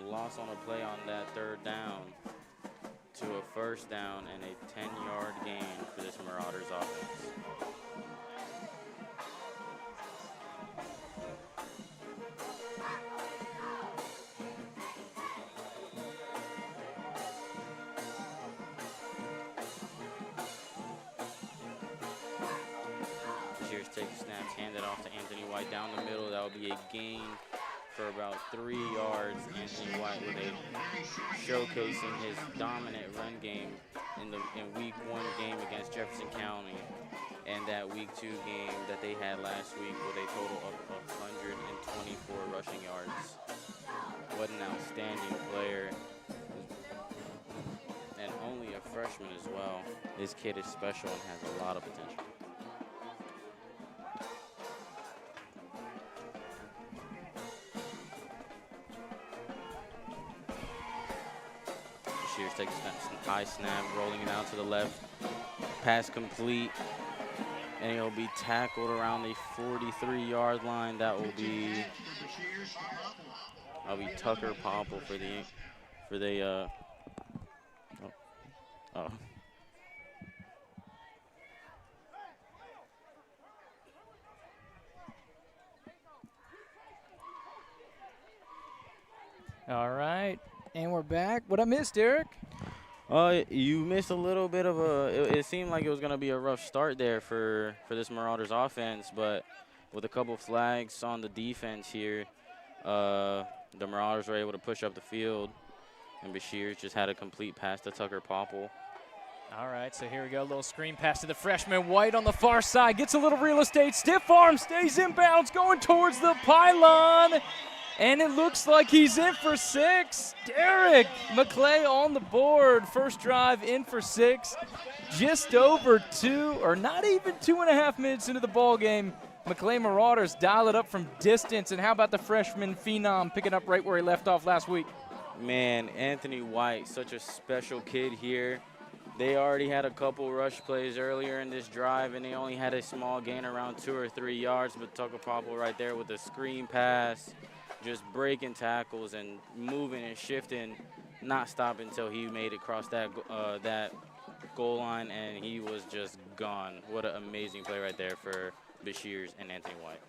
loss on a play on that 3rd down to a 1st down and a 10-yard gain for this Marauders offense. Shears takes snaps, hand it off to Anthony White down the middle. That will be a gain for about 3 yards. Anthony White with showcasing his dominant run game in Week 1 game against Jefferson County, and that Week 2 game that they had last week with a total of 124 rushing yards. What an outstanding player, and only a freshman as well. This kid is special and has a lot of potential. Shears takes a high snap, rolling it out to the left. Pass complete, and he'll be tackled around the 43-yard line. That will be Tucker Popple for the All right, and we're back. What I missed, Derek? You missed a little bit of it seemed like it was going to be a rough start there for this Marauders offense, but with a couple flags on the defense here, the Marauders were able to push up the field, and Bashir just had a complete pass to Tucker Popple. All right, so here we go. A little screen pass to the freshman. White on the far side. Gets a little real estate. Stiff arm. Stays inbounds. Going towards the pylon. And it looks like he's in for 6. Derek Maclay on the board. First drive in for 6. Just over 2, or not even 2.5 minutes into the ball game. Maclay Marauders dial it up from distance. And how about the freshman phenom picking up right where he left off last week? Man, Anthony White, such a special kid here. They already had a couple rush plays earlier in this drive, and they only had a small gain around 2 or 3 yards. But Tucker Popple right there with a screen pass, just breaking tackles and moving and shifting, not stopping until he made it across that goal line, and he was just gone. What an amazing play right there for Bashirs and Anthony White.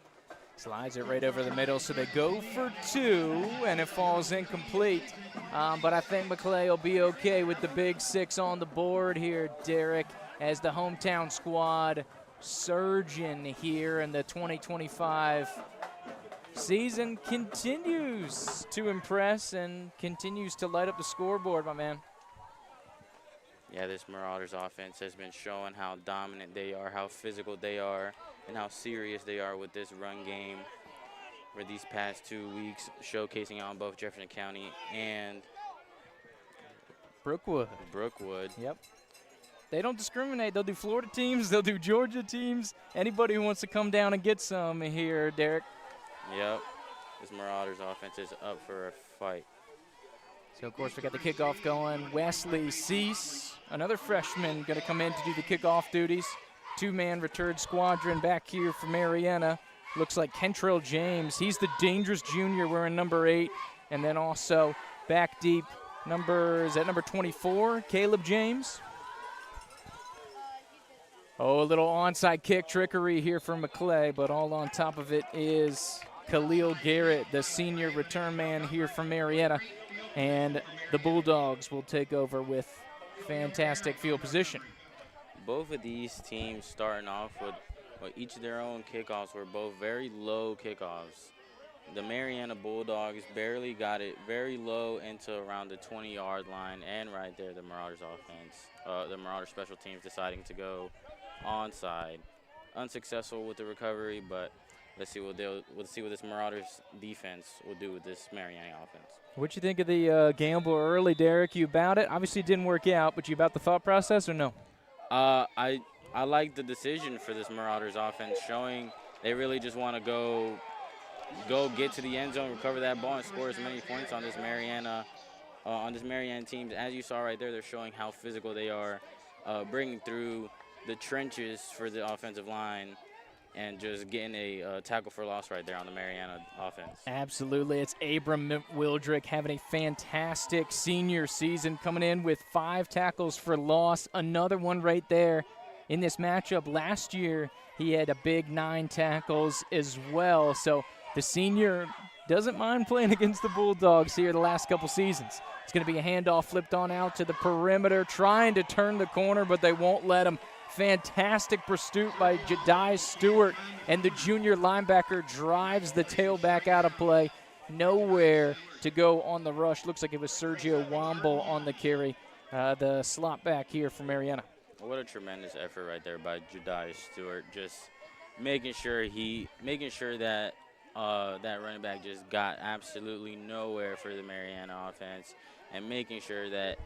Slides it right over the middle, so they go for 2, and it falls incomplete. But I think Maclay will be okay with the big 6 on the board here, Derek, as the hometown squad surging here in the 2025 season continues to impress and continues to light up the scoreboard, my man. Yeah, this Marauders offense has been showing how dominant they are, how physical they are, and how serious they are with this run game for these past 2 weeks, showcasing on both Jefferson County and Brookwood. Yep. They don't discriminate. They'll do Florida teams. They'll do Georgia teams. Anybody who wants to come down and get some here, Derek. Yep. This Marauders offense is up for a fight. So, of course, we got the kickoff going. Wesley Cease, another freshman, going to come in to do the kickoff duties. 2-man return squadron back here for Mariana. Looks like Kentrell James. He's the dangerous junior wearing number 8. And then also back deep, number 24, Caleb James. Oh, a little onside kick trickery here for Maclay, but all on top of it is Khalil Garrett, the senior return man here from Mariana. And the Bulldogs will take over with fantastic field position. Both of these teams starting off with each of their own kickoffs were both very low kickoffs. The Mariana Bulldogs barely got it very low into around the 20-yard line, and right there the Marauders offense, the Marauder special teams deciding to go onside. Unsuccessful with the recovery, but let's see what this Marauders defense will do with this Mariana offense. What'd you think of the gamble early, Derek? You about it? Obviously it didn't work out, but you about the thought process or no? I like the decision for this Marauders offense, showing they really just want to go get to the end zone, recover that ball, and score as many points on this Mariana team. As you saw right there, they're showing how physical they are, bringing through the trenches for the offensive line, and just getting a tackle for loss right there on the Mariana offense. Absolutely. It's Abram Wildrick having a fantastic senior season, coming in with 5 tackles for loss. Another one right there in this matchup. Last year, he had a big 9 tackles as well. So the senior doesn't mind playing against the Bulldogs here the last couple seasons. It's going to be a handoff flipped on out to the perimeter, trying to turn the corner, but they won't let him. Fantastic pursuit by Jedi Stewart, and the junior linebacker drives the tailback out of play. Nowhere to go on the rush. Looks like it was Sergio Womble on the carry, the slot back here for Mariana. What a tremendous effort right there by Jedi Stewart, just making sure that that running back just got absolutely nowhere for the Mariana offense, and making sure that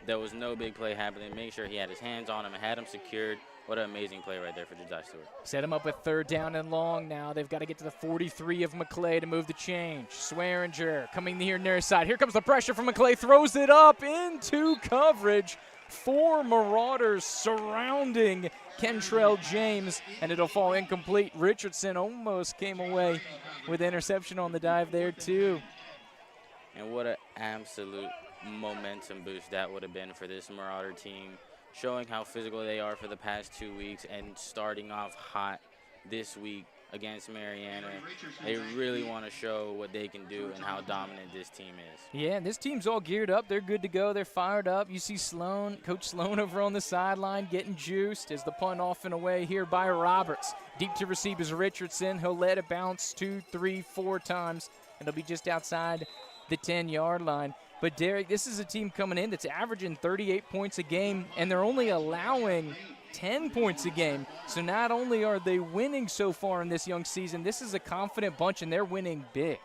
there was no big play happening, make sure he had his hands on him and had him secured. What an amazing play right there for Jedi Stewart. Set him up with 3rd down and long now. They've got to get to the 43 of Maclay to move the change. Swearinger coming here near his side. Here comes the pressure from Maclay. Throws it up into coverage. 4 Marauders surrounding Kentrell James, and it'll fall incomplete. Richardson almost came away with interception on the dive there too. And what an absolute momentum boost that would have been for this Marauder team, showing how physical they are for the past 2 weeks and starting off hot this week against Mariana. They really want to show what they can do and how dominant this team is. Yeah, this team's all geared up. They're good to go. They're fired up. You see Coach Sloan over on the sideline getting juiced as the punt off and away here by Roberts. Deep to receive is Richardson. He'll let it bounce 2, 3, 4 times, and it'll be just outside the 10-yard line. But, Derek, this is a team coming in that's averaging 38 points a game, and they're only allowing 10 points a game. So not only are they winning so far in this young season, this is a confident bunch, and they're winning big.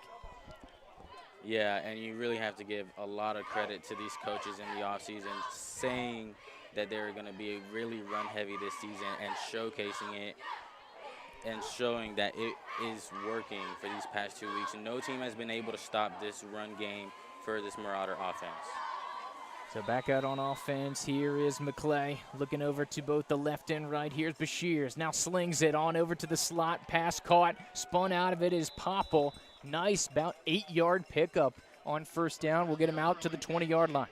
Yeah, and you really have to give a lot of credit to these coaches in the offseason, saying that they're going to be really run-heavy this season and showcasing it and showing that it is working for these past 2 weeks. And no team has been able to stop this run game for this Marauder offense. So back out on offense, here is Maclay looking over to both the left and right. Here's Bashirs, now slings it on over to the slot, pass caught, spun out of it is Popple. Nice, about 8-yard pickup on 1st down. We'll get him out to the 20-yard line.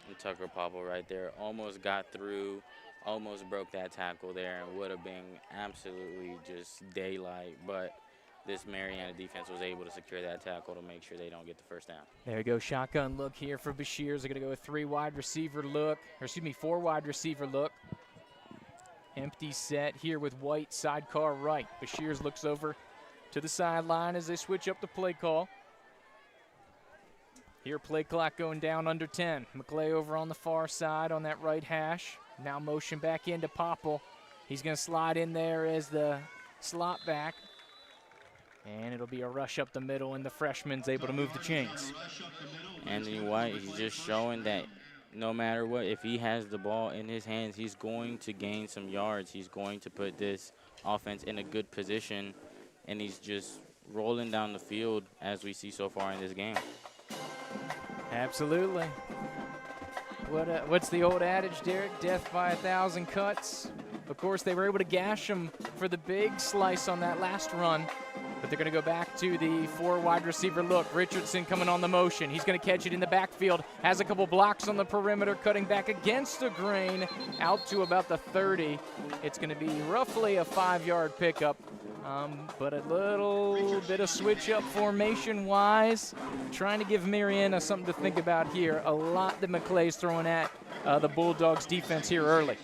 And Tucker Popple right there almost got through, almost broke that tackle there, and would have been absolutely just daylight, but this Mariana defense was able to secure that tackle to make sure they don't get the 1st down. There you go, shotgun look here for Bashirs. They're going to go a 4 wide receiver look. Empty set here with White, sidecar right. Bashirs looks over to the sideline as they switch up the play call. Here, play clock going down under 10. Maclay over on the far side on that right hash. Now motion back into Popple. He's going to slide in there as the slot back. And it'll be a rush up the middle, and the freshman's able to move the chains. Anthony White, he's just showing that no matter what, if he has the ball in his hands, he's going to gain some yards. He's going to put this offense in a good position, and he's just rolling down the field as we see so far in this game. Absolutely. What's the old adage, Derek? Death by 1,000 cuts. Of course, they were able to gash him for the big slice on that last run. But they're going to go back to the 4 wide receiver look. Richardson coming on the motion. He's going to catch it in the backfield. Has a couple blocks on the perimeter, cutting back against the grain out to about the 30. It's going to be roughly a 5-yard pickup. But a little bit of switch up formation-wise. Trying to give Mariana something to think about here. A lot that Maclay's throwing at the Bulldogs defense here early.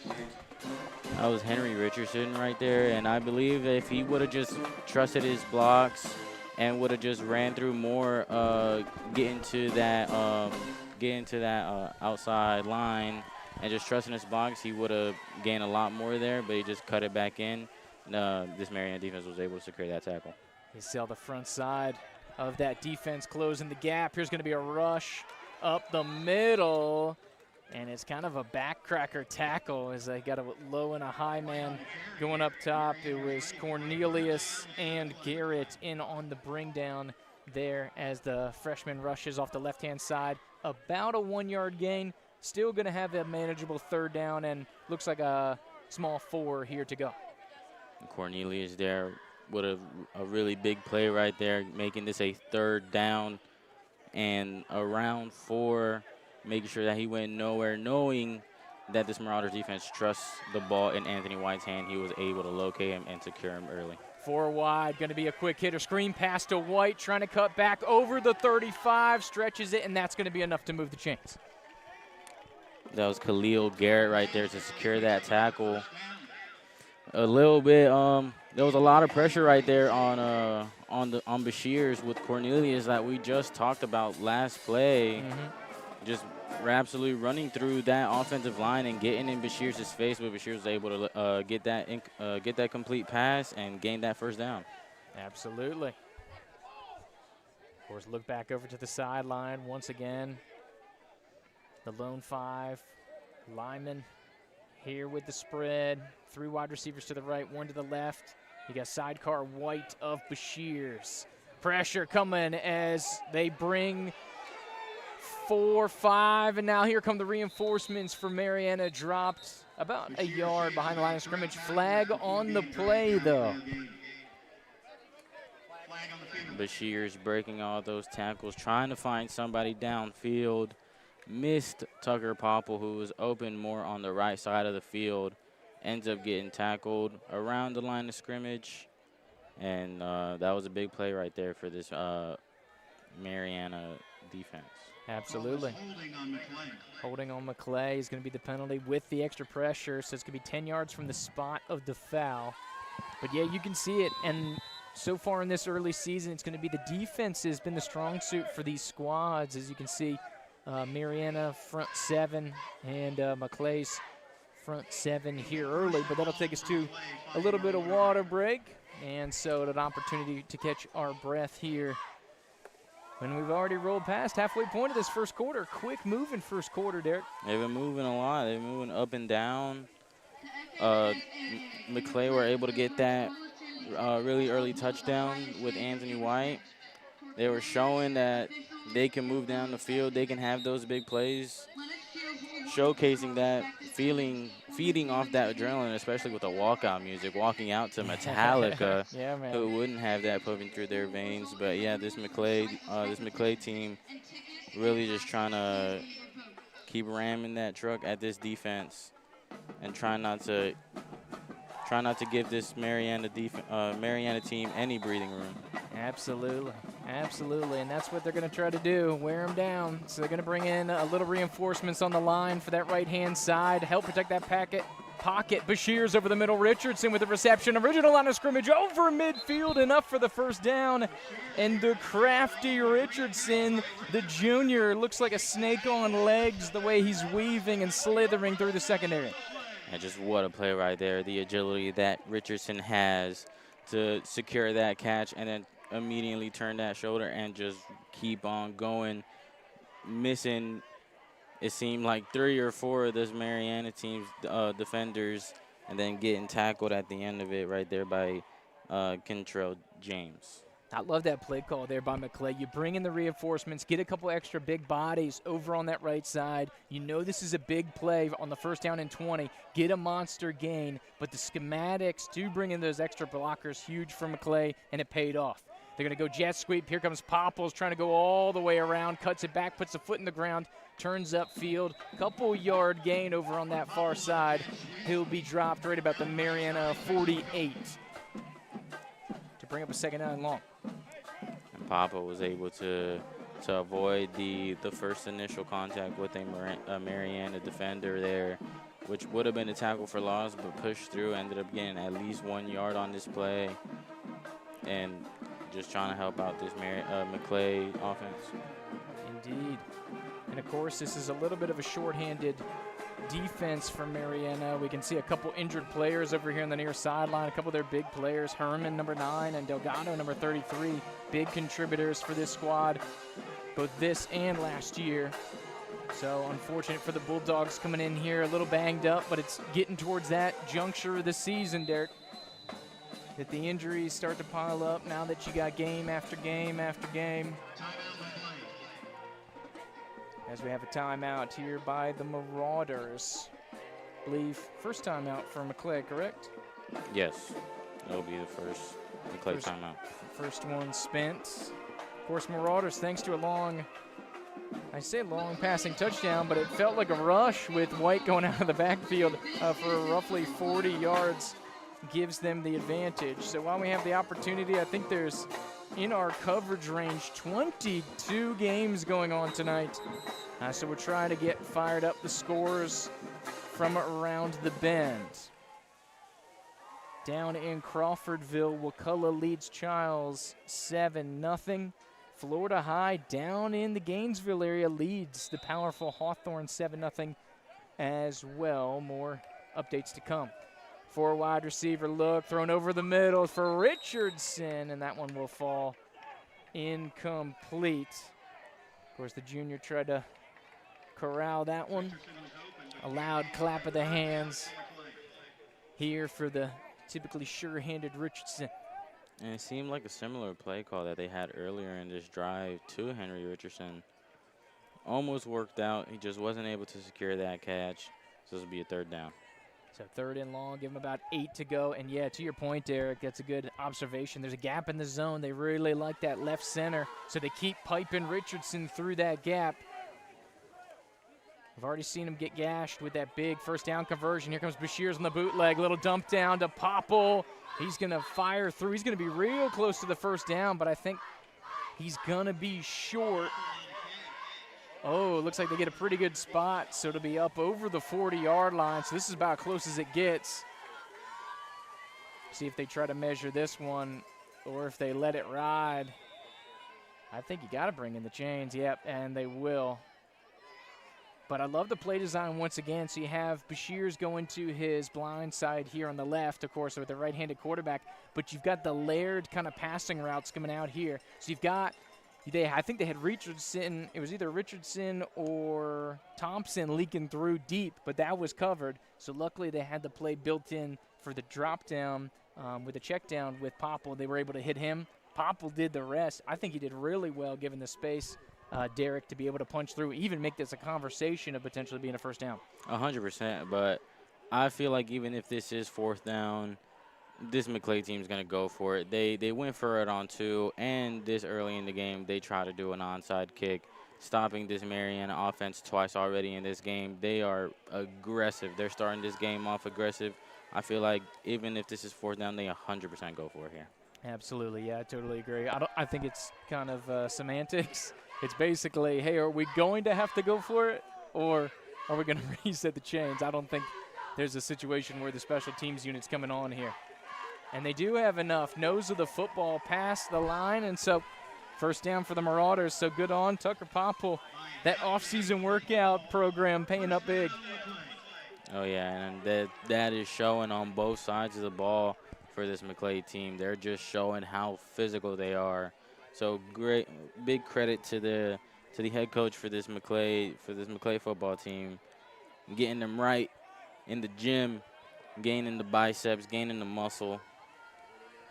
That was Henry Richardson right there, and I believe if he would have just trusted his blocks and would have just ran through more, get into that outside line and just trusting his blocks, he would have gained a lot more there, but he just cut it back in. This Mariana defense was able to secure that tackle. You see the front side of that defense closing the gap. Here's going to be a rush up the middle. And it's kind of a backcracker tackle as they got a low and a high man going up top. It was Cornelius and Garrett in on the bring down there as the freshman rushes off the left-hand side. About a 1-yard gain. Still going to have a manageable 3rd down, and looks like a small 4 here to go. Cornelius there with a really big play right there, making this a 3rd down and around 4, making sure that he went nowhere, knowing that this Marauders defense trusts the ball in Anthony White's hand. He was able to locate him and secure him early. 4 wide, going to be a quick hitter. Screen pass to White, trying to cut back over the 35, stretches it, and that's going to be enough to move the chains. That was Khalil Garrett right there to secure that tackle. A little bit, there was a lot of pressure right there on Bashir's with Cornelius that we just talked about last play. Just absolutely running through that offensive line and getting in Bashir's face, but Bashir was able to get that complete pass and gain that 1st down. Absolutely. Of course, look back over to the sideline once again. The lone 5, Lyman here with the spread. 3 wide receivers to the right, 1 to the left. You got sidecar White of Bashir's. Pressure coming as they bring 4, 5, and now here come the reinforcements for Mariana. Dropped about a yard behind the line of scrimmage. Flag on the play, though. Bashir's breaking all those tackles, trying to find somebody downfield. Missed Tucker Popple, who was open more on the right side of the field. Ends up getting tackled around the line of scrimmage. And that was a big play right there for this Mariana defense. Absolutely. Holding on Maclay is going to be the penalty with the extra pressure, so it's going to be 10 yards from the spot of the foul. But, yeah, you can see it. And so far in this early season, it's going to be the defense has been the strong suit for these squads. As you can see, Mariana front 7 and Maclay's front 7 here early. But that'll take us to a little bit of water break. And so an opportunity to catch our breath here when we've already rolled past halfway point of this first quarter. Quick moving first quarter, Derek. They've been moving a lot. They've been moving up and down. Maclay were able to get that really early touchdown with Anthony White. They were showing that they can move down the field. They can have those big plays, showcasing that, feeding off that adrenaline, especially with the walkout music, walking out to Metallica. Yeah, man. Who wouldn't have that pumping through their veins? But yeah, this Maclay team really just trying to keep ramming that truck at this defense and try not to give this Mariana team any breathing room. Absolutely, absolutely, and that's what they're going to try to do, wear them down. So they're going to bring in a little reinforcements on the line for that right-hand side, help protect that pocket. Bashir's over the middle. Richardson with the reception. Original line of scrimmage over midfield, enough for the 1st down. And the crafty Richardson, the junior, looks like a snake on legs the way he's weaving and slithering through the secondary. And just what a play right there. The agility that Richardson has to secure that catch and then immediately turn that shoulder and just keep on going. Missing, it seemed like 3 or 4 of this Mariana team's defenders, and then getting tackled at the end of it right there by Kentrell James. I love that play call there by Maclay. You bring in the reinforcements, get a couple extra big bodies over on that right side. You know this is a big play on the 1st down and 20. Get a monster gain, but the schematics to bring in those extra blockers, huge for Maclay, and it paid off. They're going to go jet sweep. Here comes Popples trying to go all the way around, cuts it back, puts a foot in the ground, turns upfield. Couple yard gain over on that far side. He'll be dropped right about the Mariana 48 to bring up a 2nd down and long. And Papa was able to avoid the first initial contact with a Mariana defender there, which would have been a tackle for loss, but pushed through, ended up getting at least 1 yard on this play, and just trying to help out this Maclay offense. Indeed. And, of course, this is a little bit of a shorthanded defense for Mariana. We can see a couple injured players over here on the near sideline, a couple of their big players, Herman, number 9, and Delgado, number 33, big contributors for this squad, both this and last year. So unfortunate for the Bulldogs coming in here a little banged up, but it's getting towards that juncture of the season, Derek, that the injuries start to pile up now that you got game after game after game. As we have a timeout here by the Marauders. I believe first timeout for Maclay, correct? Yes. It'll be the first Maclay timeout. First one spent. Of course, Marauders, thanks to a long passing touchdown, but it felt like a rush with White going out of the backfield for roughly 40 yards, gives them the advantage. So while we have the opportunity, I think there's, in our coverage range, 22 games going on tonight. So we're trying to get fired up the scores from around the bend. Down in Crawfordville, Wakulla leads Childs 7-0. Florida High down in the Gainesville area leads the powerful Hawthorne 7-0 as well. More updates to come. 4 wide receiver look, thrown over the middle for Richardson, and that one will fall incomplete. Of course, the junior tried to corral that one. A loud clap of the hands here for the typically sure-handed Richardson. And it seemed like a similar play call that they had earlier in this drive to Henry Richardson. Almost worked out. He just wasn't able to secure that catch. So this will be a 3rd down. So 3rd and long, give him about 8 to go. And yeah, to your point, Derek, that's a good observation. There's a gap in the zone. They really like that left center. So they keep piping Richardson through that gap. I've already seen him get gashed with that big 1st down conversion. Here comes Bashir's on the bootleg. Little dump down to Popple. He's going to fire through. He's going to be real close to the 1st down, but I think he's going to be short. Oh, it looks like they get a pretty good spot, so it'll be up over the 40-yard line. So this is about as close as it gets. See if they try to measure this one or if they let it ride. I think you got to bring in the chains. Yep, and they will. But I love the play design once again. So you have Bashir's going to his blind side here on the left, of course, with the right-handed quarterback. But you've got the layered kind of passing routes coming out here. So you've got, I think they had Richardson. It was either Richardson or Thompson leaking through deep, but that was covered. So luckily they had the play built in for the drop down with the check down with Popple. They were able to hit him. Popple did the rest. I think he did really well given the space. Derek, to be able to punch through, even make this a conversation of potentially being a 1st down. 100%, but I feel like even if this is 4th down, this Maclay team is going to go for it. They went for it on 2, and this early in the game, they try to do an onside kick, stopping this Mariana offense twice already in this game. They are aggressive. They're starting this game off aggressive. I feel like even if this is 4th down, they 100% go for it here. Absolutely, yeah, I totally agree. I think it's kind of semantics. It's basically, hey, are we going to have to go for it, or are we going to reset the chains? I don't think there's a situation where the special teams unit's coming on here. And they do have enough. Nose of the football past the line, and so 1st down for the Marauders. So good on Tucker Popple. That off-season workout program paying up big. Oh, yeah, and that is showing on both sides of the ball for this Maclay team. They're just showing how physical they are. So great, big credit to the head coach for this Maclay football team, getting them right in the gym, gaining the biceps, gaining the muscle,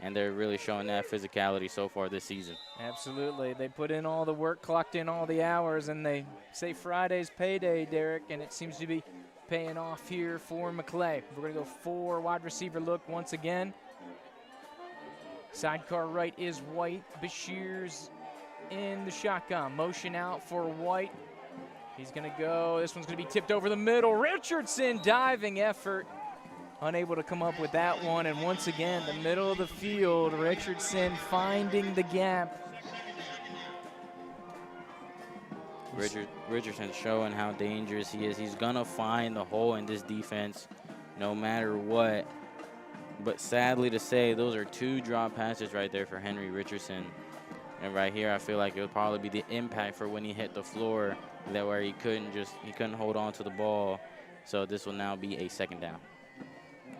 and they're really showing that physicality so far this season. Absolutely, they put in all the work, clocked in all the hours, and they say Friday's payday, Derek, and it seems to be paying off here for Maclay. We're going to go 4 wide receiver look once again. Sidecar right is White. Bashir's in the shotgun. Motion out for White. He's going to go. This one's going to be tipped over the middle. Richardson, diving effort. Unable to come up with that one. And once again, the middle of the field, Richardson finding the gap. Richardson showing how dangerous he is. He's going to find the hole in this defense no matter what. But sadly to say, those are 2 drop passes right there for Henry Richardson. And right here, I feel like it would probably be the impact for when he hit the floor, that where he couldn't hold on to the ball. So this will now be a 2nd down.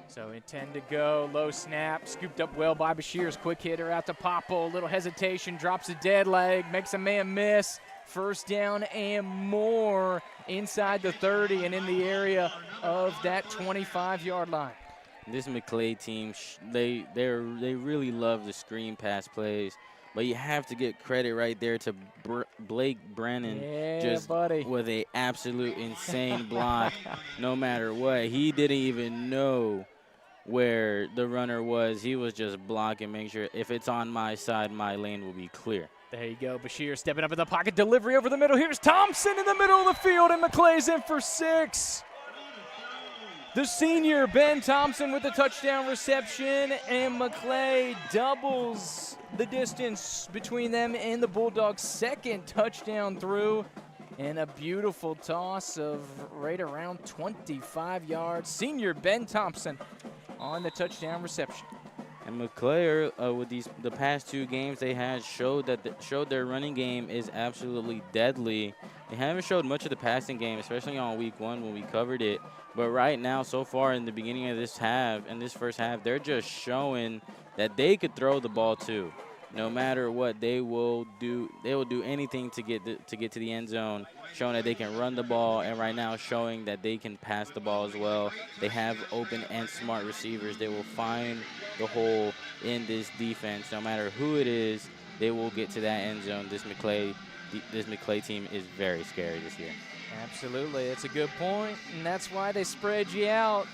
So in 10 to go, low snap, scooped up well by Bashir's quick hitter out to Popple. Little hesitation, drops a dead leg, makes a man miss. 1st down and more inside the 30 and in the area of that 25-yard line. This Maclay team, they really love the screen pass plays, but you have to get credit right there to Blake Brennan, with a absolute insane block. No matter what, he didn't even know where the runner was. He was just blocking, making sure if it's on my side, my lane will be clear. There you go. Bashir stepping up in the pocket. Delivery over the middle. Here's Thompson in the middle of the field, and Maclay's in for 6. The senior, Ben Thompson, with the touchdown reception, and Maclay doubles the distance between them and the Bulldogs' second touchdown through. And a beautiful toss of right around 25 yards. Senior Ben Thompson on the touchdown reception. And Maclay, with the past 2 games they had, showed their running game is absolutely deadly. They haven't showed much of the passing game, especially on week 1 when we covered it. But right now, so far in the beginning of this first half, they're just showing that they could throw the ball too. No matter what, they will do anything to get to the end zone, showing that they can run the ball, and right now showing that they can pass the ball as well. They have open and smart receivers. They will find the hole in this defense. No matter who it is, they will get to that end zone. This Maclay team is very scary this year. Absolutely, it's a good point, and that's why they spread you out.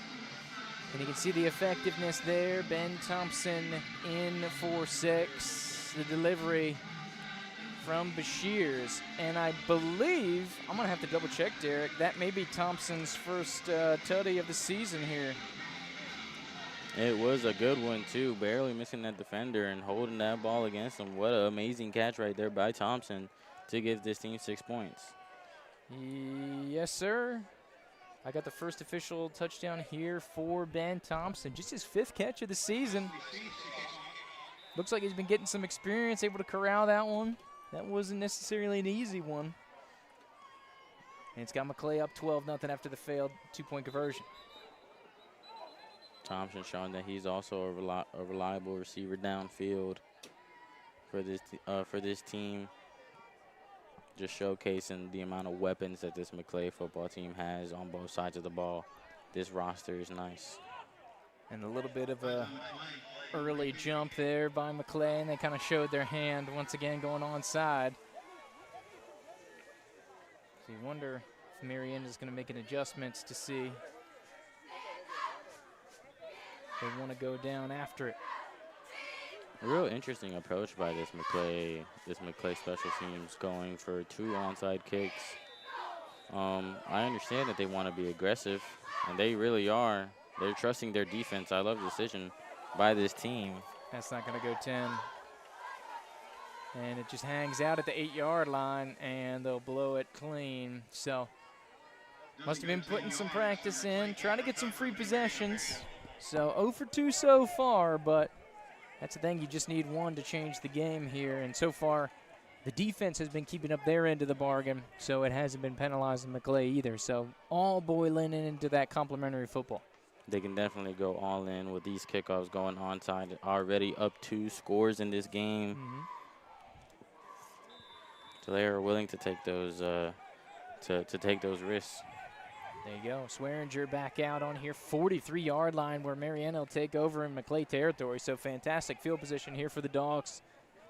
And you can see the effectiveness there. Ben Thompson in for 6. The delivery from Bashir's. And I believe, I'm going to have to double check, Derek, that may be Thompson's first tutty of the season here. It was a good one, too. Barely missing that defender and holding that ball against him. What an amazing catch right there by Thompson to give this team 6 points. Yes, sir. I got the first official touchdown here for Ben Thompson. Just his 5th catch of the season. Looks like he's been getting some experience, able to corral that one. That wasn't necessarily an easy one. And it's got Maclay up 12-0 after the failed 2-point conversion. Thompson showing that he's also a reliable receiver downfield for this team. Just showcasing the amount of weapons that this Maclay football team has on both sides of the ball. This roster is nice. And a little bit of a early jump there by Maclay, and they kind of showed their hand once again going onside. So you wonder if Mariana is going to make an adjustments to see if they want to go down after it. A real interesting approach by this Maclay special teams, going for 2 onside kicks. I understand that they want to be aggressive, and they really are. They're trusting their defense. I love the decision by this team. That's not going to go 10. And it just hangs out at the 8-yard line, and they'll blow it clean. So must have been putting some practice in, trying to get some free possessions. So 0 for 2 so far, but that's the thing. You just need 1 to change the game here. And so far, the defense has been keeping up their end of the bargain, so it hasn't been penalizing Maclay either. So all boiling into that complimentary football. They can definitely go all in with these kickoffs going onside. Already up 2 scores in this game. So they are willing to take those take those risks. There you go. Swearinger back out on here, 43-yard line where Mariana will take over in Maclay territory. So fantastic field position here for the Dogs.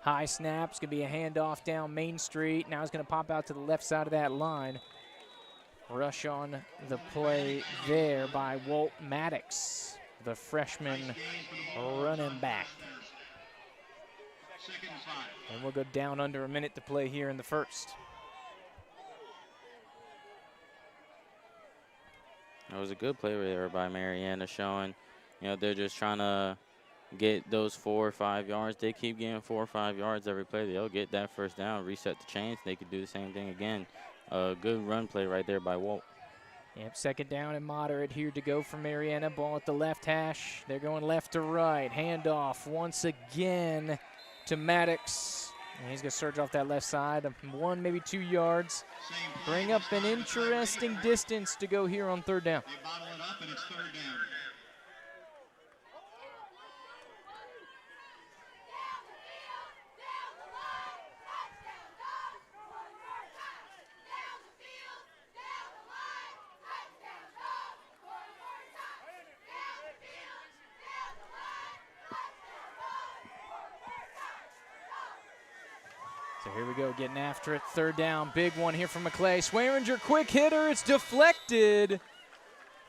High snaps, going to be a handoff down Main Street. Now he's going to pop out to the left side of that line. Rush on the play there by Walt Maddox, the freshman running back. And we'll go down under a minute to play here in the first. It was a good play there by Mariana, showing, they're just trying to get those 4 or 5 yards. They keep getting 4 or 5 yards every play. They'll get that first down, reset the chains. They could do the same thing again. A good run play right there by Walt. Yep, 2nd down and moderate here to go for Mariana. Ball at the left hash. They're going left to right. Handoff once again to Maddox. And he's going to surge off that left side. 1, maybe 2 yards. Bring up an interesting distance to go here on 3rd down. They bottle it up, and it's 3rd down. So here we go, getting after it. 3rd down, big one here from Maclay. Swearinger, quick hitter. It's deflected.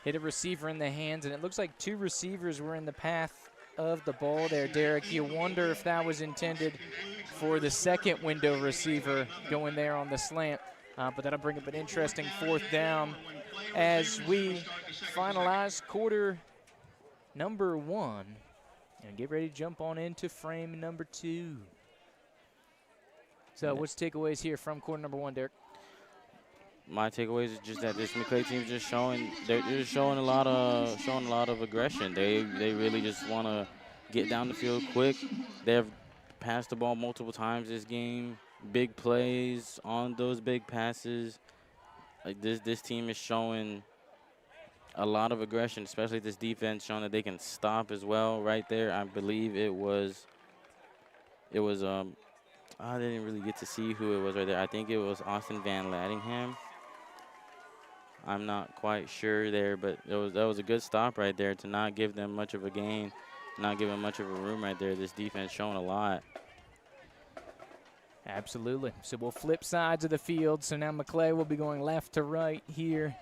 hit a receiver in the hands, and it looks like 2 receivers were in the path of the ball there, Derek. You wonder if that was intended for the second window receiver going there on the slant. But that'll bring up an interesting 4th down as we finalize quarter number 1 and get ready to jump on into frame number 2. So what's takeaways here from quarter number 1, Derek? My takeaways is just that this Maclay team is just they're just showing a lot of aggression. They really just want to get down the field quick. They've passed the ball multiple times this game. Big plays on those big passes. Like this team is showing a lot of aggression, especially this defense showing that they can stop as well. Right there, I believe it was I didn't really get to see who it was right there. I think it was Austin Van Lattingham. I'm not quite sure there, but that was a good stop right there to not give them much of a gain, not give them much of a room right there. This defense showing a lot. Absolutely. So we'll flip sides of the field. So now Maclay will be going left to right here.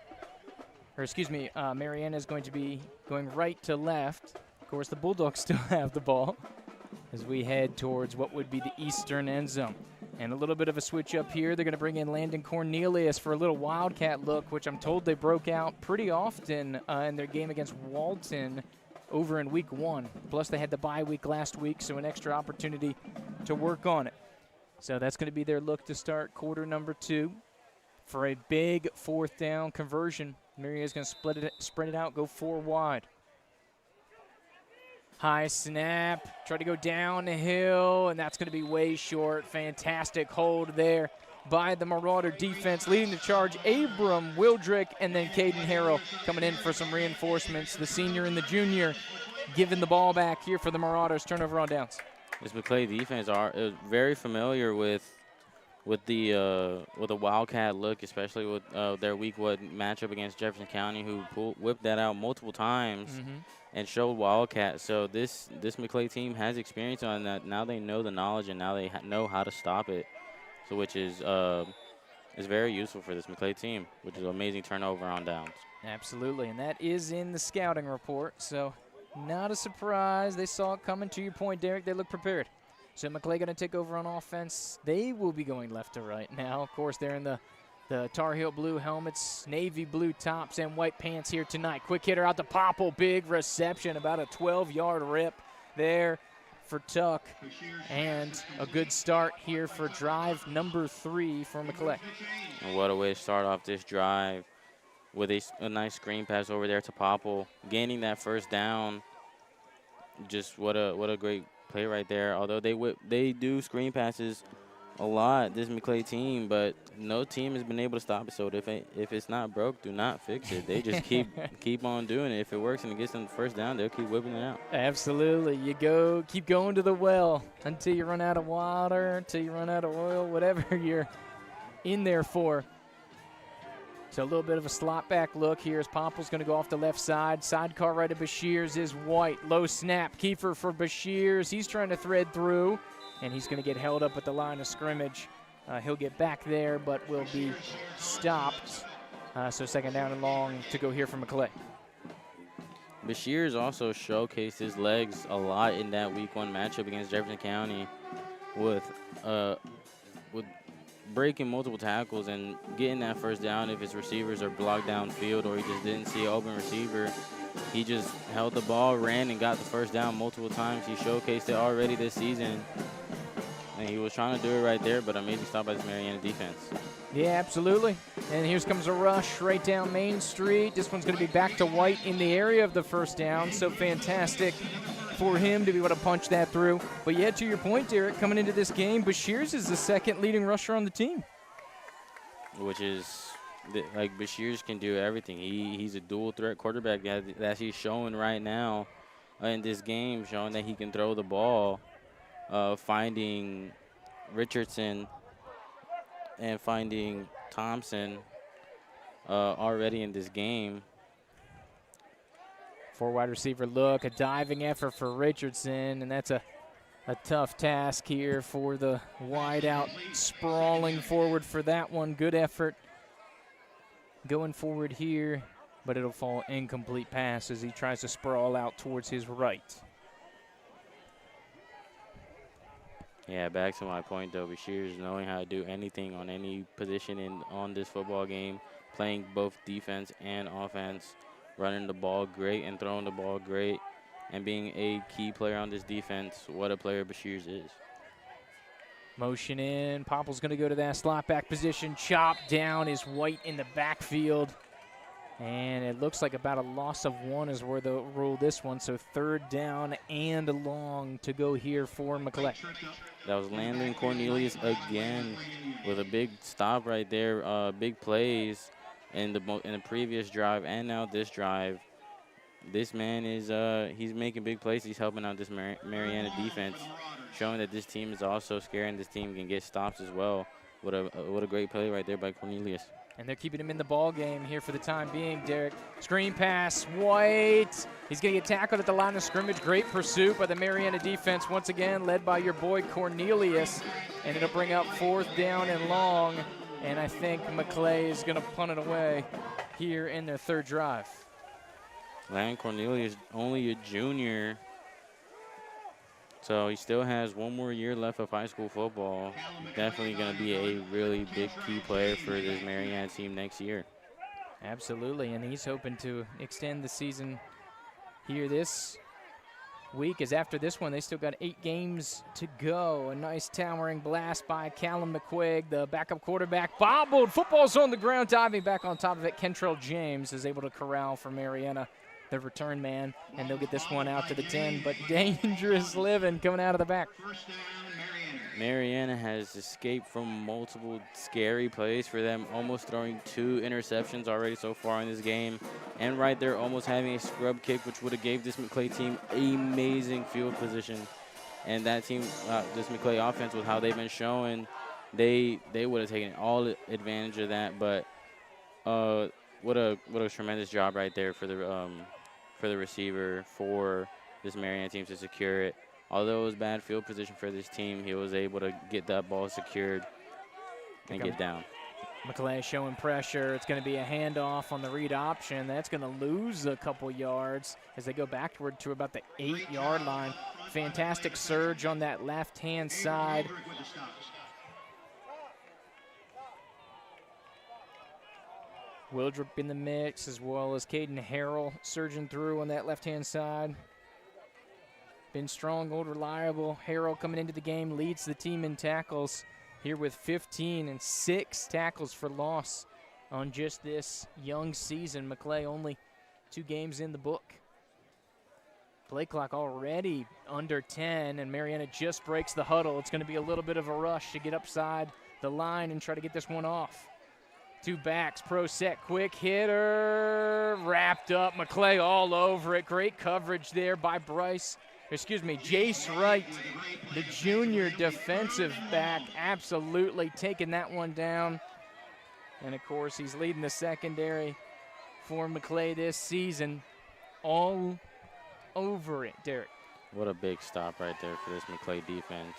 Or excuse me, Mariana is going to be going right to left. Of course, the Bulldogs still have the ball as we head towards what would be the eastern end zone. And a little bit of a switch up here. They're going to bring in Landon Cornelius for a little Wildcat look, which I'm told they broke out pretty often in their game against Walton over in week 1. Plus, they had the bye week last week, so an extra opportunity to work on it. So that's going to be their look to start quarter number 2 for a big 4th down conversion. Mariana's going to spread it out, go 4 wide. High snap, try to go down the hill, and that's going to be way short. Fantastic hold there by the Marauder defense. Leading the charge, Abram Wildrick, and then Caden Harrell coming in for some reinforcements. The senior and the junior giving the ball back here for the Marauders. Turnover on downs. This Maclay defense is very familiar with the Wildcat look, especially with their week 1 matchup against Jefferson County, who whipped that out multiple times and showed Wildcat. So this Maclay team has experience on that. Now they know the knowledge, and now they know how to stop it. So which is very useful for this Maclay team, which is an amazing turnover on downs. Absolutely, and that is in the scouting report. So not a surprise. They saw it coming. To your point, Derek, they look prepared. So Maclay going to take over on offense. They will be going left to right now. Of course, they're in the Tar Heel blue helmets, navy blue tops, and white pants here tonight. Quick hitter out to Popple. Big reception, about a 12-yard rip there for Tuck. And a good start here for drive number 3 for Maclay. And what a way to start off this drive with a nice screen pass over there to Popple. Gaining that 1st down. Just what a great play right there. Although they do screen passes a lot, this Maclay team, but no team has been able to stop it. So if it's not broke, do not fix it. They just keep on doing it. If it works and it gets them the 1st down, they'll keep whipping it out. Absolutely. Keep going to the well until you run out of water, until you run out of oil, whatever you're in there for. So a little bit of a slot back look here as Popple's going to go off the left side. Sidecar right of Bashirs is White. Low snap. Kiefer for Bashirs. He's trying to thread through, and he's going to get held up at the line of scrimmage. He'll get back there, but will be stopped. So 2nd down and long to go here for Maclay. Bashirs also showcased his legs a lot in that week 1 matchup against Jefferson County with breaking multiple tackles and getting that 1st down if his receivers are blocked downfield or he just didn't see an open receiver. He just held the ball, ran, and got the 1st down multiple times. He showcased it already this season. And he was trying to do it right there, but amazing stop by this Mariana defense. Yeah, absolutely. And here comes a rush right down Main Street. This one's going to be back to White in the area of the 1st down. So fantastic for him to be able to punch that through. But yeah, to your point, Derek, coming into this game, Bashirs is the 2nd leading rusher on the team. Which is, like, Bashirs can do everything. He's a dual threat quarterback that he's showing right now in this game, showing that he can throw the ball, finding Richardson and finding Thompson already in this game. 4 wide receiver look, a diving effort for Richardson, and that's a tough task here for the wide out, sprawling forward for that one. Good effort going forward here but it'll fall incomplete pass as he tries to sprawl out towards his right. Yeah, back to my point though, Bashir's knowing how to do anything on any position on this football game, playing both defense and offense, running the ball great and throwing the ball great, and being a key player on this defense. What a player Bashir's is. Motion in. Popple's going to go to that slot back position. Chop down is White in the backfield. And it looks like about a loss of 1 is where they'll rule this one. So 3rd down and long to go here for Maclay. That was Landon Cornelius again with a big stop right there. Big plays in the previous drive and now this drive. This man is he's making big plays. He's helping out this Mariana defense, showing that this team is also scary and this team can get stops as well. What a great play right there by Cornelius. And they're keeping him in the ball game here for the time being, Derek. Screen pass, White. He's going to get tackled at the line of scrimmage. Great pursuit by the Mariana defense, once again led by your boy Cornelius. And it'll bring up 4th down and long. And I think Maclay is going to punt it away here in their 3rd drive. Landon Cornelius, only a junior. So he still has 1 more year left of high school football. Definitely going to be a really big key player for this Mariana team next year. Absolutely, and he's hoping to extend the season here this week, as after this one, they still got 8 games to go. A nice towering blast by Callum McQuaig, the backup quarterback. Bobbled, football's on the ground, diving back on top of it. Kentrell James is able to corral for Mariana, the return man, and they'll get this one out to the 10, but dangerous living coming out of the back. Mariana has escaped from multiple scary plays for them, almost throwing 2 interceptions already so far in this game, and right there almost having a scrub kick, which would have gave this Maclay team amazing field position. And that team, this Maclay offense, with how they've been showing, they would have taken all advantage of that. But what a tremendous job right there for the receiver for this Mariana team to secure it. Although it was bad field position for this team, he was able to get that ball secured and get down. Maclay showing pressure. It's going to be a handoff on the read option. That's going to lose a couple yards as they go backward to about the 8-yard line. Fantastic surge on that left-hand side. Wildrop in the mix, as well as Caden Harrell surging through on that left-hand side. Been strong, old, reliable. Harrell coming into the game leads the team in tackles here with 15 and 6 tackles for loss on just this young season. Maclay only 2 games in the book. Play clock already under 10, and Mariana just breaks the huddle. It's going to be a little bit of a rush to get upside the line and try to get this one off. 2 backs, pro set, quick hitter, wrapped up. Maclay all over it. Great coverage there by Jace Wright, the junior defensive back, absolutely taking that one down. And, of course, he's leading the secondary for Maclay this season. All over it, Derek. What a big stop right there for this Maclay defense.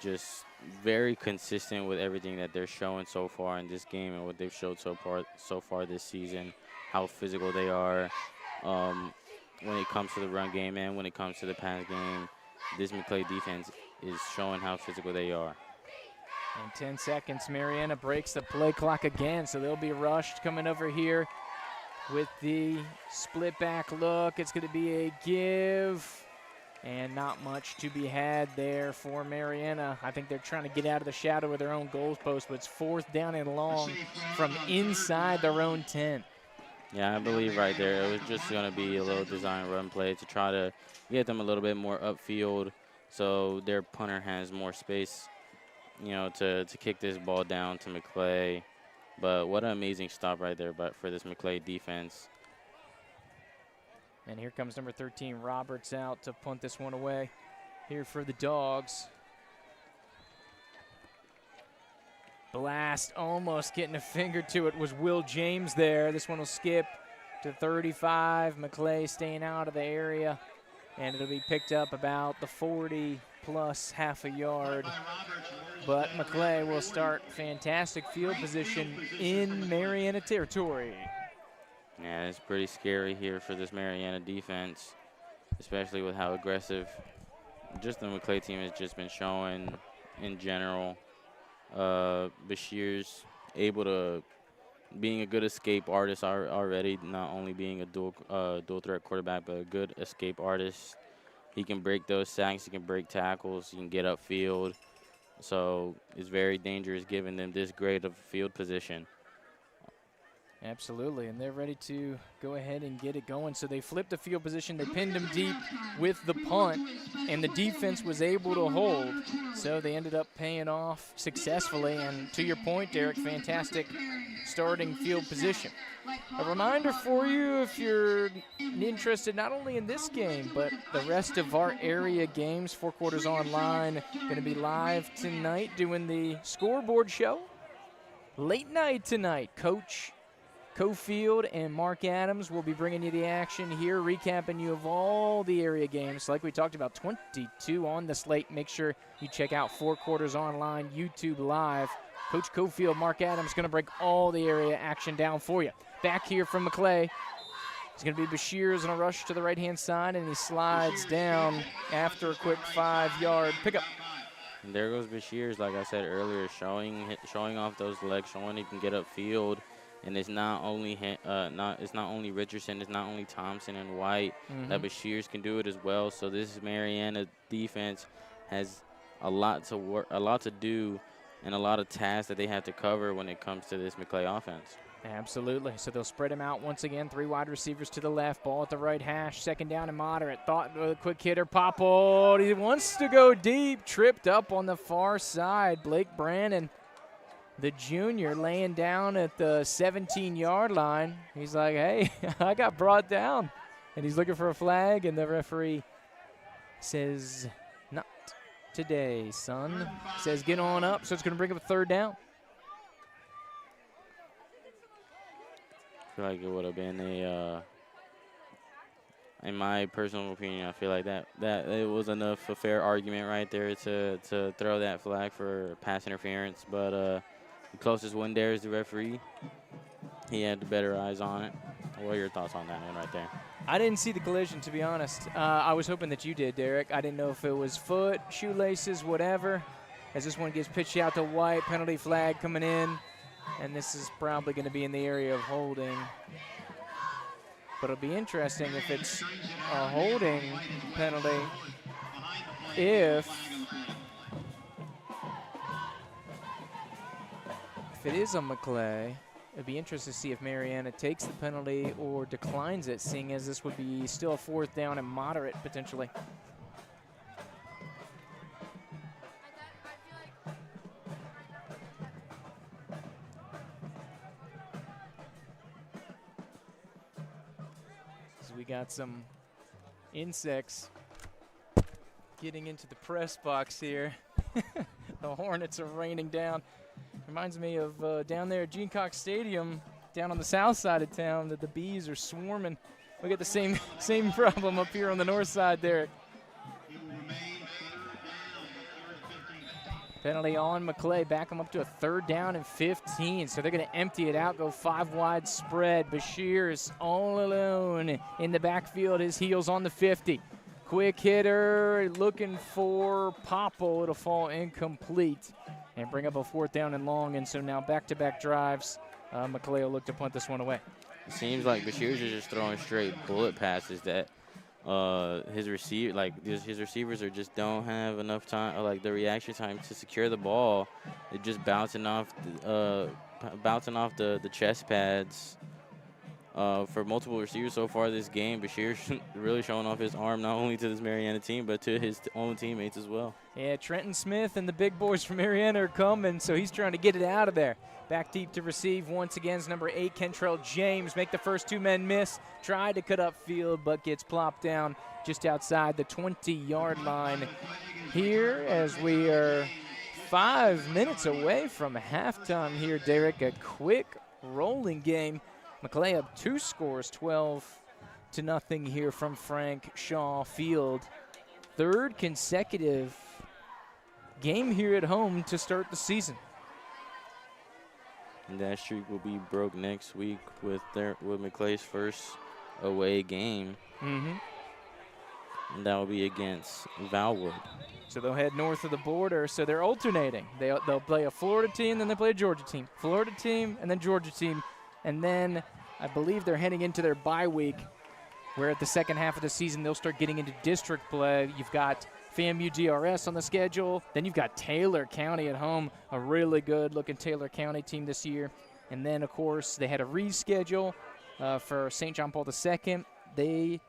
Just very consistent with everything that they're showing so far in this game and what they've showed so far this season, how physical they are. When it comes to the run game and when it comes to the pass game, this Maclay defense is showing how physical they are. In 10 seconds, Mariana breaks the play clock again, so they'll be rushed coming over here with the split back look. It's going to be a give, and not much to be had there for Mariana. I think they're trying to get out of the shadow of their own goal post, but it's 4th down and long from inside their own 10. Yeah, I believe right there it was just going to be a little design run play to try to get them a little bit more upfield so their punter has more space, you know, to kick this ball down to Maclay. But what an amazing stop right there for this Maclay defense. And here comes number 13, Roberts, out to punt this one away here for the Dogs. Blast, almost getting a finger to it, was Will James there. This one will skip to 35. Maclay staying out of the area, and it'll be picked up about the 40 plus half a yard. But Maclay will start fantastic field position in Mariana territory. Yeah, it's pretty scary here for this Mariana defense, especially with how aggressive just the Maclay team has just been showing in general. Bashir's able to being a good escape artist already, not only being a dual threat quarterback, but a good escape artist. He can break those sacks, he can break tackles, he can get upfield. So it's very dangerous giving them this great of field position. Absolutely, and they're ready to go ahead and get it going. So they flipped the field position. They pinned him deep with the punt, and the defense was able to hold. So they ended up paying off successfully. And to your point, Derek, fantastic starting field position. A reminder for you, if you're interested not only in this game, but the rest of our area games, 4 Quarters Online, going to be live tonight doing the scoreboard show. Late night tonight, Coach Cofield and Mark Adams will be bringing you the action here, recapping you of all the area games. Like we talked about, 22 on the slate. Make sure you check out 4 Quarters Online, YouTube Live. Coach Cofield, Mark Adams going to break all the area action down for you. Back here from Maclay. It's going to be Bashir's in a rush to the right-hand side, and he slides down after a quick 5-yard pickup. And there goes Bashir's, like I said earlier, showing off those legs, showing he can get upfield. And it's not only Richardson, it's not only Thompson and White that Bashir's can do it as well. So this Mariana defense has a lot to do, and a lot of tasks that they have to cover when it comes to this Maclay offense. Absolutely. So they'll spread him out once again. 3 wide receivers to the left. Ball at the right hash. Second down and moderate. Thought with a quick hitter. Poppled. He wants to go deep. Tripped up on the far side. Blake Brannon, the junior, laying down at the 17-yard line. He's like, hey, I got brought down. And he's looking for a flag, and the referee says, not today, son. Says, get on up, so it's going to bring up a 3rd down. I feel like it would have been in my personal opinion, I feel like that it was a fair argument right there to throw that flag for pass interference. But the closest one there is the referee. He had the better eyes on it. What are your thoughts on that one right there? I didn't see the collision, to be honest. I was hoping that you did, Derek. I didn't know if it was foot, shoelaces, whatever. As this one gets pitched out to White, penalty flag coming in. And this is probably going to be in the area of holding. But it'll be interesting if it's a holding penalty. If it is on Maclay, it'd be interesting to see if Mariana takes the penalty or declines it, seeing as this would be still a 4th down and moderate potentially. We got some insects getting into the press box here. The Hornets are raining down. Reminds me of down there at Gene Cox Stadium, down on the south side of town, that the bees are swarming. We got the same problem up here on the north side there. Penalty on Maclay, back him up to a 3rd down and 15. So they're going to empty it out, go 5 wide spread. Bashir is all alone in the backfield, his heels on the 50. Quick hitter, looking for Popple. It'll fall incomplete and bring up a 4th down and long. And so now back-to-back drives. Maclay will look to punt this one away. It seems like Bashir's is just throwing straight bullet passes that his receivers are just don't have enough time, or like the reaction time to secure the ball. They're just bouncing off the chest pads for multiple receivers so far this game. Bashir's really showing off his arm not only to this Mariana team but to his own teammates as well. Yeah, Trenton Smith and the big boys from Mariana are coming, so he's trying to get it out of there. Back deep to receive once again is number 8, Kentrell James. Make the first 2 men miss. Tried to cut up field, but gets plopped down just outside the 20-yard line here as we are 5 minutes away from halftime here, Derek. A quick rolling game. Maclay up 2 scores, 12-0 here from Frank Shaw Field. 3rd consecutive game here at home to start the season. And that streak will be broke next week with Maclay's first away game. Mm-hmm. And that will be against Valwood. So they'll head north of the border. So they're alternating. They'll play a Florida team, then they play a Georgia team. Florida team, and then Georgia team. And then I believe they're heading into their bye week, where at the second half of the season they'll start getting into district play. You've got FAMU DRS on the schedule. Then you've got Taylor County at home, a really good-looking Taylor County team this year. And then, of course, they had a reschedule for St. John Paul II. They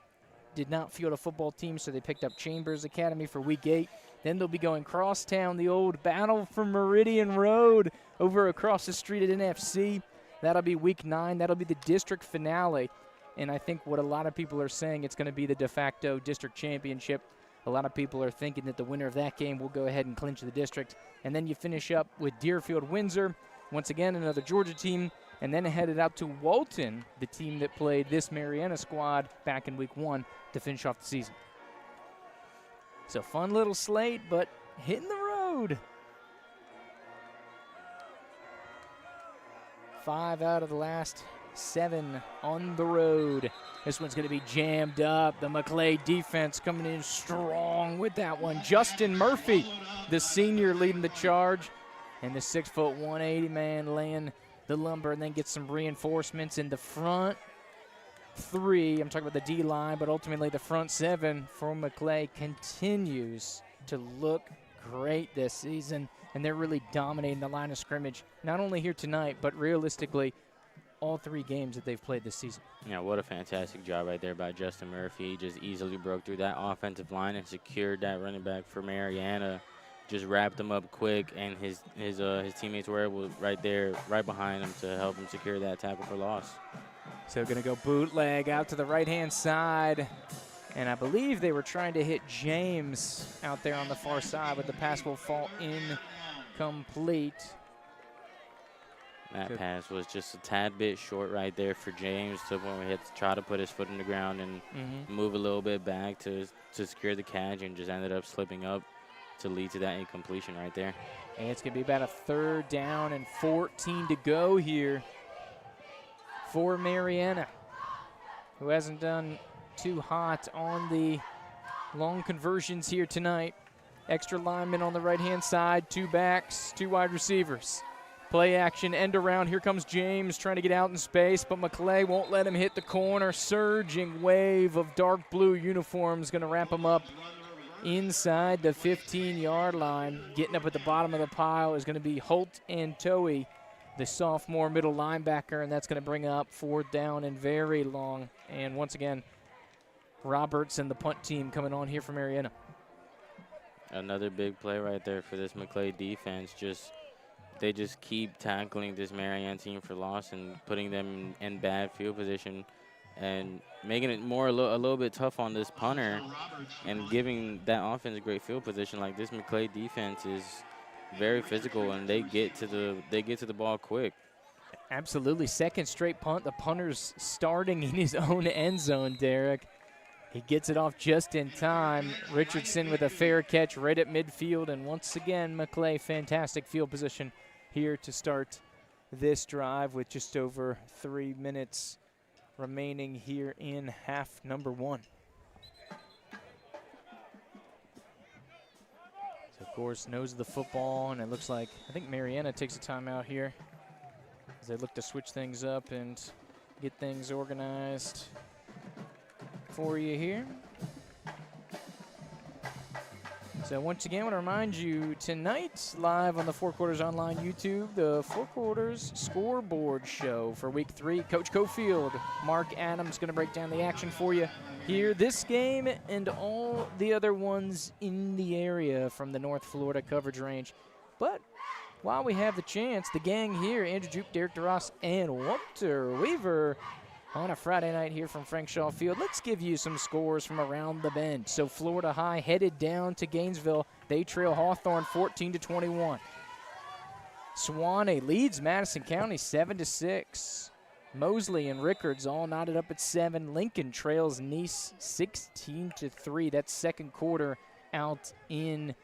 did not field a football team, so they picked up Chambers Academy for Week 8. Then they'll be going crosstown, the old Battle for Meridian Road over across the street at NFC. That'll be Week 9. That'll be the district finale. And I think what a lot of people are saying, it's going to be the de facto district championship. A lot of people are thinking that the winner of that game will go ahead and clinch the district. And then you finish up with Deerfield-Windsor, once again another Georgia team, and then headed out to Walton, the team that played this Mariana squad back in Week 1 to finish off the season. So fun little slate, but hitting the road. 5 out of the last 7 on the road. This one's going to be jammed up. The Maclay defense coming in strong with that one. Justin Murphy, the senior, leading the charge. And the 6', 180 man laying the lumber, and then gets some reinforcements in the front 3. I'm talking about the D-line, but ultimately the front 7 for Maclay continues to look great this season, and they're really dominating the line of scrimmage, not only here tonight, but realistically all 3 games that they've played this season. Yeah, what a fantastic job right there by Justin Murphy. He just easily broke through that offensive line and secured that running back for Mariana. Just wrapped him up quick, and his teammates were able right there, right behind him, to help him secure that tackle for loss. So going to go bootleg out to the right-hand side. And I believe they were trying to hit James out there on the far side, but the pass will fall incomplete. That pass was just a tad bit short right there for James, to when we had to try to put his foot in the ground and move a little bit back to secure the catch, and just ended up slipping up to lead to that incompletion right there. And it's going to be about a 3rd down and 14 to go here for Mariana, who hasn't done too hot on the long conversions here tonight. Extra linemen on the right-hand side, 2 backs, 2 wide receivers. Play action, end around. Here comes James trying to get out in space, but Maclay won't let him hit the corner. Surging wave of dark blue uniforms going to wrap him up inside the 15-yard line. Getting up at the bottom of the pile is going to be Holt and Toey, the sophomore middle linebacker, and that's going to bring up 4th down and very long. And once again, Roberts and the punt team coming on here from Mariana. Another big play right there for this Maclay defense. They just keep tackling this Mariana team for loss and putting them in bad field position, and making it a little bit tough on this punter, and giving that offense a great field position. Like, this Maclay defense is very physical, and they get to the ball quick. Absolutely. 2nd straight punt. The punter's starting in his own end zone, Derek. He gets it off just in time. Richardson with a fair catch right at midfield, and once again, Maclay, fantastic field position here to start this drive with just over 3 minutes remaining here in half number 1. So, of course, knows the football, and it looks like, I think Mariana takes a timeout here as they look to switch things up and get things organized for you here. So once again, I want to remind you, tonight, live on the Four Quarters Online YouTube, the Four Quarters Scoreboard Show for Week 3. Coach Cofield, Mark Adams, going to break down the action for you here. This game and all the other ones in the area from the North Florida coverage range. But while we have the chance, the gang here, Andrew Jupe, Derek DeRoss, and Walter Weaver, on a Friday night here from Frank Shaw Field, let's give you some scores from around the bend. So Florida High headed down to Gainesville. They trail Hawthorne 14-21. Suwannee leads Madison County 7-6. Mosley and Rickards all knotted up at 7. Lincoln trails Nice 16-3. That's 2nd quarter out in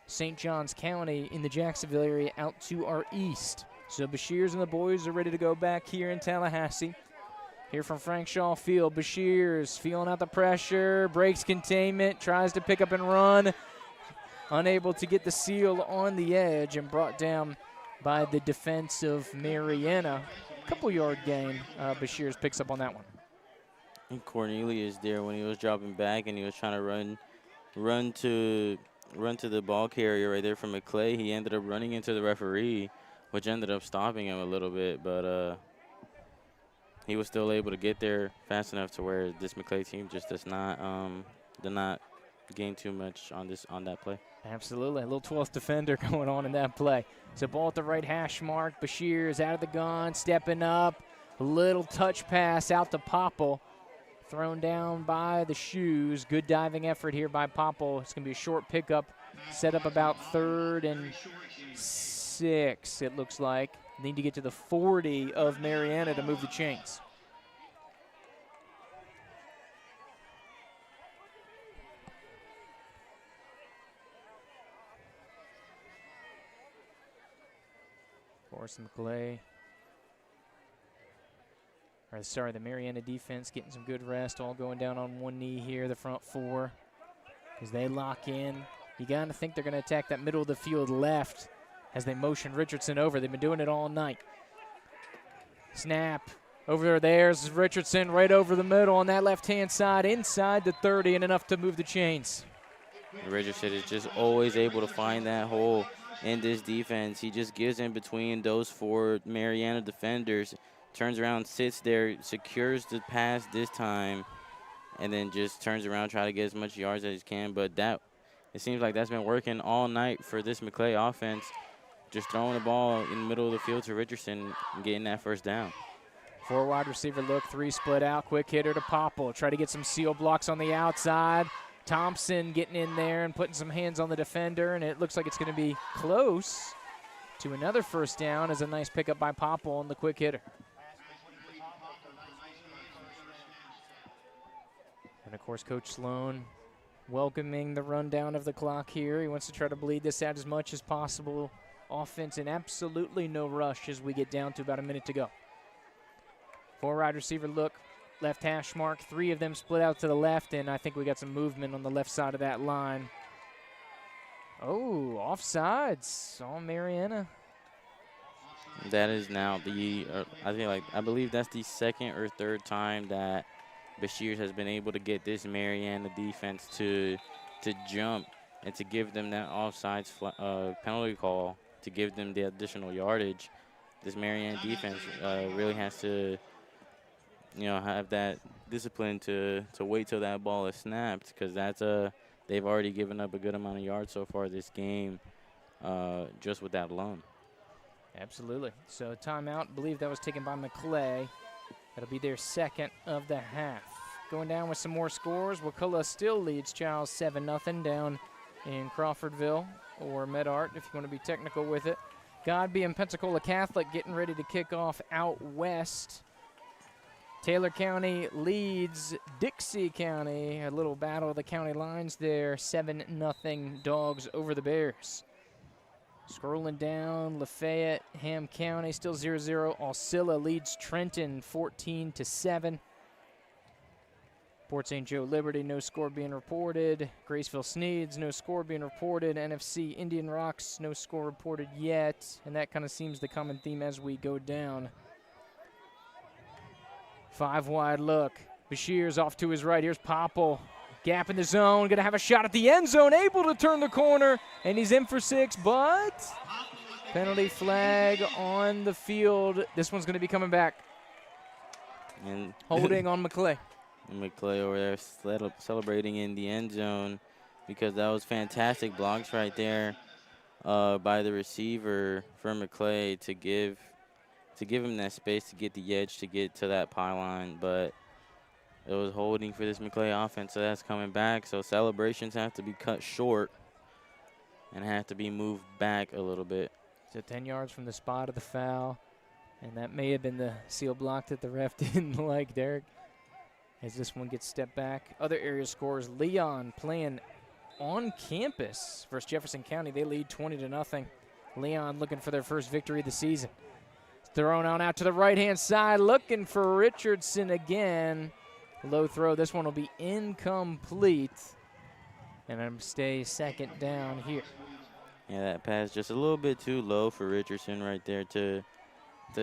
St. Johns County in the Jacksonville area, out to our east. So Bashirs and the boys are ready to go back here in Tallahassee. Here from Frank Shaw Field, Bashirs feeling out the pressure, breaks containment, tries to pick up and run. Unable to get the seal on the edge and brought down by the defense of Mariana. Couple-yard gain. Bashirs picks up on that one. And Cornelius there when he was dropping back and he was trying to run to the ball carrier right there from Maclay. He ended up running into the referee, which ended up stopping him a little bit, but he was still able to get there fast enough to where this Maclay team just did not gain too much on that play. Absolutely, a little 12th defender going on in that play. So ball at the right hash mark. Bashirs out of the gun, stepping up. A little touch pass out to Popple. Thrown down by the Shoes. Good diving effort here by Popple. It's going to be a short pickup. Set up about 3rd and 6, it looks like. Need to get to the 40 of Mariana to move the chains. Forrest Maclay. The Mariana defense getting some good rest, all going down on one knee here, the front 4. As they lock in, you got to think they're going to attack that middle of the field left as they motion Richardson over. They've been doing it all night. Snap. Over there's Richardson right over the middle on that left-hand side, inside the 30, and enough to move the chains. Richardson is just always able to find that hole in this defense. He just gives in between those 4 Mariana defenders, turns around, sits there, secures the pass this time, and then just turns around, try to get as much yards as he can. But it seems like that's been working all night for this Maclay offense, just throwing the ball in the middle of the field to Richardson and getting that first down. 4 wide receiver look, 3 split out, quick hitter to Popple. Try to get some seal blocks on the outside. Thompson getting in there and putting some hands on the defender, and it looks like it's going to be close to another first down as a nice pickup by Popple on the quick hitter. And, of course, Coach Sloan welcoming the rundown of the clock here. He wants to try to bleed this out as much as possible. Offense and absolutely no rush as we get down to about a minute to go. 4 wide receiver look, left hash mark. 3 of them split out to the left, and I think we got some movement on the left side of that line. Oh, offsides on Mariana. That is now I believe that's the 2nd or 3rd time that Bashirs has been able to get this Mariana defense to jump and to give them that offsides penalty call to give them the additional yardage. This Mariana defense really has to, have that discipline to wait till that ball is snapped, because they've already given up a good amount of yards so far this game, just with that alone. Absolutely. So timeout, I believe that was taken by Maclay. That'll be their 2nd of the half. Going down with some more scores. Wakulla still leads Charles 7-0 down in Crawfordville, or Medart if you want to be technical with it. Godby and Pensacola Catholic getting ready to kick off out west. Taylor County leads Dixie County. A little battle of the county lines there. 7-0 Dogs over the Bears. Scrolling down, Lafayette, Ham County still 0-0. Alcilla leads Trenton 14-7. Port St. Joe Liberty, no score being reported. Graceville Sneeds, no score being reported. NFC Indian Rocks, no score reported yet. And that kind of seems the common theme as we go down. 5 wide look. Bashir's off to his right. Here's Popple. Gap in the zone. Going to have a shot at the end zone. Able to turn the corner. And he's in for 6, but penalty flag on the field. This one's going to be coming back. And holding on Maclay. Maclay over there celebrating in the end zone, because that was fantastic blocks right there by the receiver for Maclay to give him that space to get the edge to get to that pylon, but it was holding for this Maclay offense, so that's coming back. So celebrations have to be cut short and have to be moved back a little bit. So 10 yards from the spot of the foul, and that may have been the seal block that the ref didn't like, Derek, as this one gets stepped back. Other area scores, Leon playing on campus versus Jefferson County. They lead 20-0. Leon looking for their first victory of the season. Thrown on out to the right-hand side, looking for Richardson again. Low throw. This one will be incomplete. And I'm stay second down here. Yeah, that pass just a little bit too low for Richardson right there to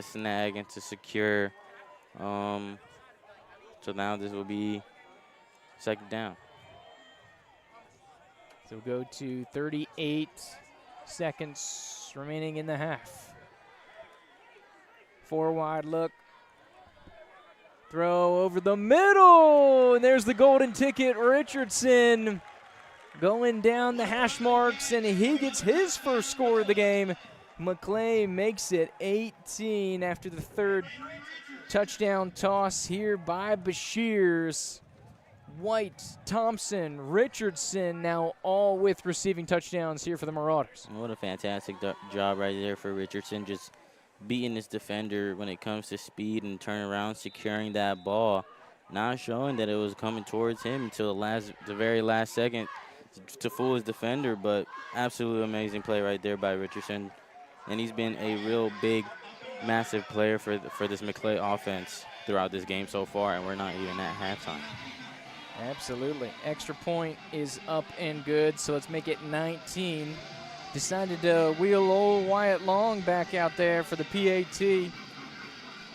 snag and to secure. So now this will be second down. So we'll go to 38 seconds remaining in the half. 4 wide look. Throw over the middle, and there's the golden ticket. Richardson going down the hash marks, and he gets his first score of the game. Maclay makes it 18 after the third touchdown toss here by Bashirs. White, Thompson, Richardson now all with receiving touchdowns here for the Marauders. What a fantastic job right there for Richardson, just beating his defender when it comes to speed and turnaround, securing that ball, not showing that it was coming towards him until the very last second to fool his defender, but absolutely amazing play right there by Richardson. And he's been a real big, massive player for this Maclay offense throughout this game so far, and we're not even at halftime. Absolutely. Extra point is up and good, so let's make it 19. Decided to wheel old Wyatt Long back out there for the PAT.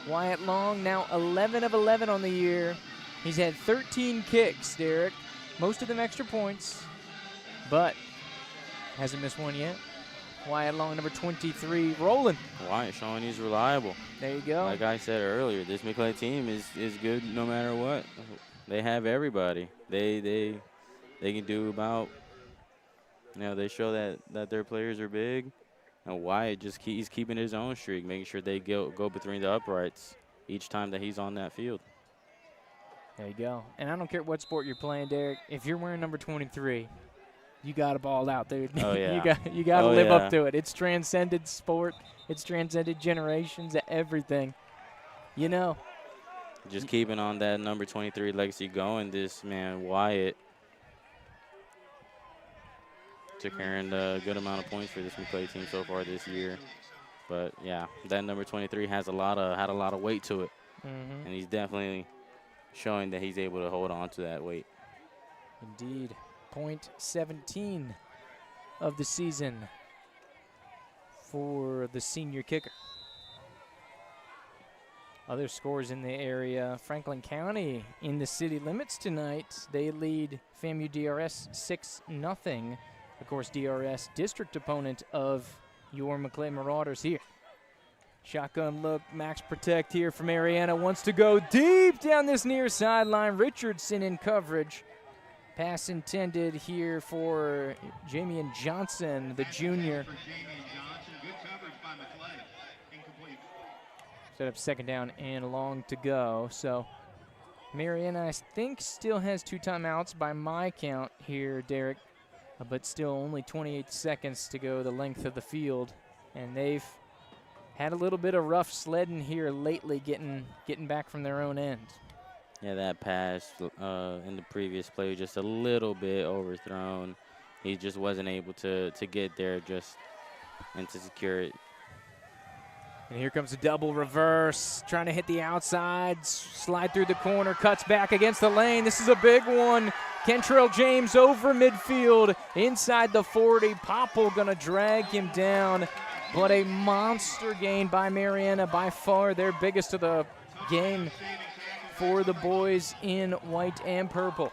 Wyatt Long now 11 of 11 on the year. He's had 13 kicks, Derek. Most of them extra points, but hasn't missed one yet. Wyatt Long, number 23, rolling. Wyatt showing he's reliable. There you go. Like I said earlier, this Maclay team is good no matter what. They have everybody. They can do about, they show that their players are big. And Wyatt he's keeping his own streak, making sure they go between the uprights each time that he's on that field. There you go. And I don't care what sport you're playing, Derek. If you're wearing number 23, you got to ball out, dude. Oh, yeah. you got to live up to it. It's transcended sport. It's transcended generations, everything. Just keeping on that number 23 legacy going, this man Wyatt securing a good amount of points for this Maclay team so far this year. But yeah, that number 23 had a lot of weight to it, and he's definitely showing that he's able to hold on to that weight. Indeed, point 17 of the season for the senior kicker. Other scores in the area, Franklin County in the city limits tonight. They lead FAMU DRS 6-0. Of course, DRS district opponent of your Maclay Marauders here. Shotgun look, max protect here for Mariana. Wants to go deep down this near sideline. Richardson in coverage. Pass intended here for Jamian Johnson, the junior. Set up second down and long to go. So Mariana, I think, still has 2 timeouts by my count here, Derek. But still only 28 seconds to go the length of the field. And they've had a little bit of rough sledding here lately, getting back from their own end. Yeah, that pass in the previous play was just a little bit overthrown. He just wasn't able to get there and to secure it. And here comes a double reverse, trying to hit the outside, slide through the corner, cuts back against the lane. This is a big one. Kentrell James over midfield, inside the 40. Popple gonna drag him down, but a monster gain by Mariana, by far their biggest of the game for the boys in white and purple.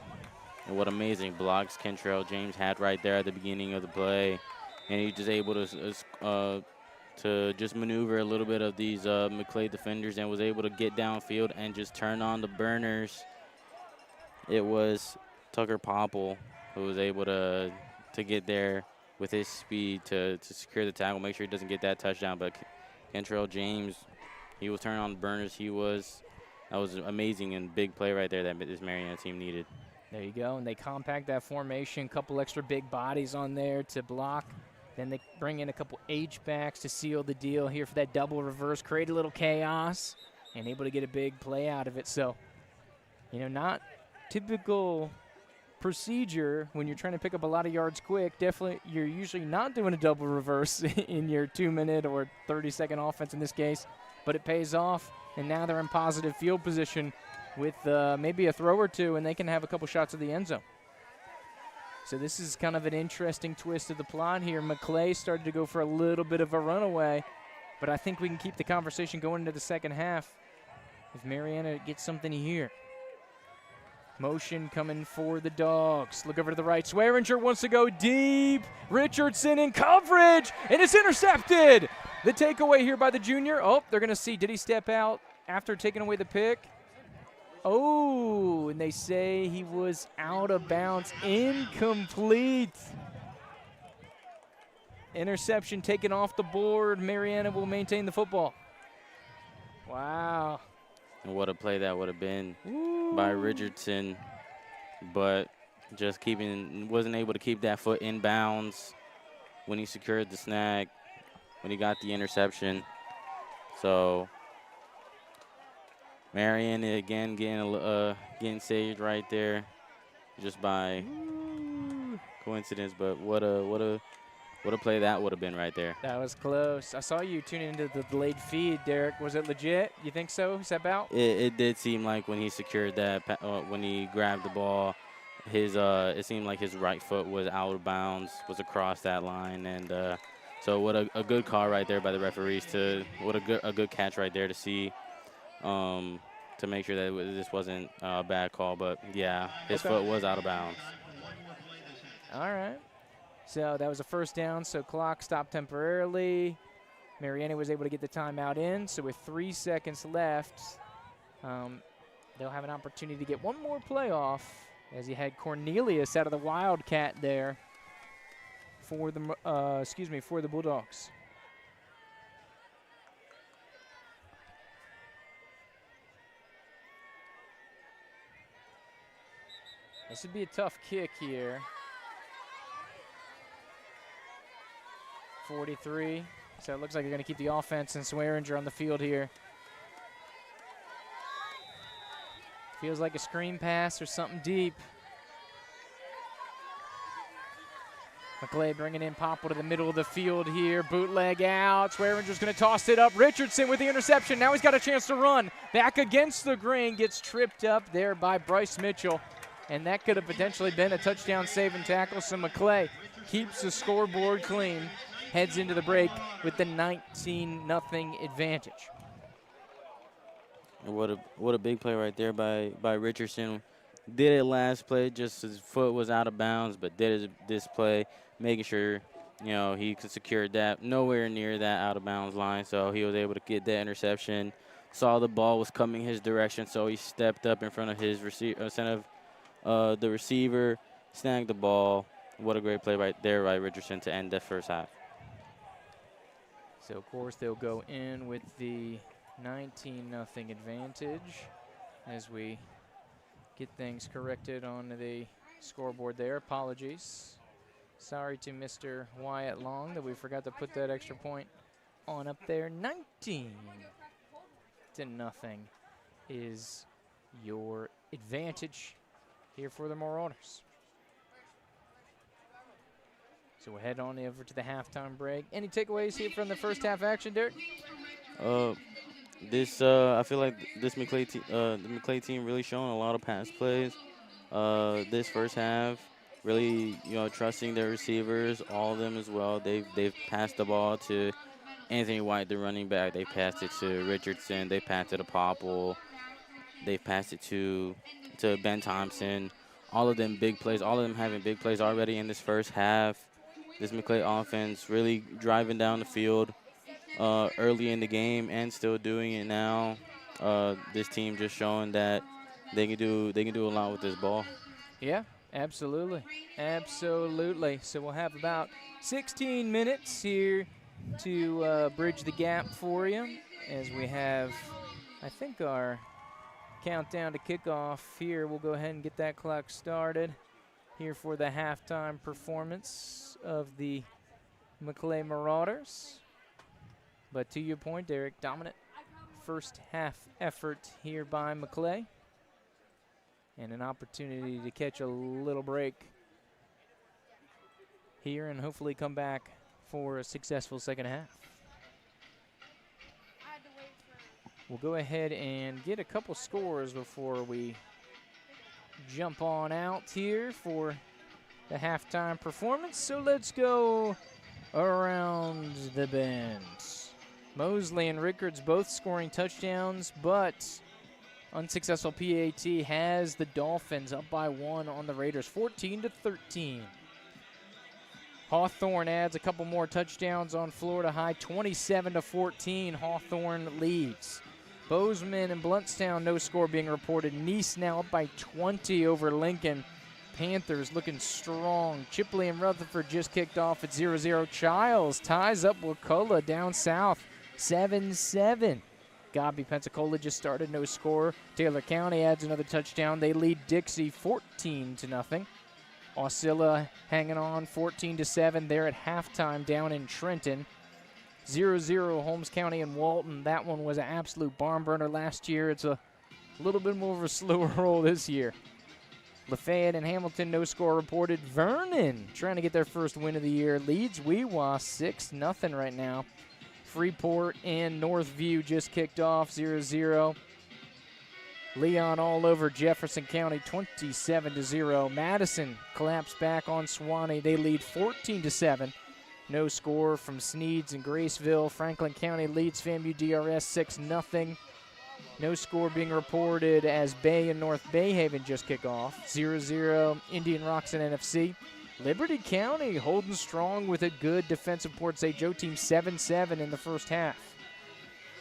And what amazing blocks Kentrell James had right there at the beginning of the play. And he just able to just maneuver a little bit of these Maclay defenders and was able to get downfield and just turn on the burners. It was Tucker Popple who was able to get there with his speed to secure the tackle, make sure he doesn't get that touchdown. But Kentrell James, he was turning on the burners. That was an amazing and big play right there that this Mariana team needed. There you go, and they compact that formation, couple extra big bodies on there to block. Then they bring in a couple H-backs to seal the deal here for that double reverse, create a little chaos, and able to get a big play out of it. So, not typical procedure when you're trying to pick up a lot of yards quick. Definitely, you're usually not doing a double reverse in your 2-minute or 30-second offense in this case. but it pays off, and now they're in positive field position with maybe a throw or two, and they can have a couple shots at the end zone. So this is kind of an interesting twist of the plot here. Maclay started to go for a little bit of a runaway, but I think we can keep the conversation going into the second half if Mariana gets something here. Motion coming for the Dogs. Look over to the right. Swearinger wants to go deep. Richardson in coverage, and it's intercepted. The takeaway here by the junior. Oh, they're going to see, did he step out after taking away the pick? Oh, and they say he was out of bounds. Incomplete. Interception taken off the board. Mariana will maintain the football. Wow. And what a play that would have been by Richardson, but just wasn't able to keep that foot in bounds when he secured the snag, when he got the interception. So Mariana again getting saved right there, just by coincidence. But what a play that would have been right there. That was close. I saw you tune into the delayed feed, Derek. Was it legit? You think so? Step out? It did seem like when he secured that, when he grabbed the ball, it seemed like his right foot was out of bounds, was across that line, and so what a good call right there by the referees. What a good catch right there to see, to make sure that this wasn't a bad call. But yeah, his foot was out of bounds. All right. So that was a first down, so clock stopped temporarily. Mariana was able to get the timeout in, so with 3 seconds left, they'll have an opportunity to get one more play off, as he had Cornelius out of the Wildcat there for the Bulldogs. This would be a tough kick here. 43. So it looks like they're going to keep the offense and Swearinger on the field here. Feels like a screen pass or something deep. Maclay bringing in Popple to the middle of the field here. Bootleg out. Swearinger's going to toss it up. Richardson with the interception. Now he's got a chance to run. Back against the grain. Gets tripped up there by Bryce Mitchell. And that could have potentially been a touchdown save and tackle. So Maclay keeps the scoreboard clean. Heads into the break with the 19-0 advantage. What a big play right there by Richardson. Did it last play, just his foot was out of bounds, but did this play, making sure he could secure that nowhere near that out of bounds line. So he was able to get that interception. Saw the ball was coming his direction, so he stepped up in front of his receiver, the receiver, snagged the ball. What a great play right there by Richardson to end the first half. So, of course, they'll go in with the 19-0 advantage as we get things corrected on the scoreboard there. Apologies. Sorry to Mr. Wyatt Long that we forgot to put that extra point on up there. 19-0 is your advantage here for the Marauders. So we'll head on over to the halftime break. Any takeaways here from the first half action, Derek? I feel like this the Maclay team really showing a lot of pass plays. This first half, really trusting their receivers, all of them as well. They've passed the ball to Anthony White, the running back. They passed it to Richardson. They passed it to Popple. They've passed it to Ben Thompson. All of them big plays. All of them having big plays already in this first half. This Maclay offense really driving down the field early in the game and still doing it now. This team just showing that they can do a lot with this ball. Yeah, absolutely. Absolutely. So we'll have about 16 minutes here to bridge the gap for you as we have, I think, our countdown to kickoff here. We'll go ahead and get that clock started here for the halftime performance of the Maclay Marauders. But to your point, Derek, dominant first half effort here by Maclay. And an opportunity to catch a little break here and hopefully come back for a successful second half. I had to wait for we'll go ahead and get a couple scores before we jump on out here for the halftime performance. So let's go around the bend. Mosley and Rickards both scoring touchdowns, but unsuccessful PAT has the Dolphins up by 1 on the Raiders, 14-13. Hawthorne adds a couple more touchdowns on Florida High, 27-14. Hawthorne leads. Bozeman and Bluntstown, no score being reported. Nice now up by 20 over Lincoln. Panthers looking strong. Chipley and Rutherford just kicked off at 0-0. Childs ties up Wakulla down south, 7-7. Godby, Pensacola just started, no score. Taylor County adds another touchdown. They lead Dixie 14-0. Osceola hanging on 14-7. They're at halftime down in Trenton. 0-0 Holmes County and Walton. That one was an absolute barn burner last year. It's a little bit more of a slower roll this year. Lafayette and Hamilton, no score reported. Vernon trying to get their first win of the year. Leads Weewa 6-0 right now. Freeport and Northview just kicked off 0-0. Leon all over Jefferson County 27-0. Madison collapsed back on Suwannee. They lead 14-7. No score from Sneeds and Graceville. Franklin County leads FAMU DRS 6-0. No score being reported as Bay and North Bayhaven just kick off. 0-0 Indian Rocks and NFC. Liberty County holding strong with a good defensive Port St. Joe team, 7-7 in the first half.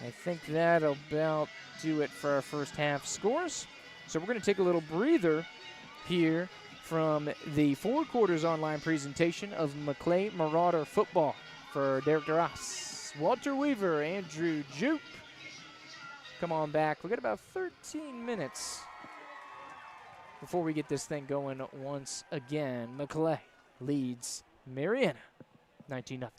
I think that'll about do it for our first half scores. So we're going to take a little breather here from the 4 quarters online presentation of Maclay Marauder football. For Derek DeRoss, Walter Weaver, Andrew Jupe. Come on back. We've got about 13 minutes before we get this thing going once again. Maclay leads Mariana 19-0.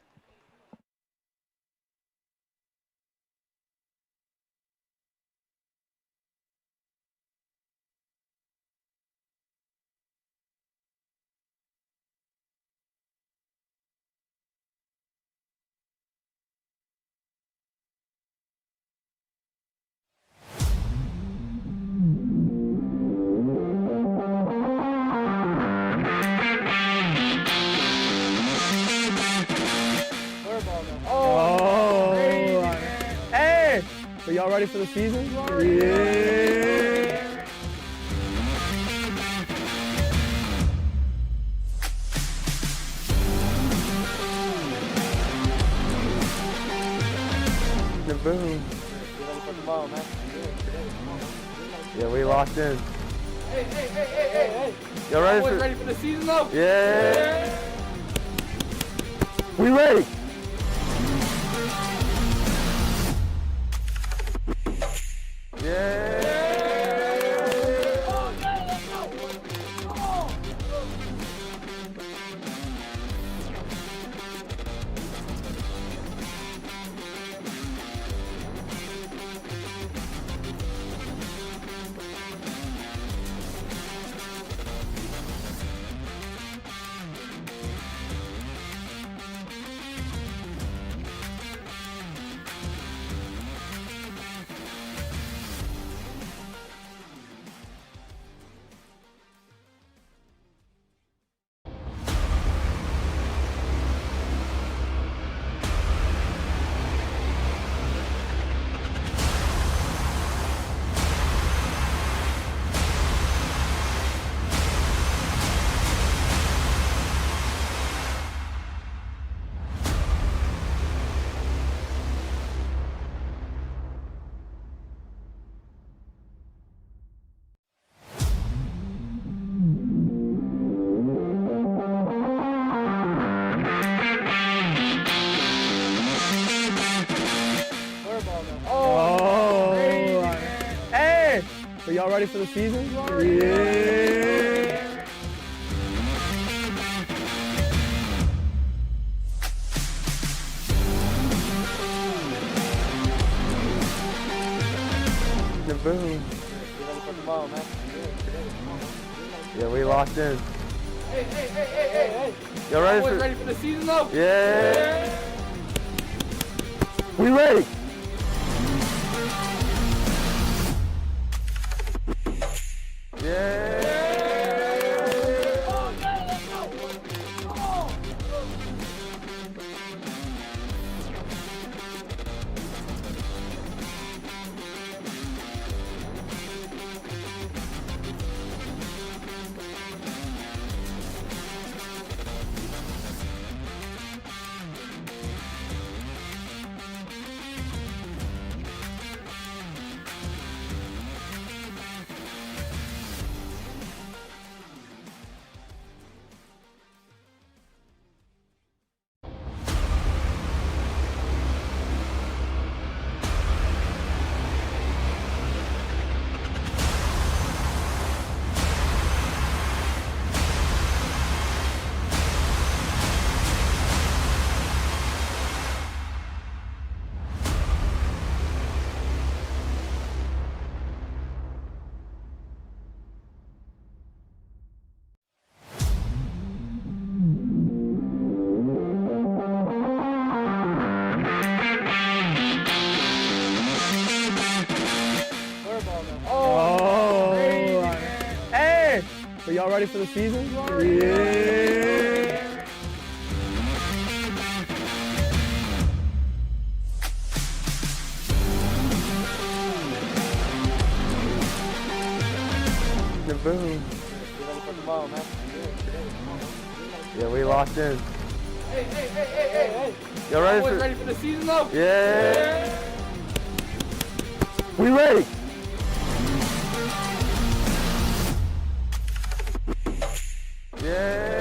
Are y'all ready for the season? Yeah. Boom. Yeah, we locked in. Hey. Y'all ready for the season though? Yeah. We ready. Yeah. Oh, yeah, let's go. Oh. Hey! Are y'all ready for the season? Yeah! Boom. Yeah, we locked in. Hey. Y'all ready for the season though? Yeah. We ready. Hey! So y'all ready for the season? Yeah! Boom. Yeah, we locked in. Hey. Y'all Ready for the season though? Yeah! We ready! Yeah!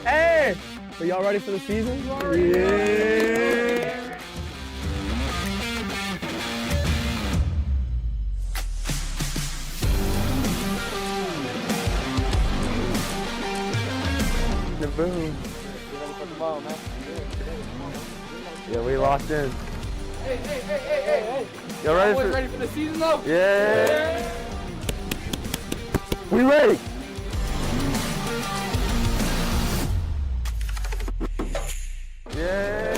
Hey! So y'all ready for the season? Yeah! Boom. Yeah, we locked in. Hey. Y'all ready for the season though? Yeah! We ready! Yeah!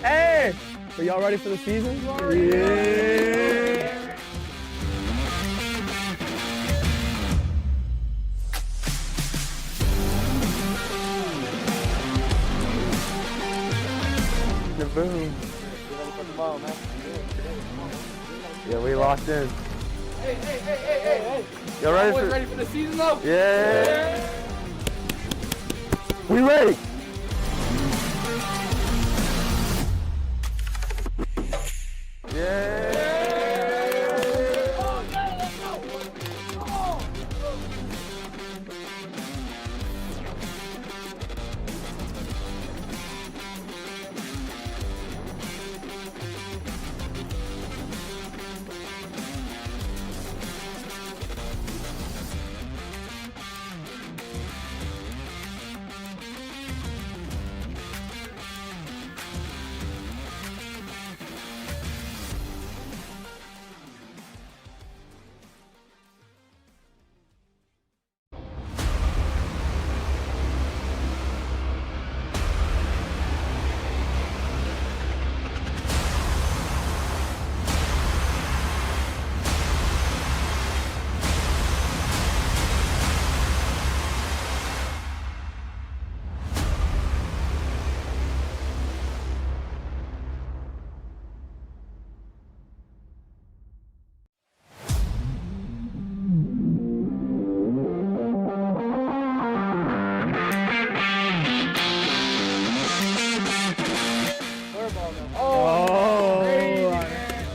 Hey! So y'all ready for the season? Yeah! Boom. You ready for the ball, man? Yeah, we locked in. Hey. Y'all ready Boys for? ready for the season though? Yeah. We ready. Yeah.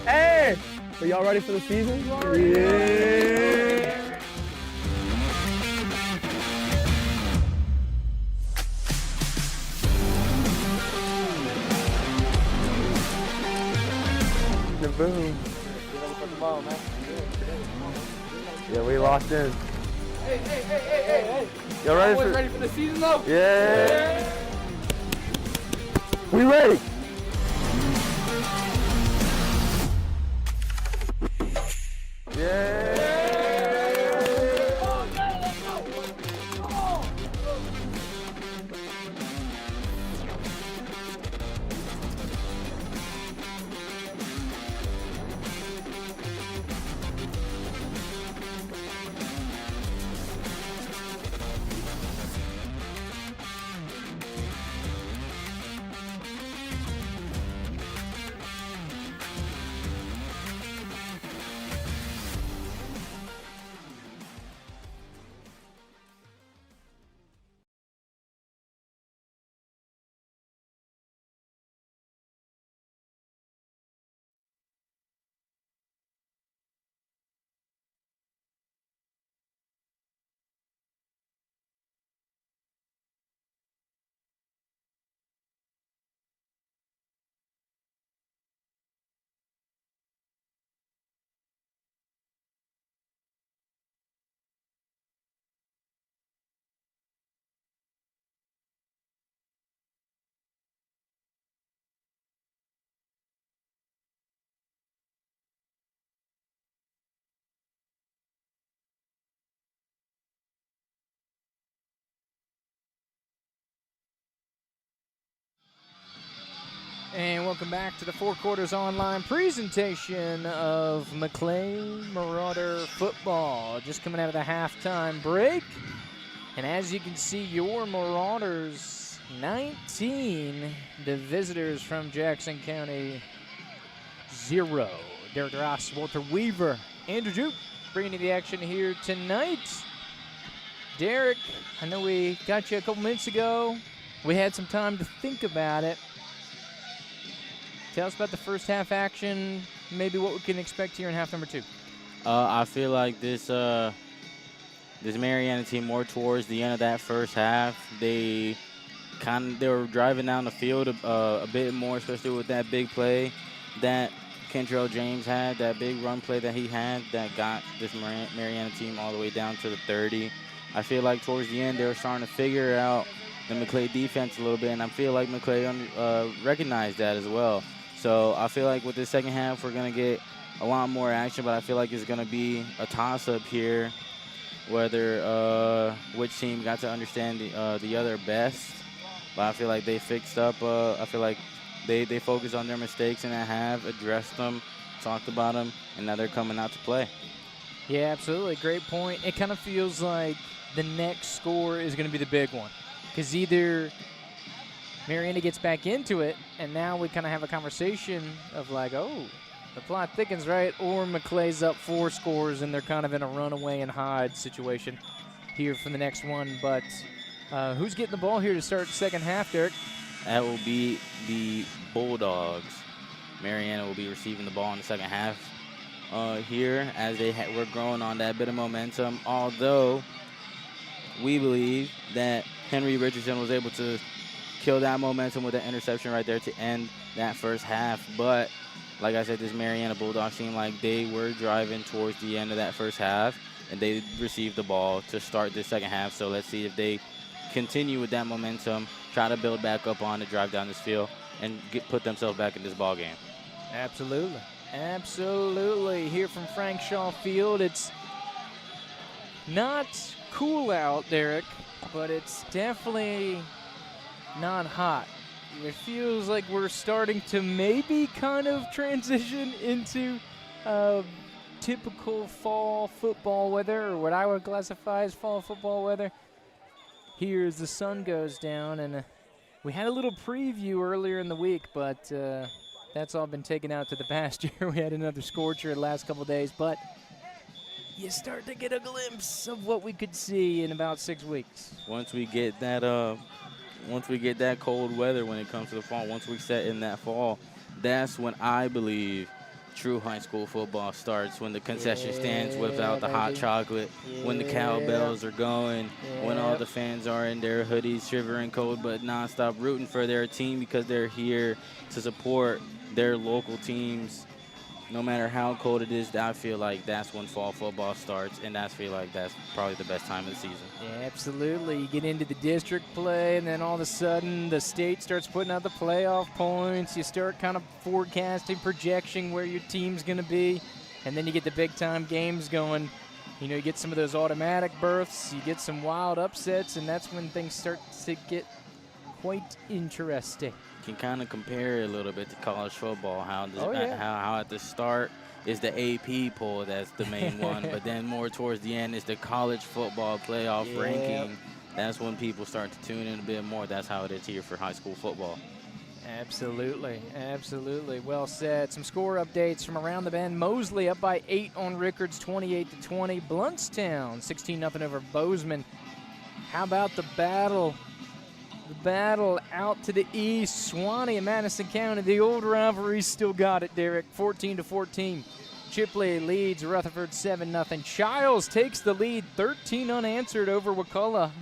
Hey! Are y'all ready for the season? Yeah! Boom. You ready for the ball, man? Yeah, we locked in. Hey. Y'all ready Boys for? ready for the season though? Yeah! We ready. Yeah! And welcome back to the Four Quarters Online presentation of Maclay Marauder Football. Just coming out of the halftime break. And as you can see, your Marauders 19, the visitors from Jackson County 0. Derek Ross, Walter Weaver, Andrew Jupe bringing you the action here tonight. Derek, I know we got you a couple minutes ago. We had some time to think about it. Tell us about the first half action, maybe what we can expect here in half number 2. I feel like this Mariana team, more towards the end of that first half, they were driving down the field a bit more, especially with that big play that Kentrell James had, that big run play that he had that got this Mariana team all the way down to the 30. I feel like towards the end they were starting to figure out the Maclay defense a little bit, and I feel like Maclay recognized that as well. So I feel like with this second half, we're going to get a lot more action, but I feel like it's going to be a toss-up here, whether which team got to understand the other best. But I feel like they fixed up. I feel like they focused on their mistakes in that half, addressed them, talked about them, and now they're coming out to play. Yeah, absolutely. Great point. It kind of feels like the next score is going to be the big one, because either Mariana gets back into it, and now we kind of have a conversation of like, oh, the plot thickens, right? Or Maclay's up 4 scores, and they're kind of in a runaway and hide situation here for the next one. But who's getting the ball here to start the second half, Derek? That will be the Bulldogs. Mariana will be receiving the ball in the second half here as we're growing on that bit of momentum. Although we believe that Henry Richardson was able to kill that momentum with an interception right there to end that first half. But like I said, this Mariana Bulldogs seemed like they were driving towards the end of that first half, and they received the ball to start the second half. So let's see if they continue with that momentum, try to build back up on it, drive down this field, and put themselves back in this ball game. Absolutely. Absolutely. Here from Frank Shaw Field, it's not cool out, Derek, but it's definitely not hot. It feels like we're starting to maybe kind of transition into typical fall football weather, or what I would classify as fall football weather. Here as the sun goes down, and we had a little preview earlier in the week, but that's all been taken out to the pasture. We had another scorcher the last couple days, but you start to get a glimpse of what we could see in about 6 weeks. Once we get that cold weather when it comes to the fall, once we set in that fall, that's when I believe true high school football starts, when the concession stands without the hot chocolate, when the cowbells are going, when all the fans are in their hoodies shivering cold but nonstop rooting for their team because they're here to support their local teams. No matter how cold it is, I feel like that's when fall football starts, and I feel like that's probably the best time of the season. Yeah, absolutely. You get into the district play, and then all of a sudden the state starts putting out the playoff points. You start kind of forecasting, projecting where your team's going to be, and then you get the big-time games going. You know, you get some of those automatic berths, you get some wild upsets, and that's when things start to get quite interesting. Can kind of compare it a little bit to college football, how at the start is the AP poll, that's the main one, but then more towards the end is the college football playoff ranking. That's when people start to tune in a bit more. That's how it is here for high school football. Absolutely, absolutely. Well said. Some score updates from around the bend. Mosley up by 8 on Rickards, 28-20. Bluntstown, 16-0 over Bozeman. How about the battle? The battle out to the east, Suwannee and Madison County. The old rivalry still got it, Derek, 14-14. Chipley leads Rutherford 7-0. Childs takes the lead, 13 unanswered over Wakulla.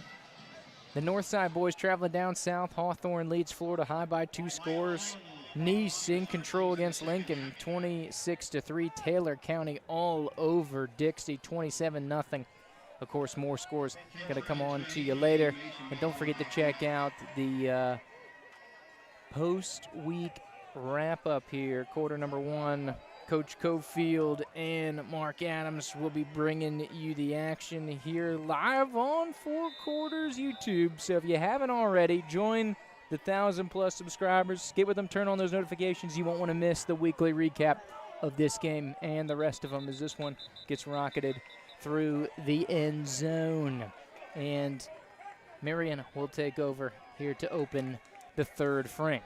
The Northside boys traveling down south. Hawthorne leads Florida High by 2 scores. Nice in control against Lincoln, 26-3. Taylor County all over Dixie, 27-0. Of course, more scores going to come on to you later. And don't forget to check out the post-week wrap-up here. Quarter number 1, Coach Cofield and Mark Adams will be bringing you the action here live on 4 Quarters YouTube. So if you haven't already, join the 1,000-plus subscribers. Get with them, turn on those notifications. You won't want to miss the weekly recap of this game and the rest of them as this one gets rocketed through the end zone. And Mariana will take over here to open the 3rd frame.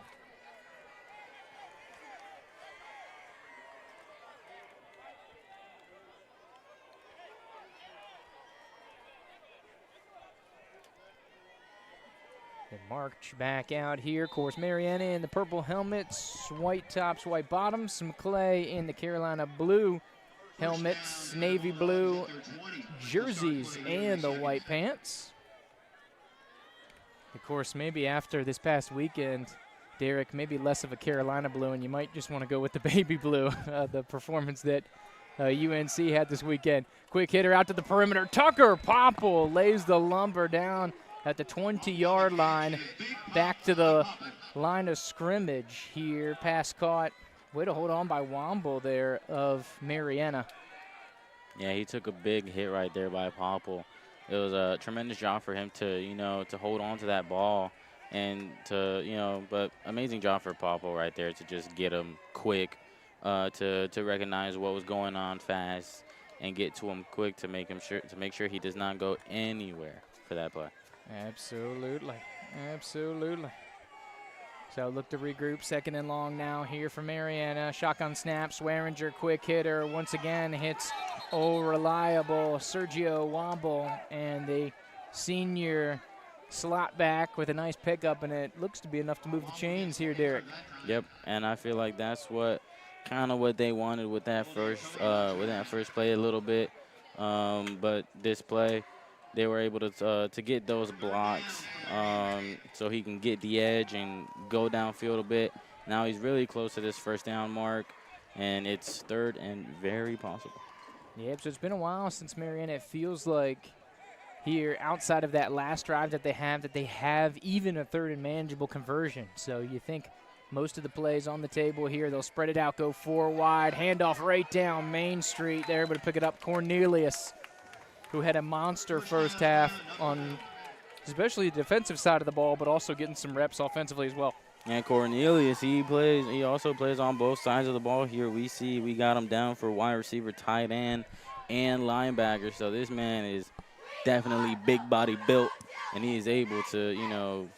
They march back out here. Of course, Mariana in the purple helmets, white tops, white bottoms. Maclay in the Carolina blue helmets, navy blue jerseys, and the white pants. Of course, maybe after this past weekend, Derek, maybe less of a Carolina blue, and you might just want to go with the baby blue, the performance that UNC had this weekend. Quick hitter out to the perimeter. Tucker Popple lays the lumber down at the 20-yard line. Back to the line of scrimmage here. Pass caught. Way to hold on by Womble there of Mariana. Yeah, he took a big hit right there by Popple. It was a tremendous job for him to hold on to that ball and but amazing job for Popple right there to just get him quick, to recognize what was going on fast and get to him quick to make sure he does not go anywhere for that play. Absolutely. Absolutely. So look to regroup, 2nd and long now here for Mariana. Shotgun snap, Swearinger, quick hitter, once again hits reliable Sergio Womble, and the senior slot back with a nice pickup, and it looks to be enough to move the chains here, Derek. Yep, and I feel like that's what they wanted with that first play a little bit. But this play, they were able to get those blocks so he can get the edge and go downfield a bit. Now he's really close to this first down mark, and it's 3rd and very possible. Yep, so it's been a while since Mariana. It feels like here, outside of that last drive that they have even a 3rd and manageable conversion. So you think most of the plays on the table here, they'll spread it out, go 4 wide, handoff right down Main Street. They're able to pick it up. Cornelius, who had a monster first half on especially the defensive side of the ball, but also getting some reps offensively as well. And Cornelius, he also plays on both sides of the ball here. We got him down for wide receiver, tight end, and linebacker. So this man is definitely big body built, and he is able to,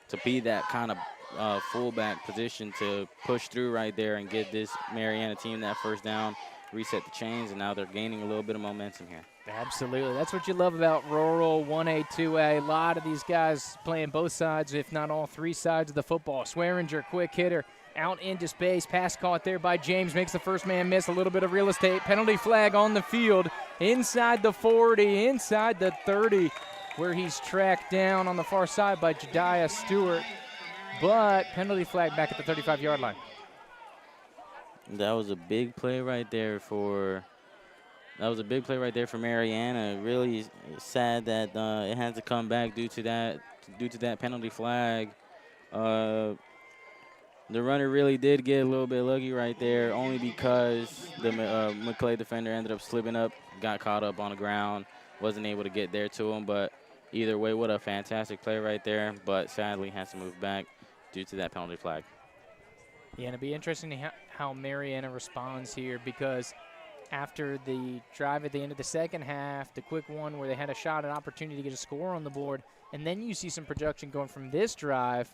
to be that kind of fullback position to push through right there and get this Mariana team that first down, reset the chains, and now they're gaining a little bit of momentum here. Absolutely. That's what you love about rural 1A, 2A. A lot of these guys playing both sides, if not all 3 sides of the football. Swearinger, quick hitter, out into space. Pass caught there by James. Makes the first man miss. A little bit of real estate. Penalty flag on the field. Inside the 40, inside the 30, where he's tracked down on the far side by Jediah Stewart. But penalty flag back at the 35-yard line. That was a big play right there for Mariana. Really sad that it had to come back due to that penalty flag. The runner really did get a little bit lucky right there, only because the Maclay defender ended up slipping up, got caught up on the ground, wasn't able to get there to him. But either way, what a fantastic play right there. But sadly, has to move back due to that penalty flag. Yeah, and it'll be interesting to how Mariana responds here, because after the drive at the end of the second half, the quick one where they had a shot at opportunity to get a score on the board, and then you see some production going from this drive,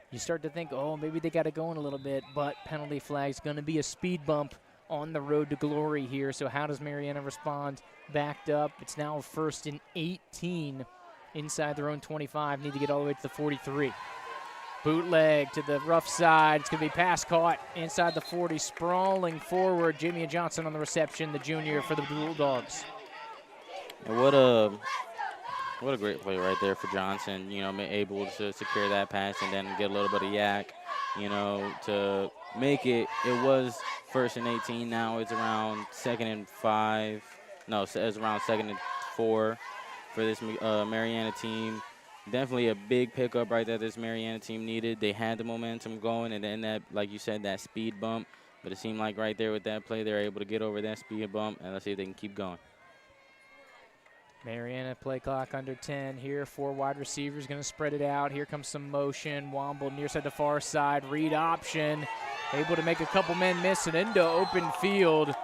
you start to think, oh, maybe they got it going a little bit, but penalty flag's going to be a speed bump on the road to glory here. So how does Mariana respond? Backed up. It's now 1st and 18 inside their own 25. Need to get all the way to the 43. Bootleg to the rough side. It's going to be pass caught inside the 40, sprawling forward. Jamie Johnson on the reception, the junior for the Bulldogs. And what a great play right there for Johnson, able to secure that pass and then get a little bit of yak, to make it. It was 1st and 18. Now it's around 2nd and 5. No, it's around 2nd and 4 for this Mariana team. Definitely a big pickup right there this Mariana team needed. They had the momentum going, and then that, like you said, that speed bump. But it seemed like right there with that play, they're able to get over that speed bump, and let's see if they can keep going. Mariana play clock under 10 here. 4 wide receivers going to spread it out. Here comes some motion. Womble near side to far side. Read option. Able to make a couple men miss and into open field.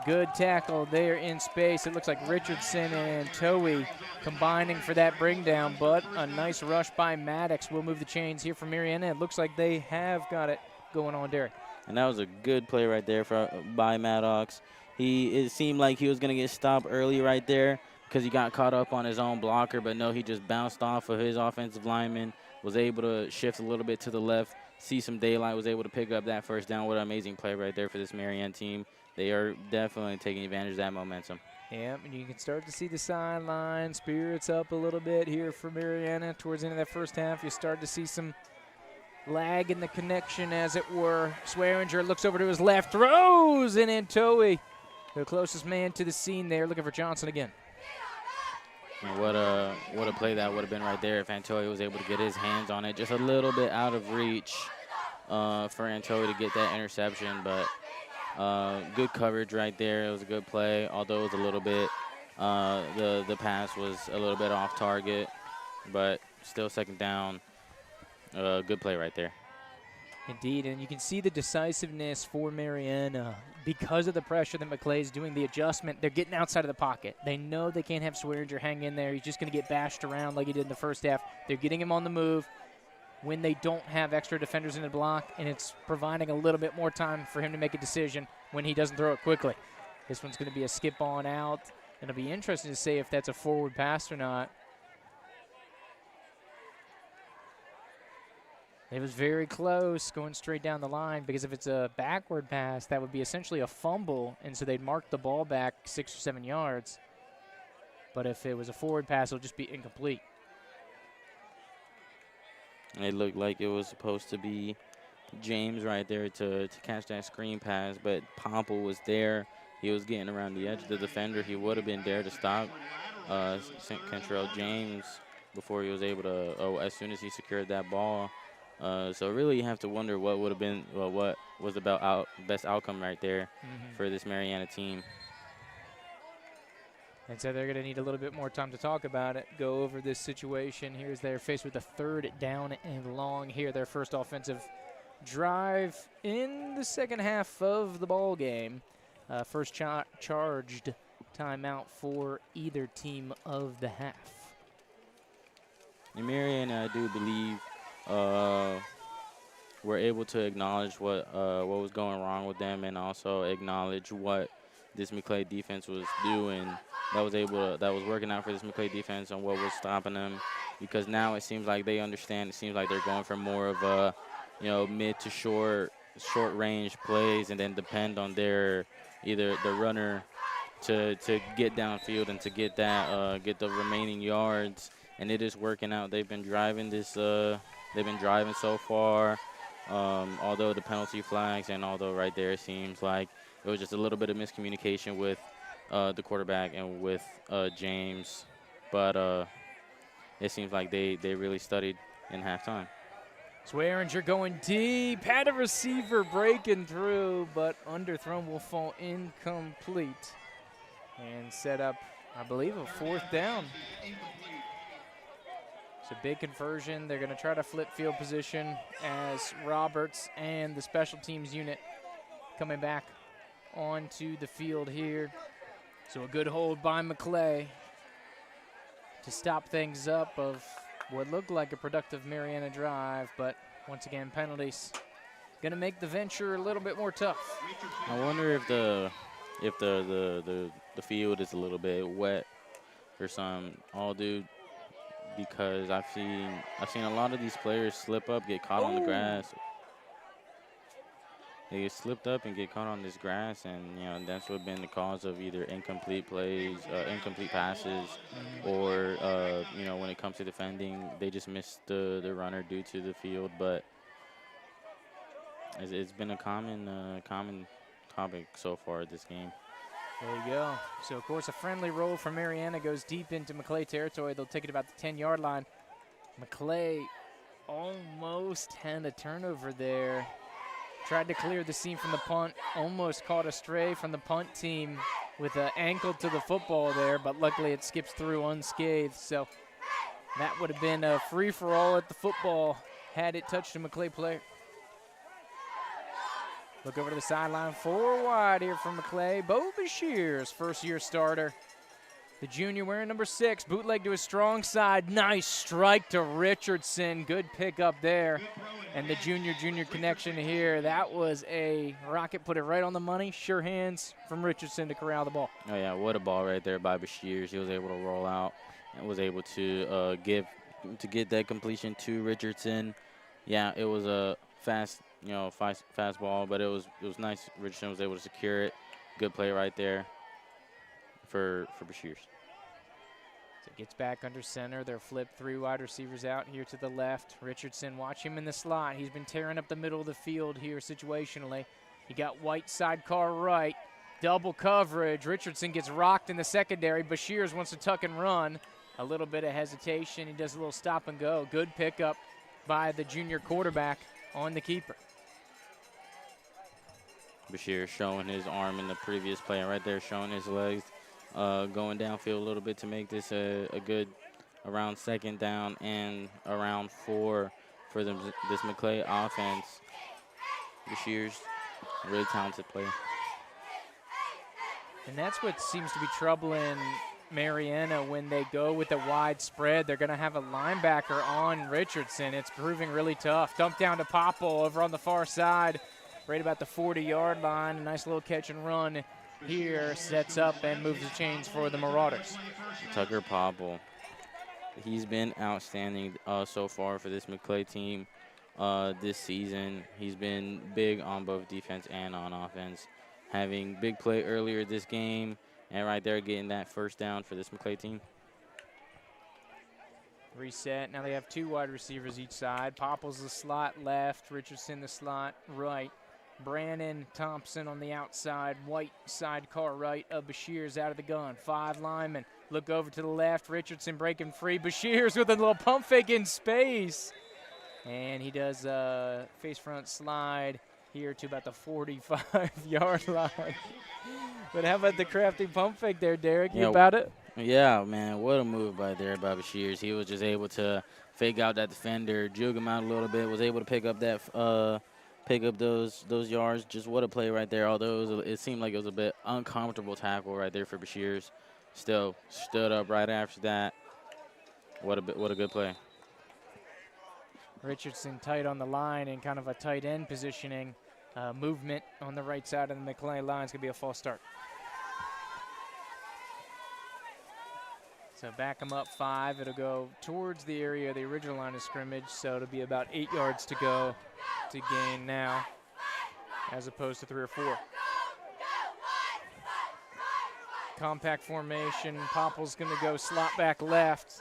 Good tackle there in space. It looks like Richardson and Towie combining for that bring down, but a nice rush by Maddox will move the chains here for Mariana. It looks like they have got it going on, Derek. And that was a good play right there by Maddox. It seemed like he was going to get stopped early right there because he got caught up on his own blocker, but no, he just bounced off of his offensive lineman, was able to shift a little bit to the left, see some daylight, was able to pick up that first down. What an amazing play right there for this Mariana team. They are definitely taking advantage of that momentum. Yeah, and you can start to see the sideline, spirits up a little bit here for Mariana. Towards the end of that first half, you start to see some lag in the connection, as it were. Swearinger looks over to his left, throws, and Antowie, the closest man to the scene there, looking for Johnson again. And what a play that would have been right there if Antowie was able to get his hands on it. Just a little bit out of reach for Antowie to get that interception, but good coverage right there. It was a good play, although it was a little bit, the pass was a little bit off target, but still second down. Good play right there. Indeed, and you can see the decisiveness for Mariana because of the pressure that Maclay's doing, the adjustment. They're getting outside of the pocket. They know they can't have Swearinger hang in there. He's just going to get bashed around like he did in the first half. They're getting him on the move. when they don't have extra defenders in the block, and it's providing a little bit more time for him to make a decision when he doesn't throw it quickly. This one's going to be a skip on out. It'll be interesting to see if that's a forward pass or not. It was very close going straight down the line, because if it's a backward pass, that would be essentially a fumble, and so they'd mark the ball back 6 or 7 yards. But if it was a forward pass, it'll just be incomplete. It looked like it was supposed to be James right there to catch that screen pass, but Pomple was there. He was getting around the edge of the defender. He would have been there to stop Kentrell James before he was able to, as soon as he secured that ball. So really you have to wonder what would have been, what was the best outcome right there for this Mariana team. And so they're going to need a little bit more time to talk about it, go over this situation. Here's they're faced with a 3rd down and long here, their first offensive drive in the second half of the ball game. First charged timeout for either team of the half. And Mariana, I do believe, were able to acknowledge what was going wrong with them, and also acknowledge what this Maclay defense was doing. That was working out for this Maclay defense and what was stopping them, because now it seems like they understand. It seems like they're going for more of a, mid to short range plays, and then depend on their either the runner to get downfield and to get that get the remaining yards. And it is working out. They've been driving this. They've been driving so far. Although the penalty flags, and although right there it seems like it was just a little bit of miscommunication with the quarterback and with James, but it seems like they really studied in halftime. Swearinger going deep, had a receiver breaking through, but underthrown will fall incomplete. And set up, I believe, a 4th down. It's a big conversion. They're going to try to flip field position as Roberts and the special teams unit coming back onto the field here. So a good hold by Maclay to stop things up of what looked like a productive Mariana drive, but once again, penalties going to make the venture a little bit more tough. I wonder if the field is a little bit wet for some all-dude, because I've seen a lot of these players slip up, get caught on the grass. They get slipped up and get caught on this grass, and that's what been the cause of either incomplete plays, incomplete passes, or when it comes to defending, they just miss the runner due to the field. But it's been a common topic so far this game. There you go. So, of course, a friendly roll from Mariana goes deep into Maclay territory. They'll take it about the 10-yard line. Maclay almost had a turnover there. Tried to clear the seam from the punt. Almost caught a stray from the punt team with an ankle to the football there, but luckily it skips through unscathed. So that would have been a free-for-all at the football had it touched a Maclay player. Look over to the sideline, 4 wide here from Maclay. Bo Bashir's first-year starter. The junior wearing number 6, bootleg to his strong side. Nice strike to Richardson. Good pick up there. And the junior connection here. That was a rocket, put it right on the money. Sure hands from Richardson to corral the ball. Oh, yeah, what a ball right there by Bashir. He was able to roll out and was able to get that completion to Richardson. Yeah, it was a fast ball, but it was nice. Richardson was able to secure it. Good play right there for Bashir. So it gets back under center. They'll flip 3 wide receivers out here to the left. Richardson, watch him in the slot. He's been tearing up the middle of the field here situationally. He got White sidecar right. Double coverage. Richardson gets rocked in the secondary. Bashir wants to tuck and run. A little bit of hesitation. He does a little stop and go. Good pickup by the junior quarterback on the keeper. Bashir showing his arm in the previous play, and right there showing his legs, going downfield a little bit to make this a good around 2nd down and around 4 for this Maclay offense. Bashir's a really talented player. And that's what seems to be troubling Mariana, when they go with a wide spread, they're going to have a linebacker on Richardson. It's proving really tough. Dump down to Popple over on the far side, right about the 40-yard line. A nice little catch and run here sets up and moves the chains for the Marauders. Tucker Popple, he's been outstanding so far for this Maclay team this season. He's been big on both defense and on offense, having big play earlier this game, and right there getting that first down for this Maclay team. Reset. Now they have 2 wide receivers each side. Popple's the slot left, Richardson the slot right. Brannon Thompson on the outside, White sidecar right of Bashir's out of the gun. 5 linemen look over to the left. Richardson breaking free. Bashir's with a little pump fake in space. And he does a face front slide here to about the 45-yard line. But how about the crafty pump fake there, Derek? You about it? Yeah, man, what a move by there by Bashir's. He was just able to fake out that defender, juke him out a little bit, was able to pick up that pick up those yards. Just what a play right there. Although it seemed like it was a bit uncomfortable tackle right there for Bashir's. Still stood up right after that. What a good play. Richardson tight on the line in kind of a tight end positioning. Movement on the right side of the Maclay line is going to be a false start. So back them up 5. It'll go towards the area of the original line of scrimmage, so it'll be about 8 yards to go to gain now, as opposed to 3 or 4. Compact formation. Popple's going to go slot back left.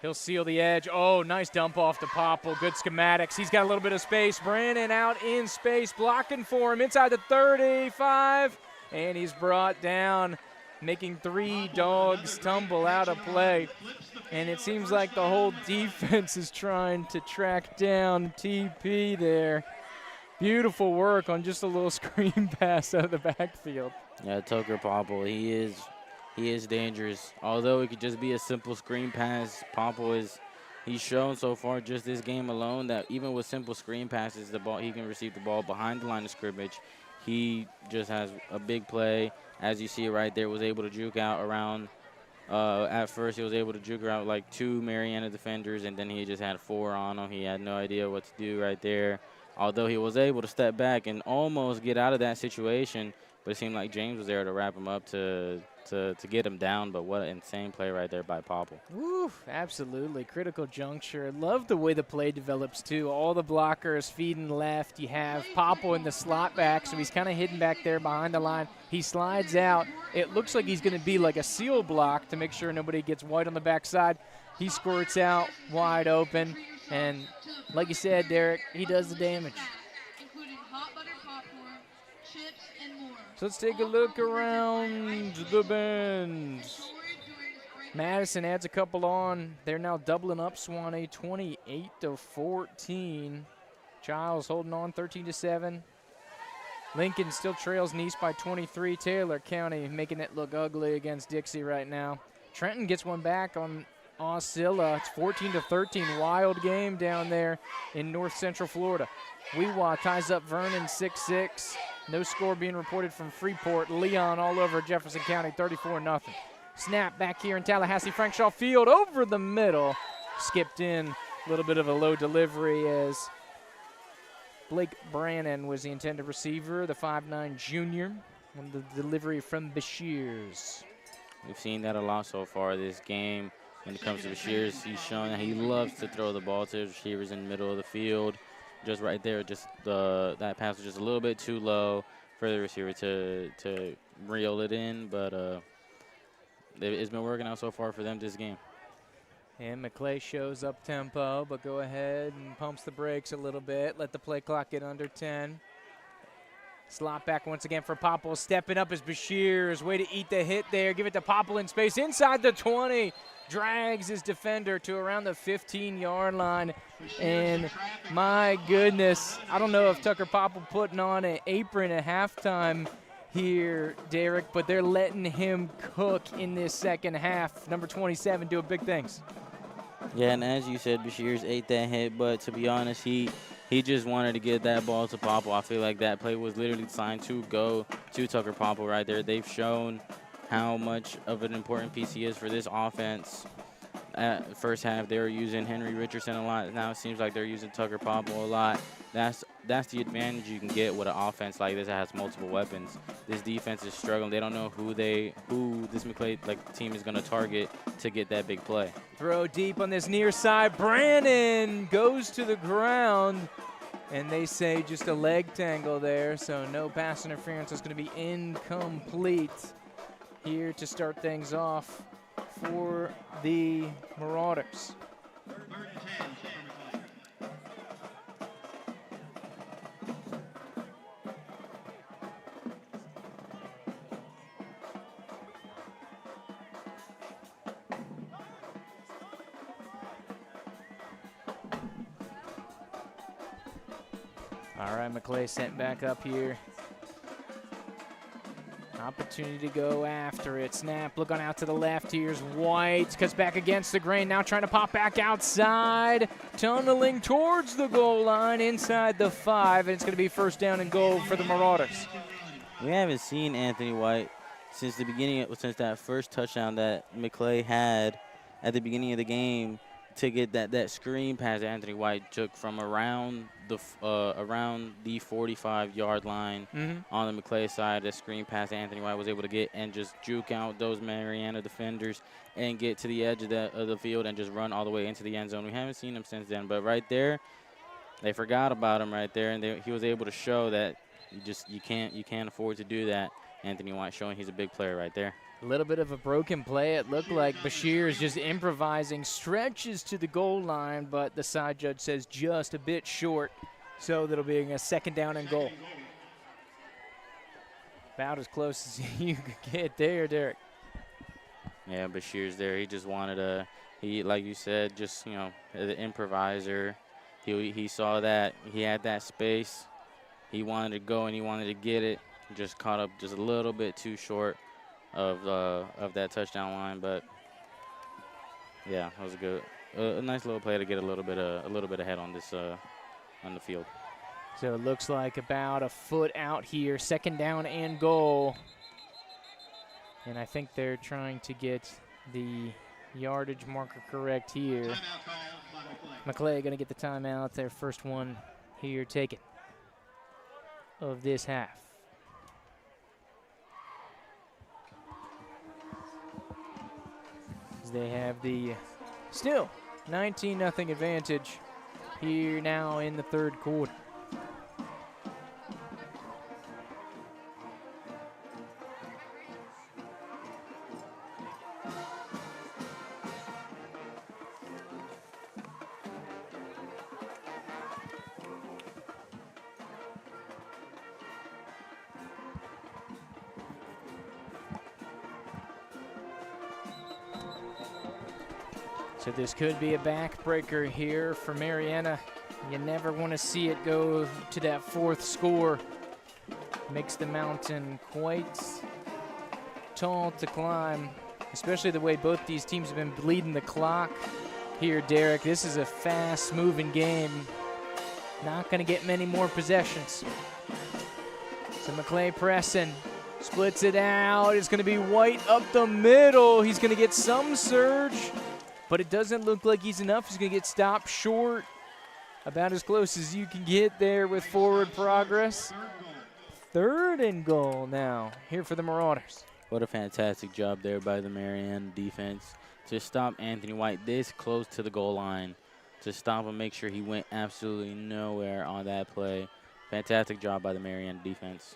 He'll seal the edge. Oh, nice dump off to Popple. Good schematics. He's got a little bit of space. Brannon out in space, blocking for him inside the 35, and he's brought down, making 3 dogs tumble out of play. And it seems like the whole defense is trying to track down TP there. Beautiful work on just a little screen pass out of the backfield. Yeah, Tucker Popple, he is dangerous. Although it could just be a simple screen pass, he's shown so far just this game alone that even with simple screen passes, he can receive the ball behind the line of scrimmage. He just has a big play. As you see right there, was able to juke out around. At first, he was able to juke out like 2 Mariana defenders, and then he just had 4 on him. He had no idea what to do right there. Although he was able to step back and almost get out of that situation, but it seemed like James was there to wrap him up to get him down. But what an insane play right there by Popple. Woo, absolutely. Critical juncture. Love the way the play develops, too. All the blockers feeding left. You have Popple in the slot back, so he's kind of hidden back there behind the line. He slides out. It looks like he's going to be like a seal block to make sure nobody gets White on the backside. He squirts out wide open. And like you said, Derek, he does the damage. So let's take a look around the bend. Madison adds a couple on. They're now doubling up Swanee 28-14. Giles holding on 13-7. Lincoln still trails Nice by 23. Taylor County making it look ugly against Dixie right now. Trenton gets one back on Osceola. It's 14-13. Wild game down there in north central Florida. Weewa ties up Vernon 6-6. No score being reported from Freeport. Leon all over Jefferson County, 34-0. Snap back here in Tallahassee. Frank Shaw Field over the middle. Skipped in. A little bit of a low delivery as Blake Brannon was the intended receiver, the 5'9 junior. And the delivery from Bashir's. We've seen that a lot so far this game. When it comes to Bashir's, he's shown that he loves to throw the ball to his receivers in the middle of the field. Just right there, that pass was just a little bit too low for the receiver to reel it in, but it's been working out so far for them this game. And Maclay shows up tempo, but go ahead and pumps the brakes a little bit. Let the play clock get under 10. Slot back once again for Popple. Stepping up is Bashir's. Way to eat the hit there. Give it to Popple in space inside the 20. Drags his defender to around the 15-yard line. And my goodness, I don't know if Tucker Popple putting on an apron at halftime here, Derek, but they're letting him cook in this second half. Number 27 doing big things. Yeah, and as you said, Bashir's ate that hit, but to be honest, he just wanted to get that ball to Popple. I feel like that play was literally designed to go to Tucker Popple right there. They've shown how much of an important piece he is for this offense. At first half, they were using Henry Richardson a lot. Now it seems like they're using Tucker Popple a lot. That's the advantage you can get with an offense like this that has multiple weapons. This defense is struggling. They don't know who this Maclay team is going to target to get that big play. Throw deep on this near side. Brannon goes to the ground, and they say just a leg tangle there, so no pass interference. Is going to be incomplete here to start things off for the Marauders. All right, Maclay sent back up here. Opportunity to go after it. Snap, looking out to the left. Here's White. Cuts back against the grain. Now trying to pop back outside. Tunneling towards the goal line inside the 5. And it's going to be first down and goal for the Marauders. We haven't seen Anthony White since that first touchdown that Maclay had at the beginning of the game to get that screen pass that Anthony White took from around the 45-yard line on the Maclay side. That screen pass that Anthony White was able to get and just juke out those Mariana defenders and get to the edge of the field and just run all the way into the end zone. We haven't seen him since then, but right there, they forgot about him right there, and he was able to show that you can't afford to do that. Anthony White showing he's a big player right there. A little bit of a broken play. It looked like Bashir is just improvising, stretches to the goal line, but the side judge says just a bit short, so that'll be a second down and goal. About as close as you could get there, Derek. Yeah, Bashir's there. He just wanted like you said, just, the improviser. He saw that. He had that space. He wanted to go and he wanted to get it. Just caught up just a little bit too short of that touchdown line, but yeah, that was a nice little play to get a little bit ahead on this on the field. So it looks like about a foot out here, second down and goal, and I think they're trying to get the yardage marker correct here. Maclay going to get the timeout, their first one here taken of this half. They have the still 19-0 advantage here now in the third quarter. So this could be a backbreaker here for Mariana. You never want to see it go to that fourth score. Makes the mountain quite tall to climb, especially the way both these teams have been bleeding the clock here, Derek. This is a fast-moving game. Not going to get many more possessions. So Maclay pressing, splits it out. It's going to be White up the middle. He's going to get some surge, but it doesn't look like he's enough. He's going to get stopped short, about as close as you can get there with forward progress. Third and goal now here for the Marauders. What a fantastic job there by the Mariana defense to stop Anthony White this close to the goal line, to stop him, make sure he went absolutely nowhere on that play. Fantastic job by the Mariana defense.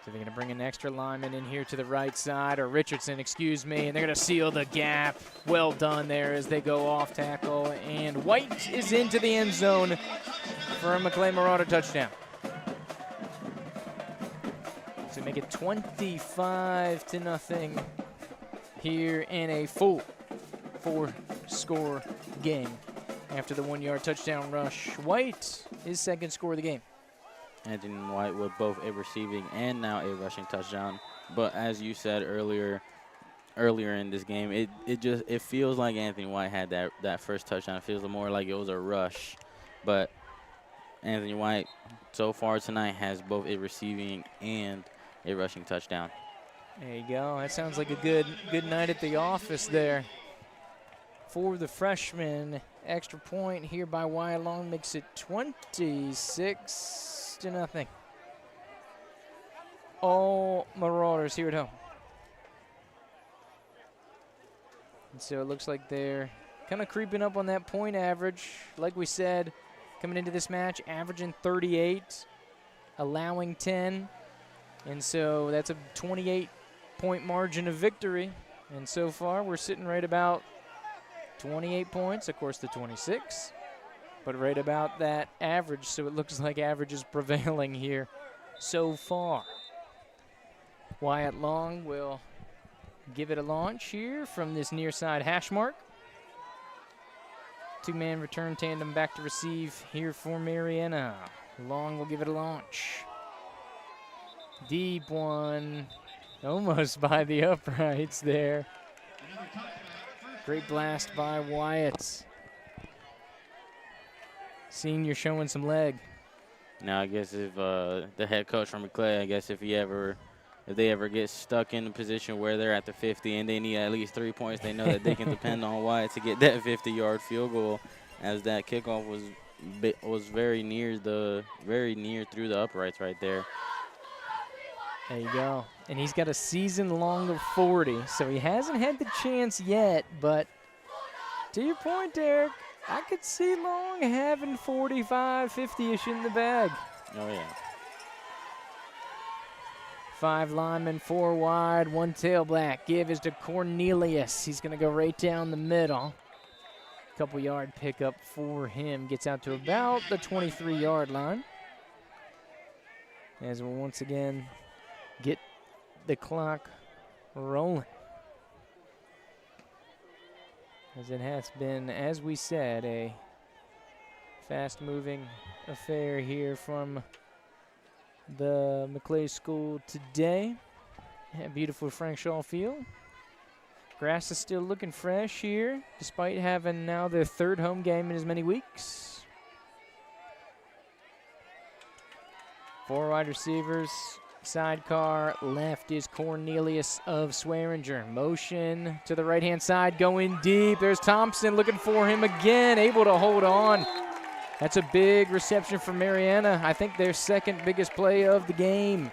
So they're going to bring an extra lineman in here to the right side, or Richardson, excuse me, and they're going to seal the gap. Well done there as they go off tackle, and White is into the end zone for a Maclay Marauder touchdown. So make it 25-0 here in a full four-score game after the 1-yard touchdown rush. White is second score of the game. Anthony White with both a receiving and now a rushing touchdown. But as you said earlier in this game, it feels like Anthony White had that first touchdown. It feels more like it was a rush. But Anthony White so far tonight has both a receiving and a rushing touchdown. There you go. That sounds like a good night at the office there for the freshman. Extra point here by Wyatt Long makes it 26-0. All Marauders here at home. And so it looks like they're kind of creeping up on that point average. Like we said, coming into this match, averaging 38, allowing 10. And so that's a 28-point margin of victory. And so far, we're sitting right about 28 points, of course, the 26, but right about that average. So it looks like average is prevailing here so far. Wyatt Long will give it a launch here from this near side hash mark. Two-man return tandem back to receive here for Mariana. Long will give it a launch. Deep one, almost by the uprights there. Great blast by Wyatt. Senior showing some leg. Now, I guess if the head coach from Maclay, I guess if they ever get stuck in a position where they're at the 50 and they need at least 3 points, they know that they can depend on Wyatt to get that 50-yard field goal, as that kickoff was very near through the uprights right there. There you go. And he's got a season long of 40, so he hasn't had the chance yet, but to your point, Derek, I could see Long having 45, 50-ish in the bag. Oh, yeah. 5 linemen, 4 wide, 1 tailback. Give is to Cornelius. He's going to go right down the middle. Couple yard pickup for him. Gets out to about the 23-yard line. As we'll once again get the clock rolling. As it has been, as we said, a fast-moving affair here from the Maclay School today. Beautiful Frank Shaw field. Grass is still looking fresh here, despite having now their 3rd home game in as many weeks. 4 wide receivers. Sidecar left is Cornelius of Swearinger. Motion to the right-hand side, going deep. There's Thompson looking for him again, able to hold on. That's a big reception for Mariana. I think their 2nd biggest play of the game.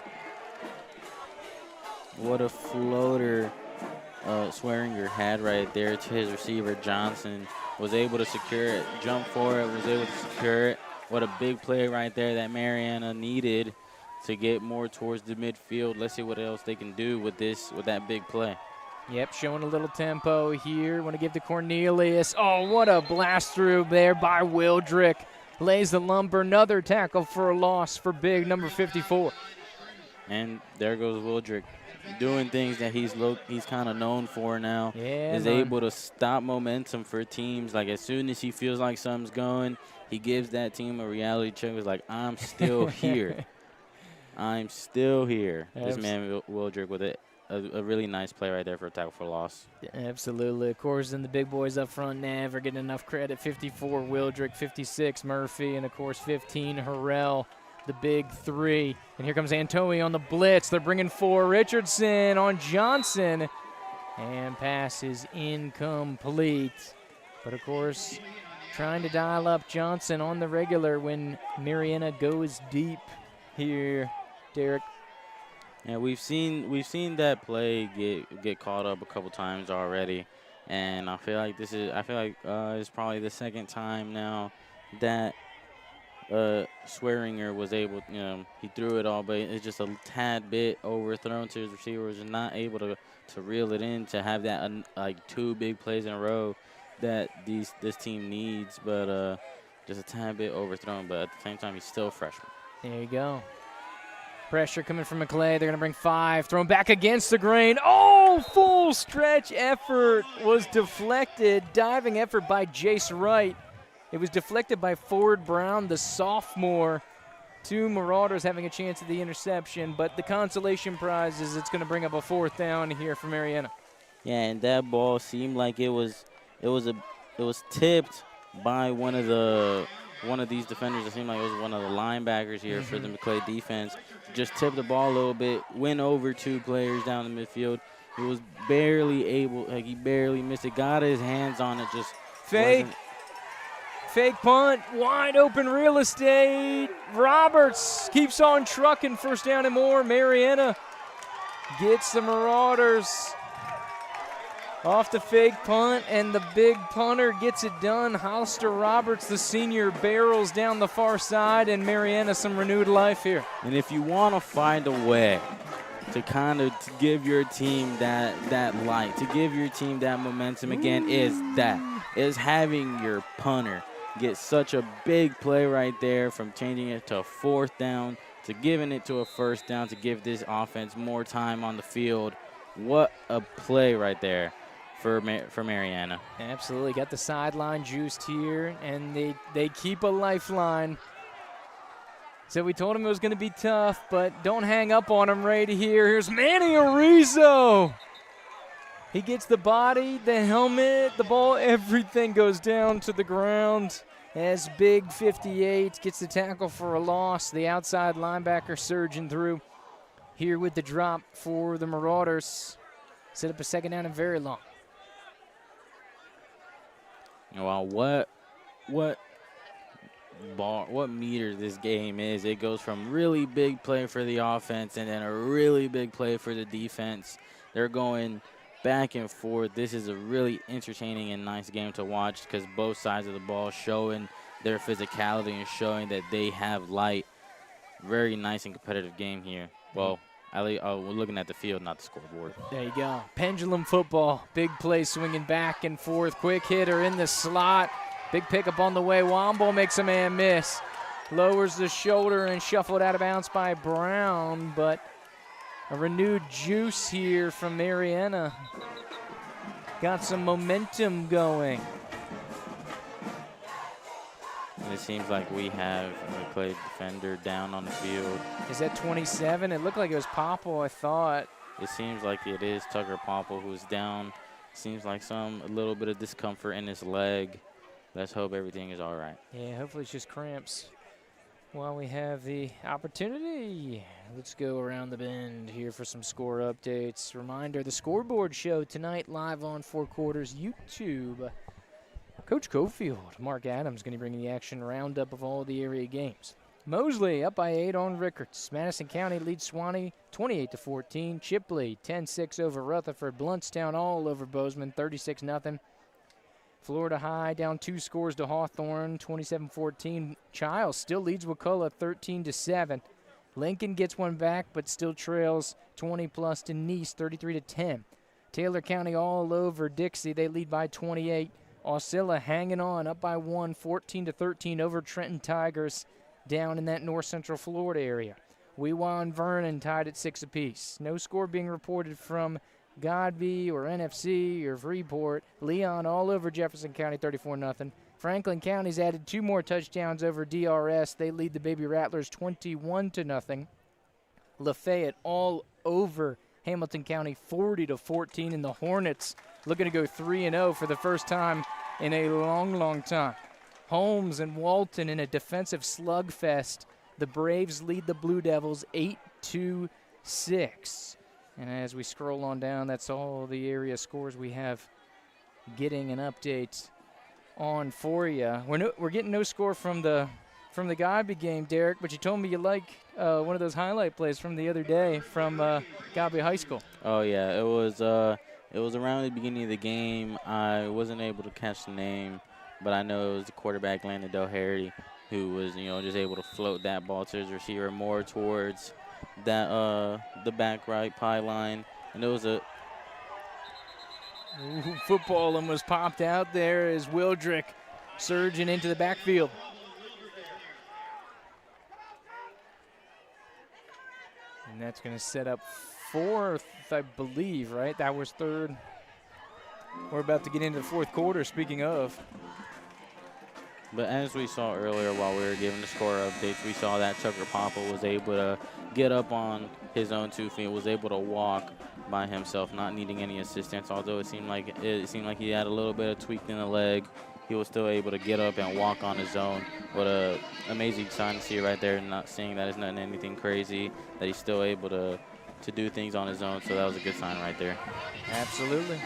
What a floater Swearinger had right there to his receiver. Johnson was able to secure it, jump for it, was able to secure it. What a big play right there that Mariana needed to get more towards the midfield. Let's see what else they can do with that big play. Yep, showing a little tempo here. Want to give to Cornelius. Oh, what a blast through there by Wildrick. Lays the lumber. Another tackle for a loss for big number 54. And there goes Wildrick, doing things that he's kind of known for now. Yeah, is able to stop momentum for teams. Like, as soon as he feels like something's going, he gives that team a reality check. It's like, I'm still here. I'm still here. This man, Wildrick, with a really nice play right there for a tackle for loss. Absolutely. Of course, then the big boys up front never get enough credit. 54, Wildrick. 56, Murphy. And, of course, 15, Harrell, the big 3. And here comes Antoi on the blitz. They're bringing 4. Richardson on Johnson. And pass is incomplete. But, of course, trying to dial up Johnson on the regular when Mariana goes deep here. Derek. Yeah, we've seen that play get caught up a couple times already, and I feel like it's probably the 2nd time now that Swearinger was able. He threw it all, but it's just a tad bit overthrown to his receiver. Was not able to reel it in to have that like 2 big plays in a row that this team needs, but just a tad bit overthrown. But at the same time, he's still a freshman. There you go. Pressure coming from Maclay. They're going to bring 5. Thrown back against the grain. Oh, full stretch effort was deflected. Diving effort by Jace Wright. It was deflected by Ford Brown, the sophomore. 2 Marauders having a chance at the interception, but the consolation prize is it's going to bring up a 4th down here for Mariana. Yeah, and that ball seemed like it was tipped by one of the one of these defenders, it seemed like it was one of the linebackers here for the Maclay defense, just tipped the ball a little bit, went over 2 players down the midfield. He was barely able, like he barely missed it, got his hands on it, just Fake punt, wide open real estate. Roberts keeps on trucking, first down and more. Mariana gets the Marauders off the fake punt, and the big punter gets it done. Hollister Roberts, the senior, barrels down the far side, and Mariana some renewed life here. And if you want to find a way to kind of give your team that light, to give your team that momentum again, is having your punter get such a big play right there, from changing it to a 4th down to giving it to a 1st down to give this offense more time on the field. What a play right there for Mariana. Absolutely, got the sideline juiced here, and they keep a lifeline. So we told him it was going to be tough, but don't hang up on him right here. Here's Manny Arizo. He gets the body, the helmet, the ball, everything goes down to the ground as Big 58 gets the tackle for a loss. The outside linebacker surging through here with the drop for the Marauders. Set up a 2nd down and very long. Well, what meter this game is. It goes from really big play for the offense and then a really big play for the defense. They're going back and forth. This is a really entertaining and nice game to watch because both sides of the ball showing their physicality and showing that they have light. Very nice and competitive game here. Well, we're looking at the field, not the scoreboard. There you go. Pendulum football. Big play swinging back and forth. Quick hitter in the slot. Big pickup on the way. Womble makes a man miss. Lowers the shoulder and shuffled out of bounds by Brown, but a renewed juice here from Mariana. Got some momentum going. And it seems like we have a Maclay defender down on the field. Is that 27? It looked like it was Popple, I thought. It seems like it is Tucker Popple who's down. Seems like a little bit of discomfort in his leg. Let's hope everything is all right. Yeah, hopefully it's just cramps. While we have the opportunity, let's go around the bend here for some score updates. Reminder, the scoreboard show tonight live on 4 Quarters YouTube. Coach Cofield, Mark Adams, going to bring the action roundup of all the area games. Mosley up by 8 on Rickards. Madison County leads Swanee 28-14. Chipley 10-6 over Rutherford. Bluntstown all over Bozeman 36-0. Florida High down 2 scores to Hawthorne, 27-14. Chiles still leads Wakulla 13-7. Lincoln gets one back, but still trails 20+ to Nice, 33-10. Taylor County all over Dixie. They lead by 28. Osceola hanging on, up by 1, 14-13 over Trenton Tigers down in that north central Florida area. Weewa and Vernon tied at 6 apiece. No score being reported from Godby or NFC or Freeport. Leon all over Jefferson County, 34-0. Franklin County's added 2 more touchdowns over DRS. They lead the Baby Rattlers 21-0. Lafayette all over Hamilton County, 40-14, and the Hornets looking to go 3-0 for the first time in a long, long time. Holmes and Walton in a defensive slugfest. The Braves lead the Blue Devils 8-6. And as we scroll on down, that's all the area scores we have getting an update on for you. We're getting no score from the Godby game, Derek, but you told me you like one of those highlight plays from the other day from Godby High School. Oh yeah, it was around the beginning of the game. I wasn't able to catch the name, but I know it was the quarterback Landon Doherty who was just able to float that ball to his receiver more towards that the back right pylon, and it was a football almost popped out there as Wildrick surging into the backfield. And that's going to set up 4th, I believe, right? That was 3rd. We're about to get into the 4th quarter, speaking of. But as we saw earlier while we were giving the score updates, we saw that Tucker Popple was able to get up on his own 2 feet, was able to walk by himself, not needing any assistance, although it seemed like he had a little bit of tweak in the leg. he was still able to get up and walk on his own. What a amazing sign to see right there, not seeing that it's not anything crazy, that he's still able to do things on his own. So that was a good sign right there. Absolutely.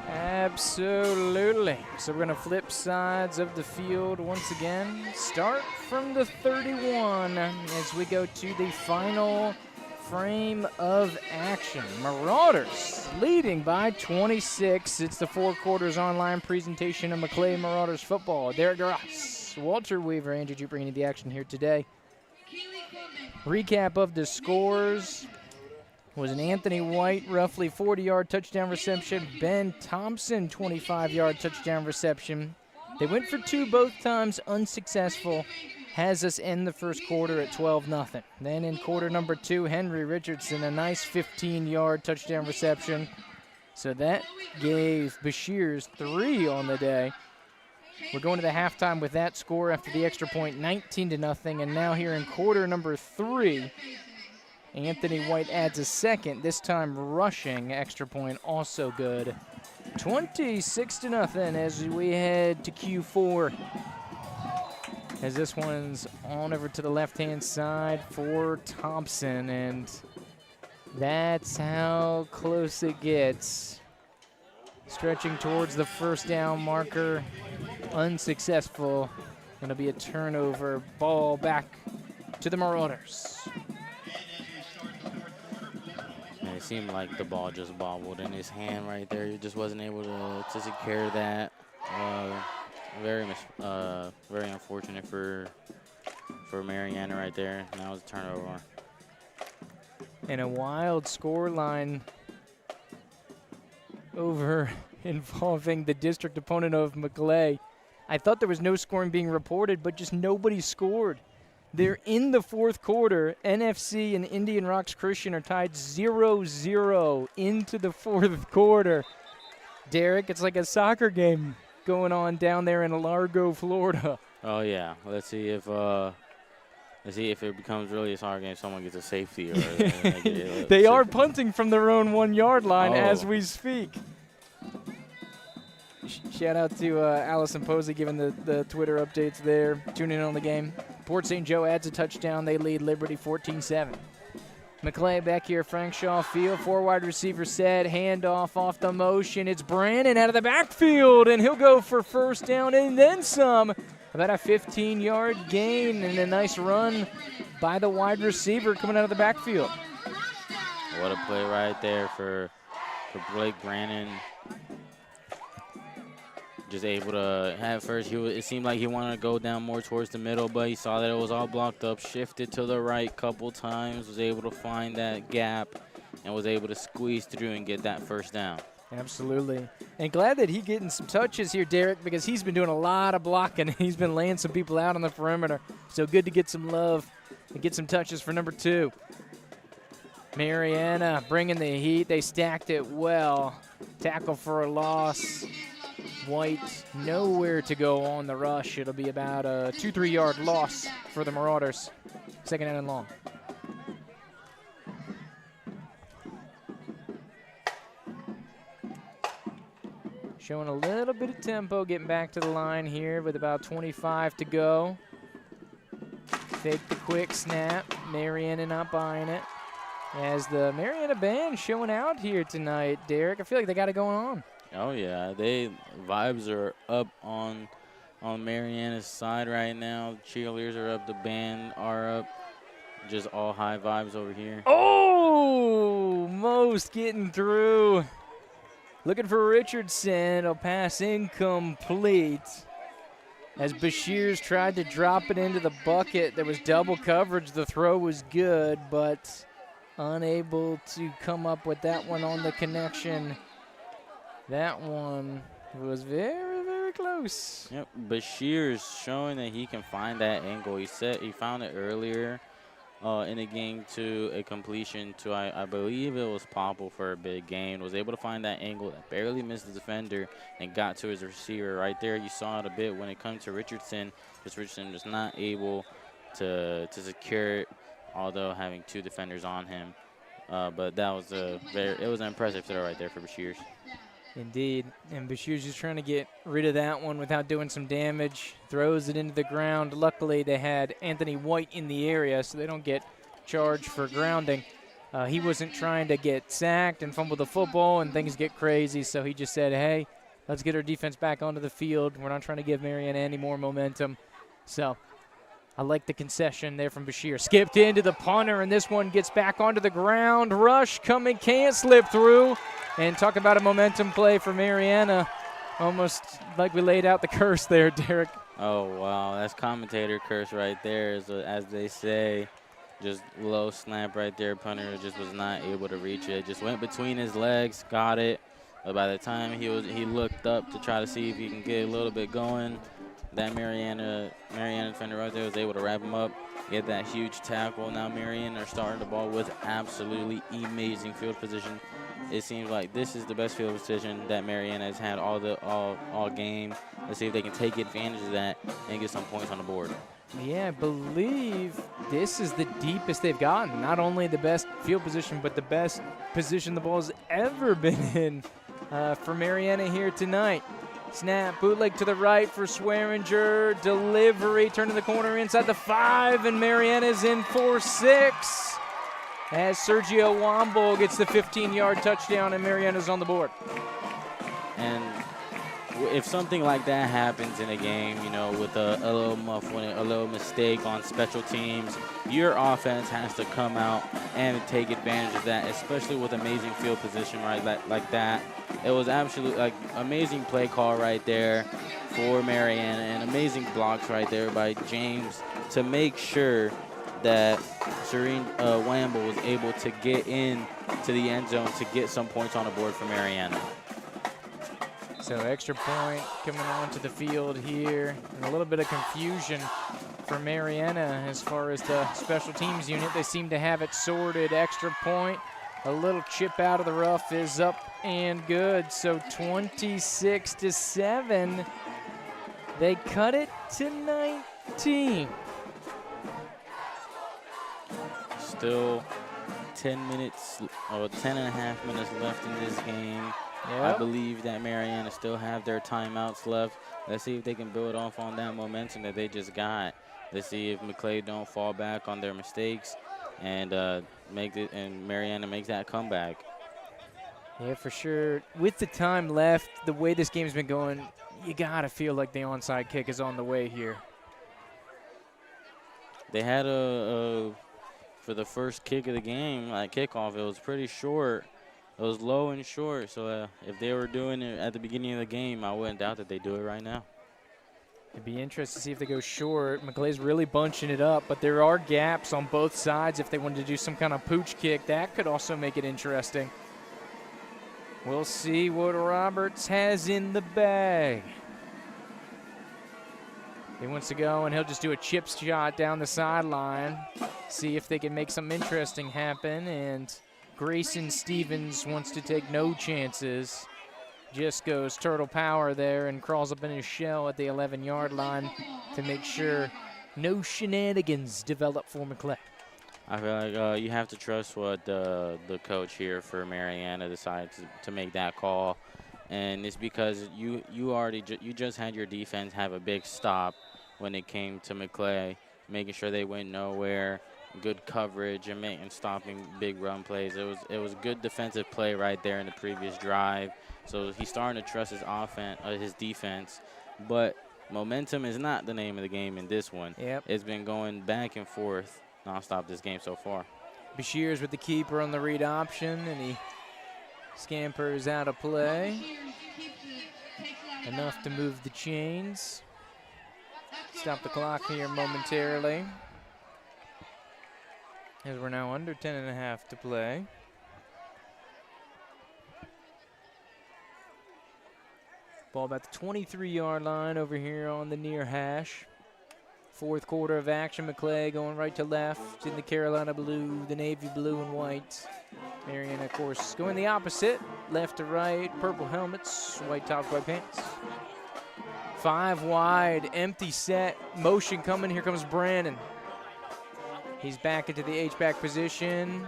Absolutely. So we're going to flip sides of the field once again. Start from the 31 as we go to the final frame of action. Marauders leading by 26. It's the 4 quarters online presentation of Maclay Marauders football. Derek Ross, Walter Weaver, Andrew Duke bringing you the action here today. Recap of the scores was an Anthony White roughly 40-yard touchdown reception. Ben Thompson 25-yard touchdown reception. They went for 2 both times, unsuccessful. Has us end the first quarter at 12-0. Then in quarter number 2, Henry Richardson, a nice 15-yard touchdown reception. So that gave Bashir's 3 on the day. We're going to the halftime with that score after the extra point, 19-0. And now here in quarter number 3, Anthony White adds a second, this time rushing extra point, also good. 26-0 as we head to Q4. As this one's on over to the left-hand side for Thompson, and that's how close it gets. Stretching towards the first down marker, unsuccessful. Gonna be a turnover, ball back to the Marauders. It seemed like the ball just bobbled in his hand right there. He just wasn't able to secure that. Very unfortunate for Mariana right there. Now it's a turnover. And a wild score line over involving the district opponent of Maclay. I thought there was no scoring being reported, but just nobody scored. They're in the 4th quarter. NFC and Indian Rocks Christian are tied 0-0 into the 4th quarter. Derek, it's like a soccer game going on down there in Largo, Florida. Oh yeah, let's see if it becomes really a soccer game. Someone gets a safety. Or they are punting from their own 1-yard line as we speak. Shout out to Allison Posey giving the Twitter updates there, tuning in on the game. Port St. Joe adds a touchdown. They lead Liberty 14-7. Maclay back here, Frank Shaw field, 4 wide receiver set, handoff off the motion. It's Brannon out of the backfield, and he'll go for first down and then some. About a 15-yard gain and a nice run by the wide receiver coming out of the backfield. What a play right there for Blake Brannon. Just able to have first. It seemed like he wanted to go down more towards the middle, but he saw that it was all blocked up, shifted to the right couple times, was able to find that gap, and was able to squeeze through and get that first down. Absolutely. And glad that he's getting some touches here, Derek, because he's been doing a lot of blocking. He's been laying some people out on the perimeter. So good to get some love and get some touches for number 2. Mariana bringing the heat. They stacked it well. Tackle for a loss. White nowhere to go on the rush. It'll be about a 2-3 yard loss for the Marauders. Second down and long. Showing a little bit of tempo, getting back to the line here with about 25 to go. Fake the quick snap. Mariana not buying it. As the Mariana band showing out here tonight, Derek. I feel like they got it going on. Oh yeah, vibes are up on Mariana's side right now. Cheerleaders are up, the band are up. Just all high vibes over here. Oh, Most getting through. Looking for Richardson. A pass incomplete. As Bashir's tried to drop it into the bucket, there was double coverage. The throw was good, but unable to come up with that one on the connection. That one was very, very close. Yep, Bashir's showing that he can find that angle. He found it earlier in the game to a completion to, I believe it was Popple for a big gain. Was able to find that angle that barely missed the defender and got to his receiver. Right there, you saw it a bit when it comes to Richardson. Because Richardson was not able to secure it, although having 2 defenders on him. But that was it was an impressive throw right there for Bashir's. Indeed. And Bashir's just trying to get rid of that one without doing some damage. Throws it into the ground. Luckily, they had Anthony White in the area, so they don't get charged for grounding. He wasn't trying to get sacked and fumble the football and things get crazy, so he just said, hey, let's get our defense back onto the field. We're not trying to give Mariana any more momentum. So I like the concession there from Bashir. Skipped into the punter, and this one gets back onto the ground. Rush coming, can't slip through. And talk about a momentum play for Mariana. Almost like we laid out the curse there, Derek. Oh, wow. That's commentator curse right there, as they say. Just low snap right there. Punter just was not able to reach it. Just went between his legs, got it. But by the time he looked up to try to see if he can get a little bit going, that Mariana defender right there was able to wrap him up, get that huge tackle. Now Mariana are starting the ball with absolutely amazing field position. It seems like this is the best field position that Mariana has had all game. Let's see if they can take advantage of that and get some points on the board. Yeah, I believe this is the deepest they've gotten. Not only the best field position, but the best position the ball's ever been in for Mariana here tonight. Snap, bootleg to the right for Swearinger. Delivery, turn to the corner inside the 5, and Mariana's in for 6. As Sergio Womble gets the 15-yard touchdown, and Mariana's on the board. And if something like that happens in a game, you know, with a little muff, a little mistake on special teams, your offense has to come out and take advantage of that, especially with amazing field position like that. It was absolutely like amazing play call right there for Mariana, and amazing blocks right there by James to make sure that Wamble was able to get in to the end zone to get some points on the board for Mariana. So extra point coming onto the field here, and a little bit of confusion for Mariana as far as the special teams unit. They seem to have it sorted. Extra point, a little chip out of the rough is up and good. So 26-7, they cut it to 19. Still 10 and a half minutes left in this game. Yep. I believe that Mariana still have their timeouts left. Let's see if they can build off on that momentum that they just got. Let's see if Maclay don't fall back on their mistakes and Mariana makes that comeback. Yeah, for sure. With the time left, the way this game's been going, you gotta feel like the onside kick is on the way here. They had for the first kick of the game, like kickoff, it was pretty short. It was low and short, so if they were doing it at the beginning of the game, I wouldn't doubt that they do it right now. It'd be interesting to see if they go short. Maclay's really bunching it up, but there are gaps on both sides. If they wanted to do some kind of pooch kick, that could also make it interesting. We'll see what Roberts has in the bag. He wants to go, and he'll just do a chip shot down the sideline, see if they can make something interesting happen, and Grayson Stevens wants to take no chances. Just goes turtle power there and crawls up in his shell at the 11-yard line to make sure no shenanigans develop for Maclay. I feel like you have to trust what the coach here for Mariana decided to make that call, and it's because you just had your defense have a big stop when it came to Maclay, making sure they went nowhere. Good coverage and stopping big run plays. It was good defensive play right there in the previous drive. So he's starting to trust his defense. But momentum is not the name of the game in this one. Yep. It's been going back and forth nonstop this game so far. Bashir's with the keeper on the read option, and he scampers out of play. Enough to move the chains. Stop the clock here momentarily, as we're now under 10.5 to play. Ball about the 23-yard line over here on the near hash. Fourth quarter of action. Maclay going right to left in the Carolina blue, the navy blue and white. Mariana, of course, going the opposite, left to right, purple helmets, white tops, white pants. 5 wide, empty set, motion coming. Here comes Brandon. He's back into the H-back position.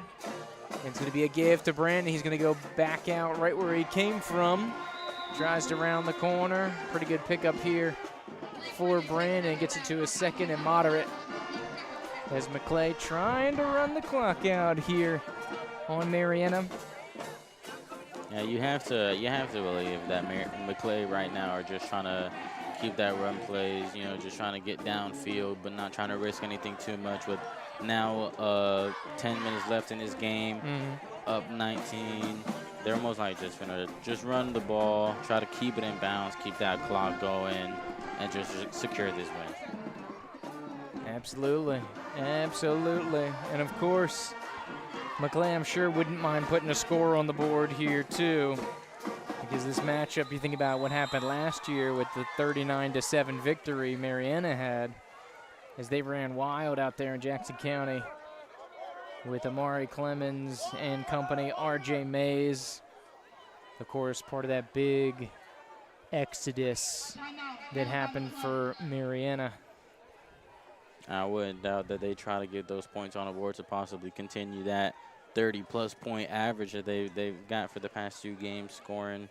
It's going to be a give to Brandon. He's going to go back out right where he came from. tries to round the corner. Pretty good pickup here for Brandon. Gets it to a second and moderate. As Maclay trying to run the clock out here on Mariana. Yeah, you have to believe that Maclay right now are just trying to keep that run plays, you know, just trying to get downfield, but not trying to risk anything too much. With now 10 minutes left in this game, up 19, they're most likely just gonna just run the ball, try to keep it in bounds, keep that clock going, and just secure this win. Absolutely, absolutely, and of course, Maclay, I'm sure, wouldn't mind putting a score on the board here too, because this matchup, you think about what happened last year with the 39-7 victory Mariana had, as they ran wild out there in Jackson County with Amari Clemens and company, RJ Mays, of course, part of that big exodus that happened for Mariana. I wouldn't doubt that they try to get those points on the board to possibly continue that 30-plus point average that they've got for the past 2 games, scoring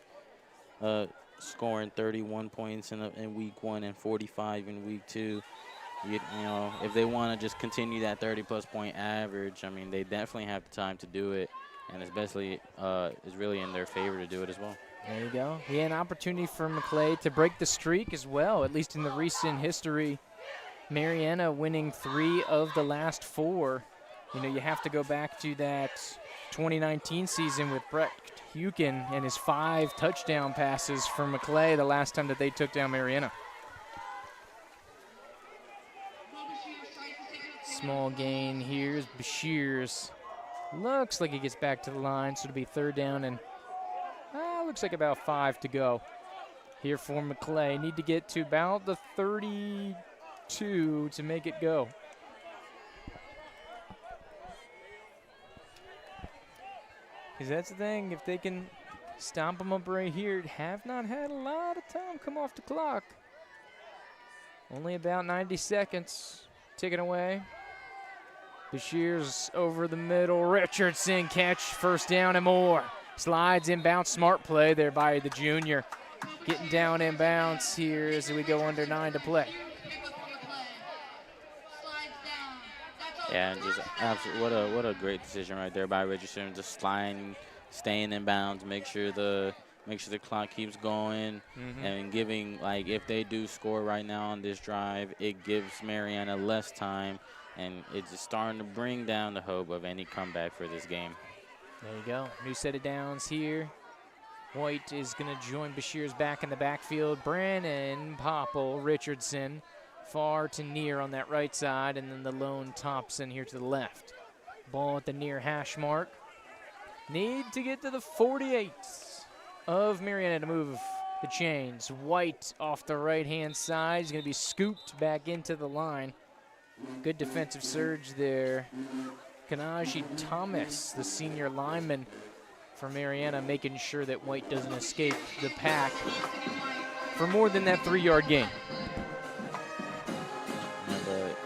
31 points in week 1 and 45 in week 2. You know, if they want to just continue that 30-plus point average, I mean, they definitely have the time to do it, and especially is really in their favor to do it as well. There you go. Yeah, an opportunity for Maclay to break the streak as well, at least in the recent history. Mariana winning 3 of the last 4. You know, you have to go back to that 2019 season with Brett Hukin and his 5 touchdown passes for Maclay the last time that they took down Mariana. Small gain here is Bashir's. Looks like he gets back to the line, so it'll be 3rd down and looks like about 5 to go here for Maclay. Need to get to about the 32 to make it go. Because that's the thing, if they can stomp them up right here, have not had a lot of time come off the clock. Only about 90 seconds ticking away. Bashir's over the middle. Richardson catch, 1st down and more. Slides inbound, smart play there by the junior. Getting down inbounds here as we go under 9 to play. Yeah, and just absolutely, what a great decision right there by Richardson. Just sliding, staying in bounds, make sure the clock keeps going, and giving, like, if they do score right now on this drive, it gives Mariana less time, and it's just starting to bring down the hope of any comeback for this game. There you go. New set of downs here. White is going to join Bashir's back in the backfield. Brandon Popple, Richardson, far to near on that right side, and then the lone Thompson here to the left. Ball at the near hash mark. Need to get to the 48 of Mariana to move the chains. White off the right-hand side. He's going to be scooped back into the line. Good defensive surge there. Kanaji Thomas, the senior lineman for Mariana, making sure that White doesn't escape the pack for more than that 3-yard gain. Yeah, but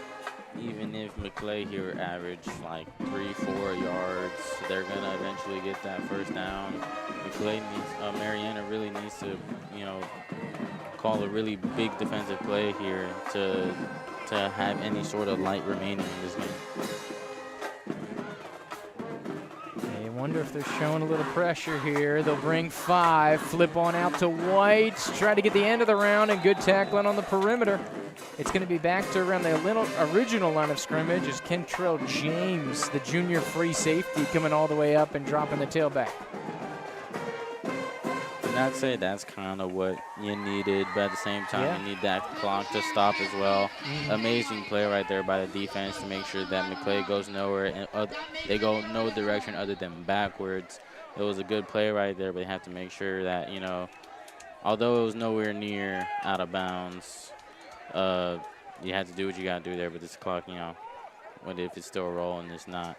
even if Maclay here average like 3-4 yards, they're gonna eventually get that 1st down. Mariana really needs to, you know, call a really big defensive play here to have any sort of light remaining in this game. I wonder if they're showing a little pressure here. They'll bring 5, flip on out to White, try to get the end of the round, and good tackling on the perimeter. It's going to be back to around the original line of scrimmage as Kentrell James, the junior free safety, coming all the way up and dropping the tailback. And I'd say that's kind of what you needed, but at the same time, you need that clock to stop as well. Amazing play right there by the defense to make sure that Maclay goes nowhere and they go no direction other than backwards. It was a good play right there, but you have to make sure that, you know, although it was nowhere near out of bounds, you have to do what you got to do there. But this clock, you know, if it's still rolling, it's not.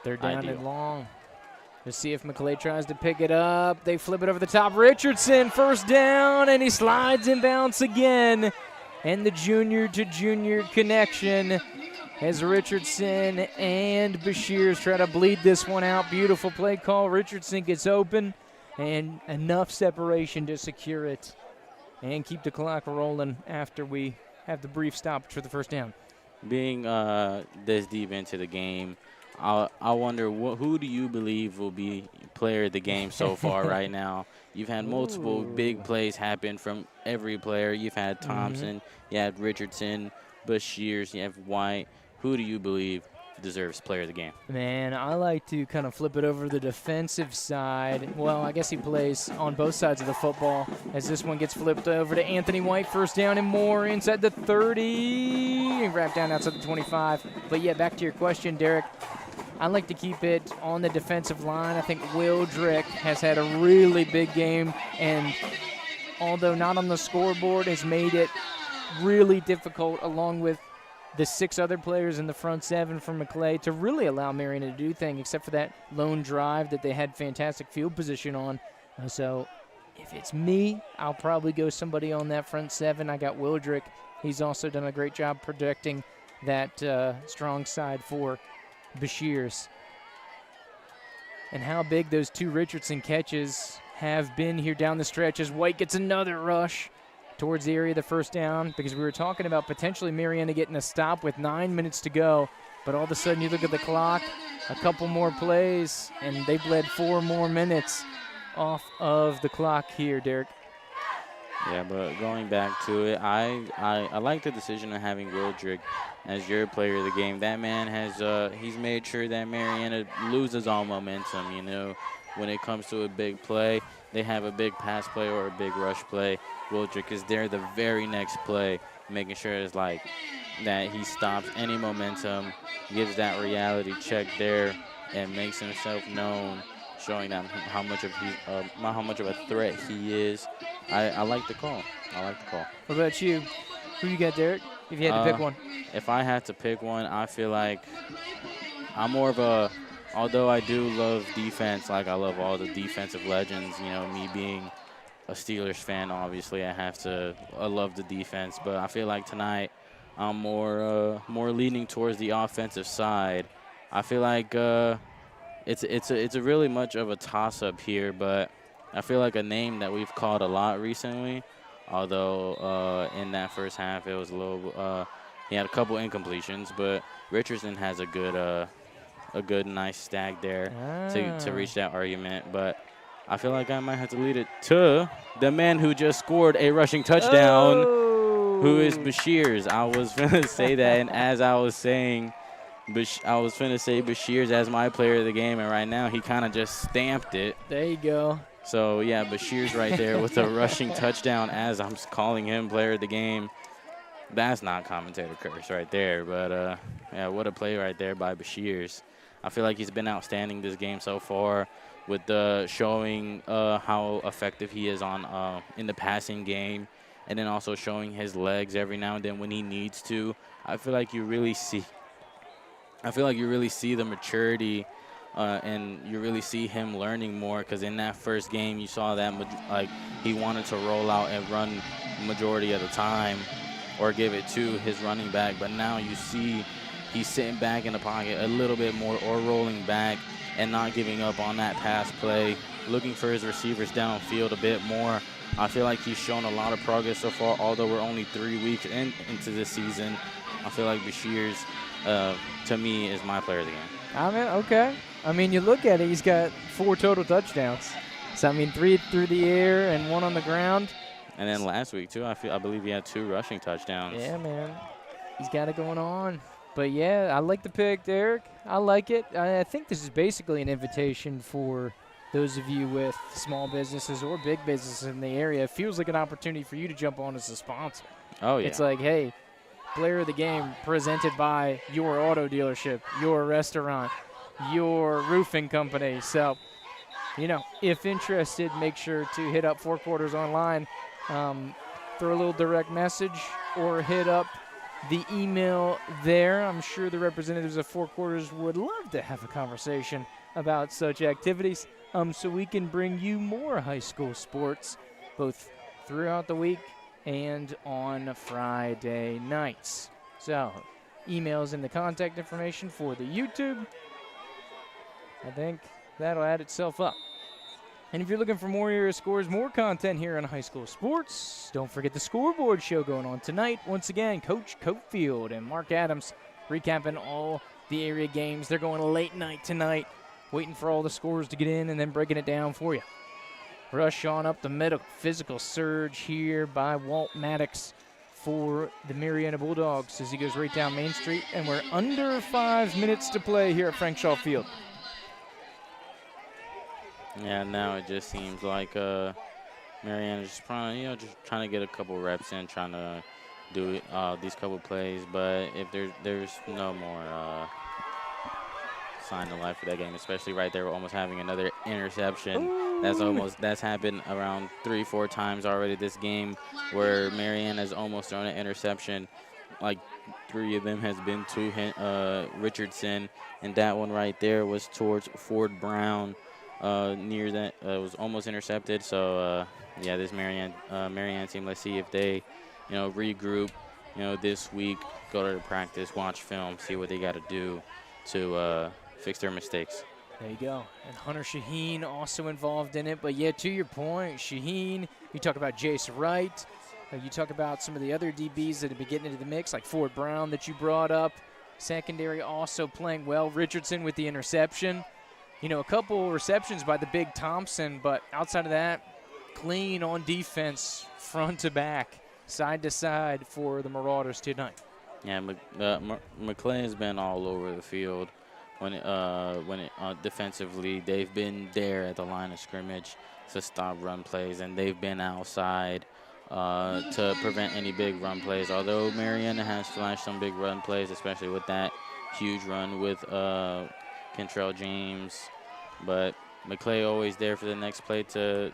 They're down ideal. and long. Let's see if Maclay tries to pick it up. They flip it over the top. Richardson, 1st down, and he slides inbounds again. And the junior-to-junior connection as Richardson and Bashir try to bleed this one out. Beautiful play call. Richardson gets open, and enough separation to secure it and keep the clock rolling after we have the brief stoppage for the first down. Being this deep into the game, I wonder who do you believe will be player of the game so far right now? You've had multiple big plays happen from every player. You've had Thompson, you had Richardson, Bashirs, you have White. Who do you believe deserves player of the game? Man, I like to kind of flip it over to the defensive side. Well, I guess he plays on both sides of the football as this one gets flipped over to Anthony White. First down and more inside the 30. Wrapped down outside the 25. But, yeah, back to your question, Derek. I like to keep it on the defensive line. I think Wildrick has had a really big game, and although not on the scoreboard, has made it really difficult along with the 6 other players in the front 7 from Maclay to really allow Mariana to do things, except for that lone drive that they had fantastic field position on. So if it's me, I'll probably go somebody on that front 7. I got Wildrick. He's also done a great job protecting that strong side for Bashirs. And how big those 2 Richardson catches have been here down the stretch as White gets another rush towards the area of the first down, because we were talking about potentially Mariana getting a stop with 9 minutes to go, but all of a sudden you look at the clock, a couple more plays, and they bled 4 more minutes off of the clock here, Derek. Yeah, but going back to it, I like the decision of having Wildrick as your player of the game. That man has he's made sure that Mariana loses all momentum. You know, when it comes to a big play, they have a big pass play or a big rush play. Wildrick is there the very next play, making sure it's like that he stops any momentum, gives that reality check there, and makes himself known, showing them how much of a threat he is. I like the call. I like the call. What about you? Who you got, Derek? If you had to pick one. If I had to pick one, I feel like I'm more of a, although I do love defense, like I love all the defensive legends, you know, me being a Steelers fan, obviously I love the defense, but I feel like tonight I'm more leaning towards the offensive side. I feel like it's a really much of a toss-up here, but I feel like a name that we've called a lot recently, although in that first half it was a little he had a couple incompletions, but Richardson has a good nice stack there to reach that argument. But I feel like I might have to lead it to the man who just scored a rushing touchdown, who is Bashirs. I was going to say that, and as I was saying, I was going to say Bashirs as my player of the game, and right now he kind of just stamped it. There you go. So, yeah, Bashirs right there with a rushing touchdown as I'm calling him player of the game. That's not commentator curse right there, but, yeah, what a play right there by Bashirs. I feel like he's been outstanding this game so far with showing how effective he is on in the passing game, and then also showing his legs every now and then when he needs to. I feel like you really see the maturity and you really see him learning more, because in that first game you saw that like he wanted to roll out and run majority of the time or give it to his running back, but now you see he's sitting back in the pocket a little bit more or rolling back and not giving up on that pass play, looking for his receivers downfield a bit more. I feel like he's shown a lot of progress so far, although we're only 3 weeks into this season. I feel like Bashirs, to me, is my player of the game. I mean, okay. I mean, you look at it, he's got 4 total touchdowns. So, I mean, 3 through the air and 1 on the ground. And then last week, too, I believe he had 2 rushing touchdowns. Yeah, man. He's got it going on. But, yeah, I like the pick, Derek. I like it. I think this is basically an invitation for those of you with small businesses or big businesses in the area. It feels like an opportunity for you to jump on as a sponsor. Oh, yeah. It's like, hey, player of the game presented by your auto dealership, your restaurant, your roofing company. So, you know, if interested, make sure to hit up Four Quarters online, throw a little direct message, or hit up the email there. I'm sure the representatives of Four Quarters would love to have a conversation about such activities, so we can bring you more high school sports both throughout the week and on Friday nights. So, emails and the contact information for the YouTube. I think that'll add itself up. And if you're looking for more area scores, more content here on High School Sports, don't forget the scoreboard show going on tonight. Once again, Coach Coatfield and Mark Adams recapping all the area games. They're going late night tonight, waiting for all the scores to get in and then breaking it down for you. Rush on up the middle, physical surge here by Walt Maddox for the Marianna Bulldogs as he goes right down Main Street. And we're under 5 minutes to play here at Frank Shaw Field. Yeah, now it just seems like Mariana's just probably, just trying to get a couple reps in, trying to do these couple plays. But if there's no more sign of life for that game, especially right there, we're almost having another interception. Ooh. That's happened around 3-4 times already this game, where Mariana's almost thrown an interception. Like 3 of them has been to Richardson, and that one right there was towards Ford Brown. Near that, was almost intercepted. So yeah, this Marianna team, let's see if they regroup this week, go to the practice, watch film, see what they got to do to fix their mistakes. There you go. And Hunter Shaheen also involved in it. But yeah, to your point, Shaheen, you talk about Jace Wright, you talk about some of the other DBs that have been getting into the mix, like Ford Brown that you brought up. Secondary also playing well. Richardson with the interception. A couple receptions by the big Thompson, but outside of that, clean on defense, front to back, side to side for the Marauders tonight. Yeah, Maclay has been all over the field when defensively. They've been there at the line of scrimmage to stop run plays, and they've been outside to prevent any big run plays. Although Mariana has flashed some big run plays, especially with that huge run with Kentrell James, but Maclay always there for the next play to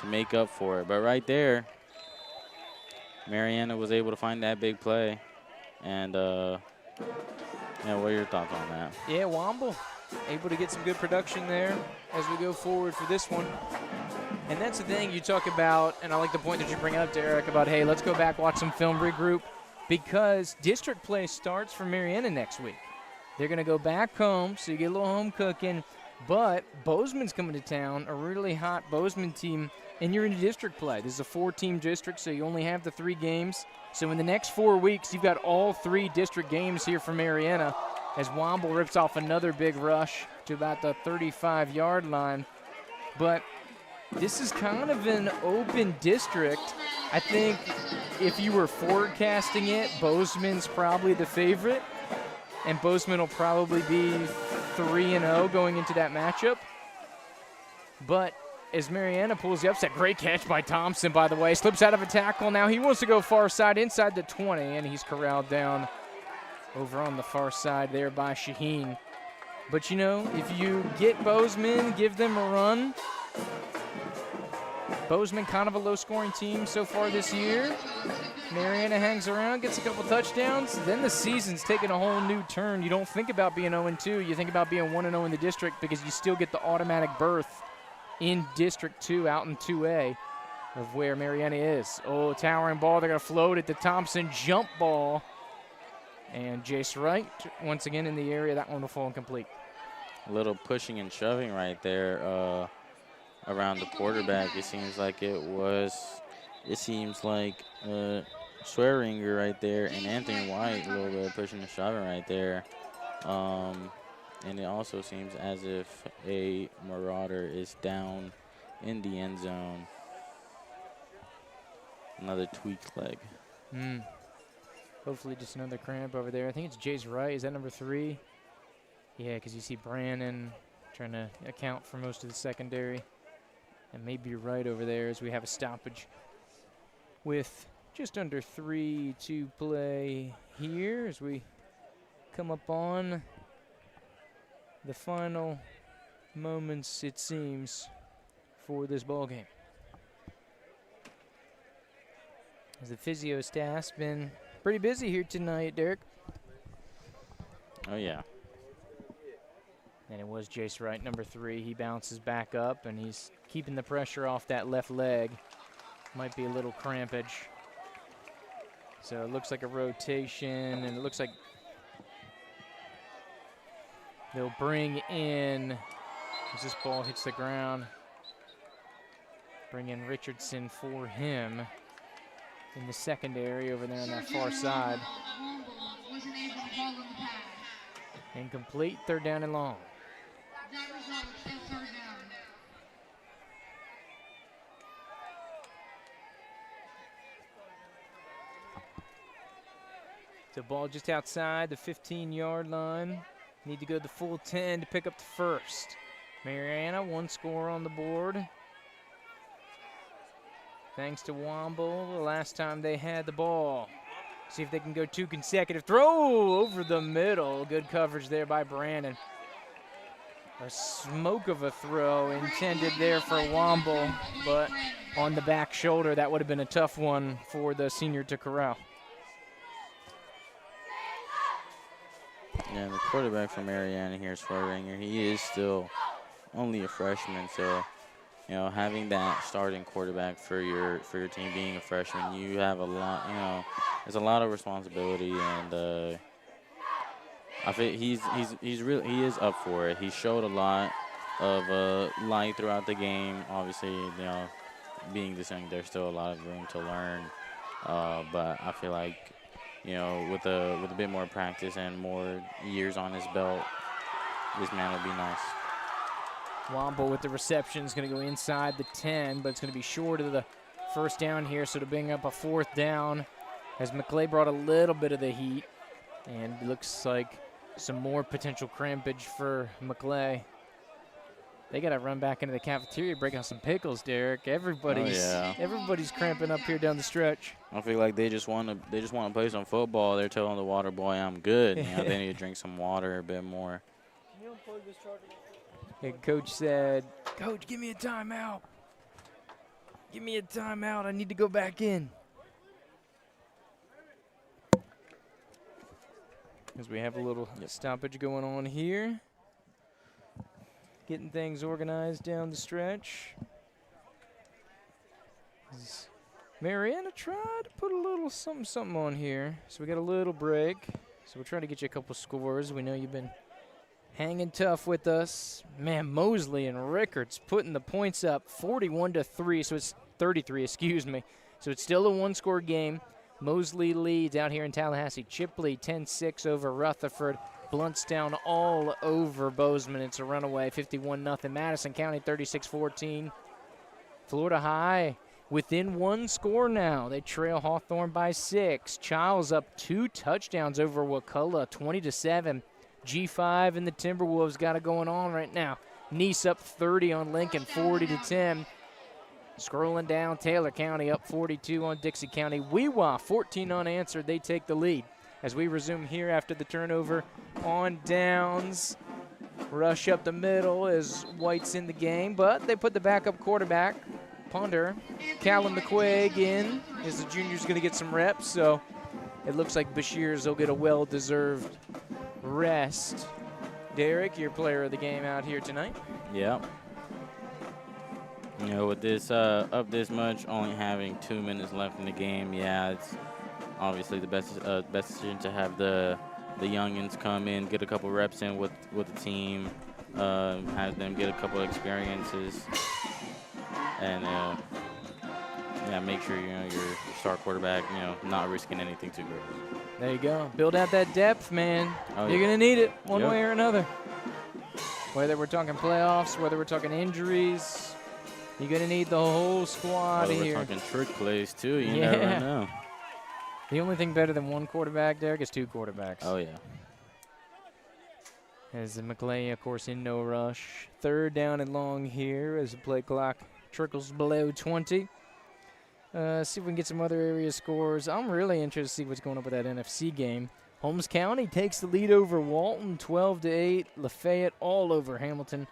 make up for it. But right there, Mariana was able to find that big play. And yeah, what are your thoughts on that? Yeah, Womble able to get some good production there as we go forward for this one. And that's the thing you talk about, and I like the point that you bring up, Derek, about, hey, let's go back, watch some film, regroup, because district play starts for Mariana next week. They're going to go back home, so you get a little home cooking. But Bozeman's coming to town, a really hot Bozeman team, and you're in district play. This is a 4-team district, so you only have the 3 games. So in the next 4 weeks, you've got all 3 district games here for Mariana as Womble rips off another big rush to about the 35-yard line. But this is kind of an open district. I think if you were forecasting it, Bozeman's probably the favorite. And Bozeman will probably be 3-0 going into that matchup. But as Mariana pulls the upset, great catch by Thompson, by the way. Slips out of a tackle. Now he wants to go far side inside the 20, and he's corralled down over on the far side there by Shaheen. But, if you get Bozeman, give them a run. Bozeman kind of a low-scoring team so far this year. Mariana hangs around, gets a couple touchdowns. Then the season's taking a whole new turn. You don't think about being 0-2. You think about being 1-0 in the district because you still get the automatic berth in District 2 out in 2A of where Mariana is. Oh, towering ball. They're going to float it to Thompson. Jump ball. And Jace Wright once again in the area. That one will fall incomplete. A little pushing and shoving right there around the quarterback. It seems like Swearinger right there and Anthony White, a little bit of pushing and shoving right there. And it also seems as if a Marauder is down in the end zone. Another tweaked leg. Hopefully just another cramp over there. I think it's Jace Wright. Is that number 3? Yeah, because you see Brannon trying to account for most of the secondary. And maybe Wright over there as we have a stoppage with just under 3 to play here as we come up on the final moments, it seems, for this ball game. As the physio staff's been pretty busy here tonight, Derek. Oh, yeah. And it was Jace Wright, number 3. He bounces back up, and he's keeping the pressure off that left leg. Might be a little crampage. So it looks like a rotation, and it looks like they'll bring in, as this ball hits the ground, Bring in Richardson for him in the secondary over there on that far side. Incomplete, 3rd down and long. The ball just outside the 15-yard line. Need to go the full 10 to pick up the first. Mariana, 1 score on the board. Thanks to Womble, the last time they had the ball. See if they can go 2 consecutive. Throw over the middle. Good coverage there by Brandon. A smoke of a throw intended there for Womble, but on the back shoulder, that would have been a tough one for the senior to corral. Yeah, the quarterback for Mariana here is Ringer. He is still only a freshman, so you know, having that starting quarterback for your team being a freshman, you have a lot. You know, there's a lot of responsibility, and I feel he is up for it. He showed a lot of light throughout the game. Obviously, you know, being this young, there's still a lot of room to learn, but I feel like, you know, with a bit more practice and more years on his belt, this man will be nice. Womble with the reception is going to go inside the 10, but it's going to be short of the first down here, so to bring up a 4th down as Maclay brought a little bit of the heat, and it looks like some more potential crampage for Maclay. They got to run back into the cafeteria, break out some pickles, Derek. Everybody's cramping up here down the stretch. I feel like they just want to play some football. They're telling the water boy, "I'm good." You know, they need to drink some water a bit more. Can you unplug this charger? And Coach said, "Coach, give me a timeout. Give me a timeout. I need to go back in." As we have a little stoppage going on here. Getting things organized down the stretch. Mariana tried to put a little something on here. So we got a little break. So we're trying to get you a couple scores. We know you've been hanging tough with us. Man, Mosley and Rickards putting the points up 41-3. So it's 33, excuse me. So it's still a 1-score game. Mosley leads out here in Tallahassee. Chipley 10-6 over Rutherford. Bluntstown all over Bozeman. It's a runaway, 51-0. Madison County 36-14. Florida High within 1 score now. They trail Hawthorne by 6. Childs up 2 touchdowns over Wakulla, 20-7. G5 and the Timberwolves got it going on right now. Nice up 30 on Lincoln, 40-10. Scrolling down, Taylor County up 42 on Dixie County. Weewa 14 unanswered. They take the lead. As we resume here after the turnover on downs. Rush up the middle as White's in the game, but they put the backup quarterback, punter, Callum McQuaig in, as the junior's going to get some reps, so it looks like Bashir's will get a well-deserved rest. Derek, your player of the game out here tonight. Yeah. You know, with this up this much, only having 2 minutes left in the game, yeah, it's obviously the best decision to have the youngins come in, get a couple reps in with the team, have them get a couple experiences, and yeah, make sure you know your star quarterback, you know, not risking anything too great. There you go. Build out that depth, man. Oh, You're yeah. gonna need it one way or another. Whether we're talking playoffs, whether we're talking injuries, you're gonna need the whole squad here. We're talking trick plays too. You never know. The only thing better than 1 quarterback, Derek, is 2 quarterbacks. Oh, yeah. As the Maclay, of course, in no rush. 3rd down and long here as the play clock trickles below 20. See if we can get some other area scores. I'm really interested to see what's going on with that NFC game. Holmes County takes the lead over Walton, 12-8. Lafayette all over Hamilton,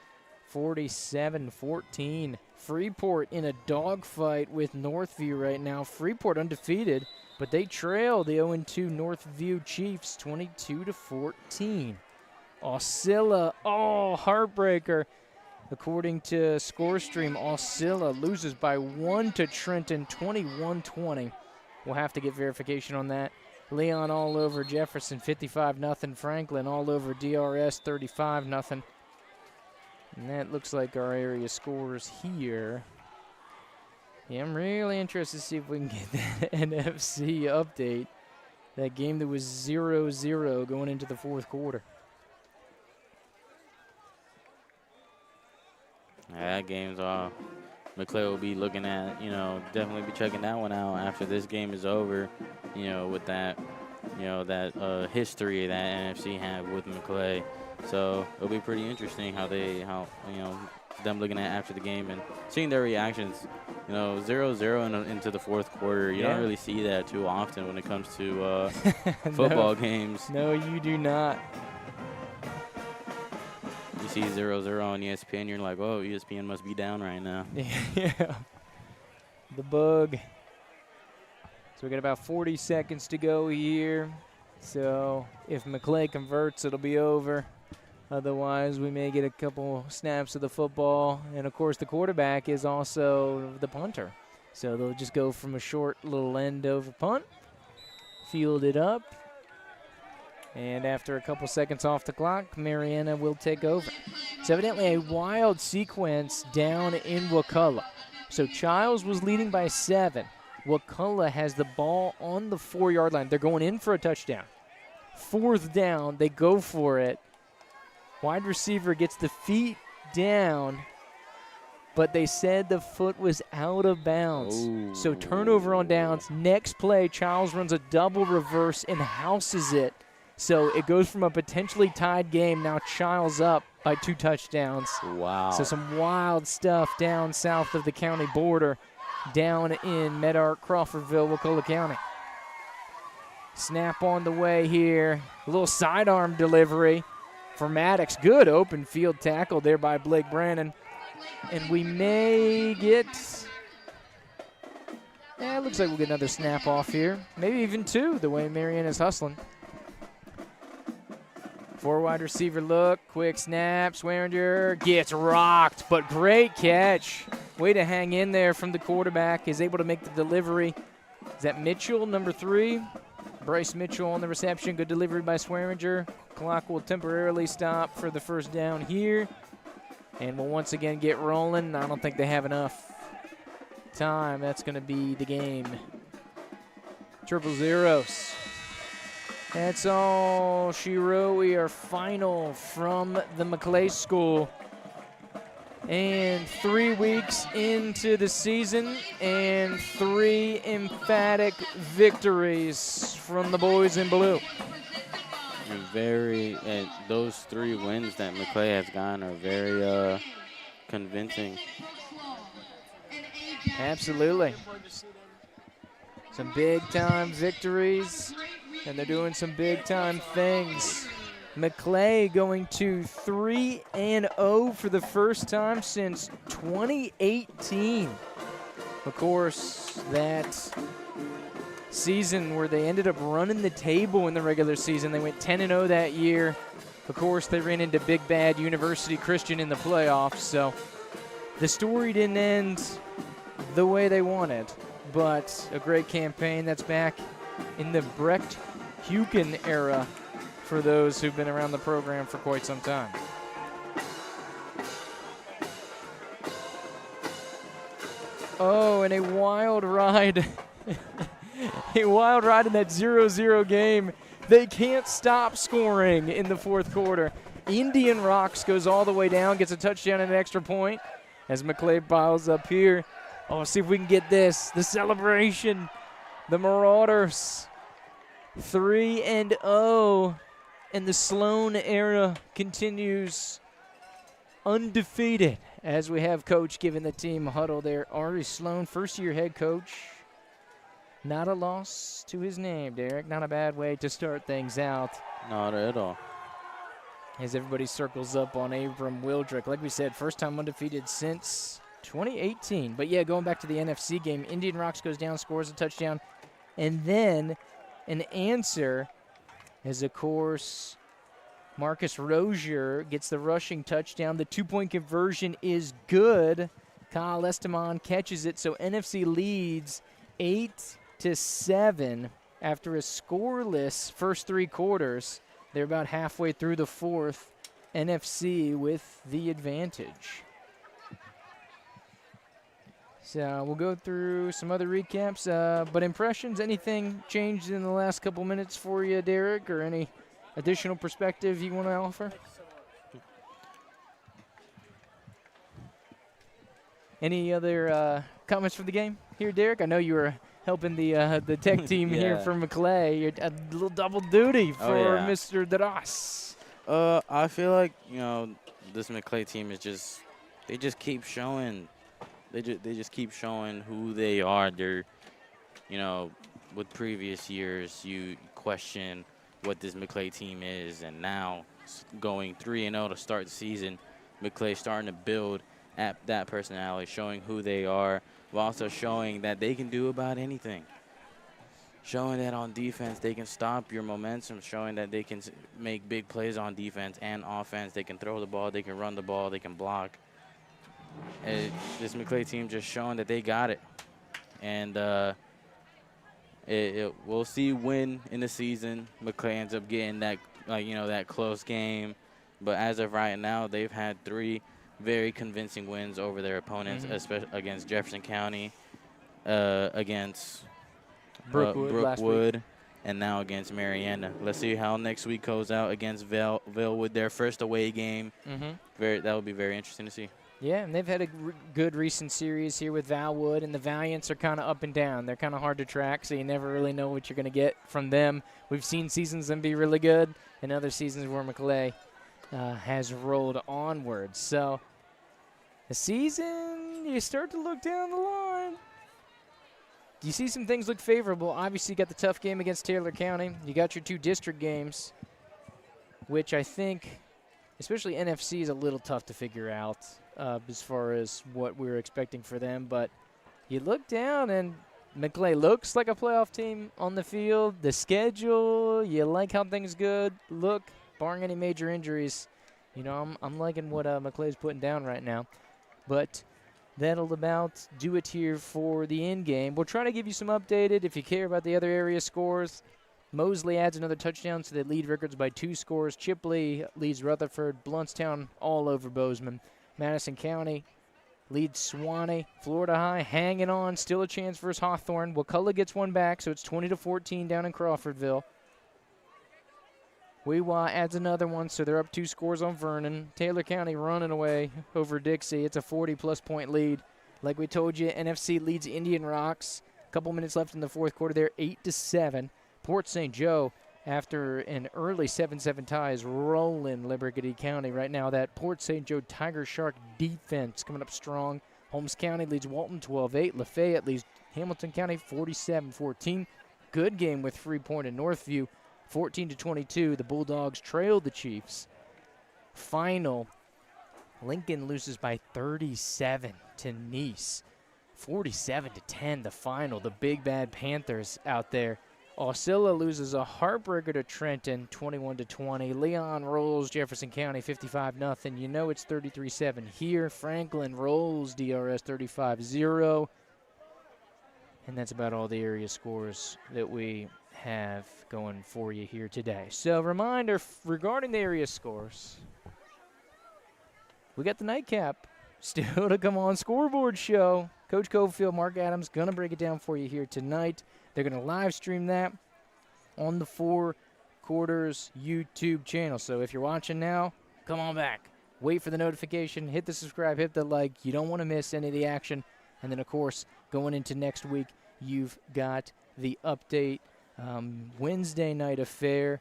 47-14. Freeport in a dogfight with Northview right now. Freeport undefeated, but they trail the 0-2 Northview Chiefs 22-14. Osceola, heartbreaker. According to ScoreStream, Osceola loses by 1 to Trenton, 21-20. We'll have to get verification on that. Leon all over Jefferson, 55-0. Franklin all over DRS, 35-0. And that looks like our area scores here. Yeah, I'm really interested to see if we can get that NFC update. That game that was 0-0 going into the fourth quarter. Yeah, that game's Maclay will be looking at, definitely be checking that one out after this game is over, with that, that history that NFC have with Maclay. So it'll be pretty interesting how them looking at after the game and seeing their reactions. 0-0 into the fourth quarter. You don't really see that too often when it comes to football games. No, you do not. You see 0-0 on ESPN, you're like, oh, ESPN must be down right now. Yeah. The bug. So we got about 40 seconds to go here. So if Maclay converts, it'll be over. Otherwise, we may get a couple snaps of the football. And, of course, the quarterback is also the punter. So they'll just go from a short little end over punt, field it up. And after a couple seconds off the clock, Mariana will take over. It's evidently a wild sequence down in Wakulla. So Childs was leading by 7. Wakulla has the ball on the 4-yard line. They're going in for a touchdown. 4th down, they go for it. Wide receiver gets the feet down, but they said the foot was out of bounds. Ooh. So turnover on downs. Next play, Childs runs a double reverse and houses it. So it goes from a potentially tied game, now Childs up by 2 touchdowns. Wow. So some wild stuff down south of the county border, down in Medark, Crawfordville, Wakulla County. Snap on the way here. A little sidearm delivery for Maddox. Good open field tackle there by Blake Brannon. And we may get, it looks like we'll get another snap off here. Maybe even 2, the way Mariana's hustling. 4 wide receiver look, quick snap, Swearinger gets rocked, but great catch. Way to hang in there from the quarterback, is able to make the delivery. Is that Mitchell, number 3? Bryce Mitchell on the reception, good delivery by Swearinger. Clock will temporarily stop for the first down here. And we'll once again get rolling. I don't think they have enough time. That's going to be the game. 000. That's all she wrote. We are final from the Maclay School. And 3 weeks into the season and 3 emphatic victories from the boys in blue. Those 3 wins that Maclay has gotten are very convincing. Absolutely. Some big-time victories, and they're doing some big-time things. Maclay going to 3-0 for the first time since 2018. Of course, that season where they ended up running the table in the regular season. They went 10-0 that year. Of course, they ran into Big Bad University Christian in the playoffs, so the story didn't end the way they wanted, but a great campaign that's back in the Brecht Huken era for those who've been around the program for quite some time. Oh, and a wild ride. A wild ride in that 0-0 game. They can't stop scoring in the fourth quarter. Indian Rocks goes all the way down, gets a touchdown and an extra point as Maclay piles up here. Oh, see if we can get this. The celebration. The Marauders 3-0. And the Sloan era continues undefeated as we have coach giving the team a huddle there. Ari Sloan, first-year head coach. Not a loss to his name, Derek. Not a bad way to start things out. Not at all. As everybody circles up on Abram Wildrick. Like we said, first time undefeated since 2018. But, yeah, going back to the NFC game, Indian Rocks goes down, scores a touchdown. And then an answer is, of course, Marcus Rozier gets the rushing touchdown. The 2-point conversion is good. Kyle Esteman catches it, so NFC leads 8-7 after a scoreless first 3 quarters. They're about halfway through the fourth. NFC with the advantage. So we'll go through some other recaps. But impressions, anything changed in the last couple minutes for you, Derek, or any additional perspective you want to offer? Any other comments for the game here, Derek? I know you were helping the tech team here for Maclay. You're a little double duty for Mr. Daras. I feel like, this Maclay team is they just keep showing. They just keep showing who they are. They're, with previous years, you question what this Maclay team is, and now going 3-0 to start the season, Maclay starting to build at that personality, showing who they are, while also showing that they can do about anything. Showing that on defense they can stop your momentum, showing that they can make big plays on defense and offense. They can throw the ball, they can run the ball, they can block. This Maclay team just showing that they got it. And we'll see when in the season Maclay ends up getting that, that close game. But as of right now, they've had 3 very convincing wins over their opponents, especially against Jefferson County, against Brookwood, and now against Mariana. Let's see how next week goes out against Vailwood, their first away game. That will be very interesting to see. Yeah, and they've had a good recent series here with Valwood, and the Valiants are kind of up and down. They're kind of hard to track, so you never really know what you're going to get from them. We've seen seasons them be really good, and other seasons where Maclay has rolled onwards. So the season, you start to look down the line. You see some things look favorable. Obviously, you got the tough game against Taylor County. You got your 2 district games, which I think, especially NFC, is a little tough to figure out as far as what we were expecting for them. But you look down, and Maclay looks like a playoff team on the field. The schedule, you like how things look, barring any major injuries. I'm liking what Maclay's putting down right now. But that'll about do it here for the end game. We'll try to give you some updated if you care about the other area scores. Mosley adds another touchdown, so they lead Rickards by 2 scores. Chipley leads Rutherford. Bluntstown all over Bozeman. Madison County leads Swanee. Florida High hanging on, still a chance versus Hawthorne. Wakulla gets one back, so it's 20-14 down in Crawfordville. Weewa adds another one, so they're up 2 scores on Vernon. Taylor County running away over Dixie. It's a 40-plus point lead. Like we told you, NFC leads Indian Rocks. A couple minutes left in the 4th quarter. They're 8-7. Port St. Joe, after an early 7-7 tie, is rolling Liberty County right now. That Port St. Joe Tiger Shark defense coming up strong. Holmes County leads Walton 12-8. Lafayette leads Hamilton County 47-14. Good game with Freeport and Northview. 14-22, the Bulldogs trailed the Chiefs. Final, Lincoln loses by 37 to Nice. 47-10, the final. The big bad Panthers out there. Osceola loses a heartbreaker to Trenton, 21-20. Leon rolls Jefferson County 55-0. You know it's 33-7 here. Franklin rolls DRS 35-0. And that's about all the area scores that we have going for you here today. So reminder regarding the area scores, we got the nightcap still to come on. Scoreboard show. Coach Cofield, Mark Adams, going to break it down for you here tonight. They're going to live stream that on the 4 Quarters YouTube channel. So if you're watching now, come on back. Wait for the notification. Hit the subscribe. Hit the like. You don't want to miss any of the action. And then, of course, going into next week, you've got the update. Wednesday night affair.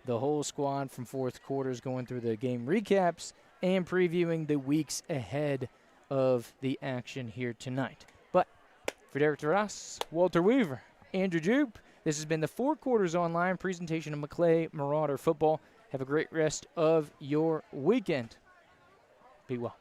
The whole squad from 4th Quarters going through the game recaps and previewing the weeks ahead of the action here tonight. But for Derek Terras, Walter Weaver, Andrew Jupe, this has been the 4 Quarters Online presentation of Maclay Marauder Football. Have a great rest of your weekend. Be well.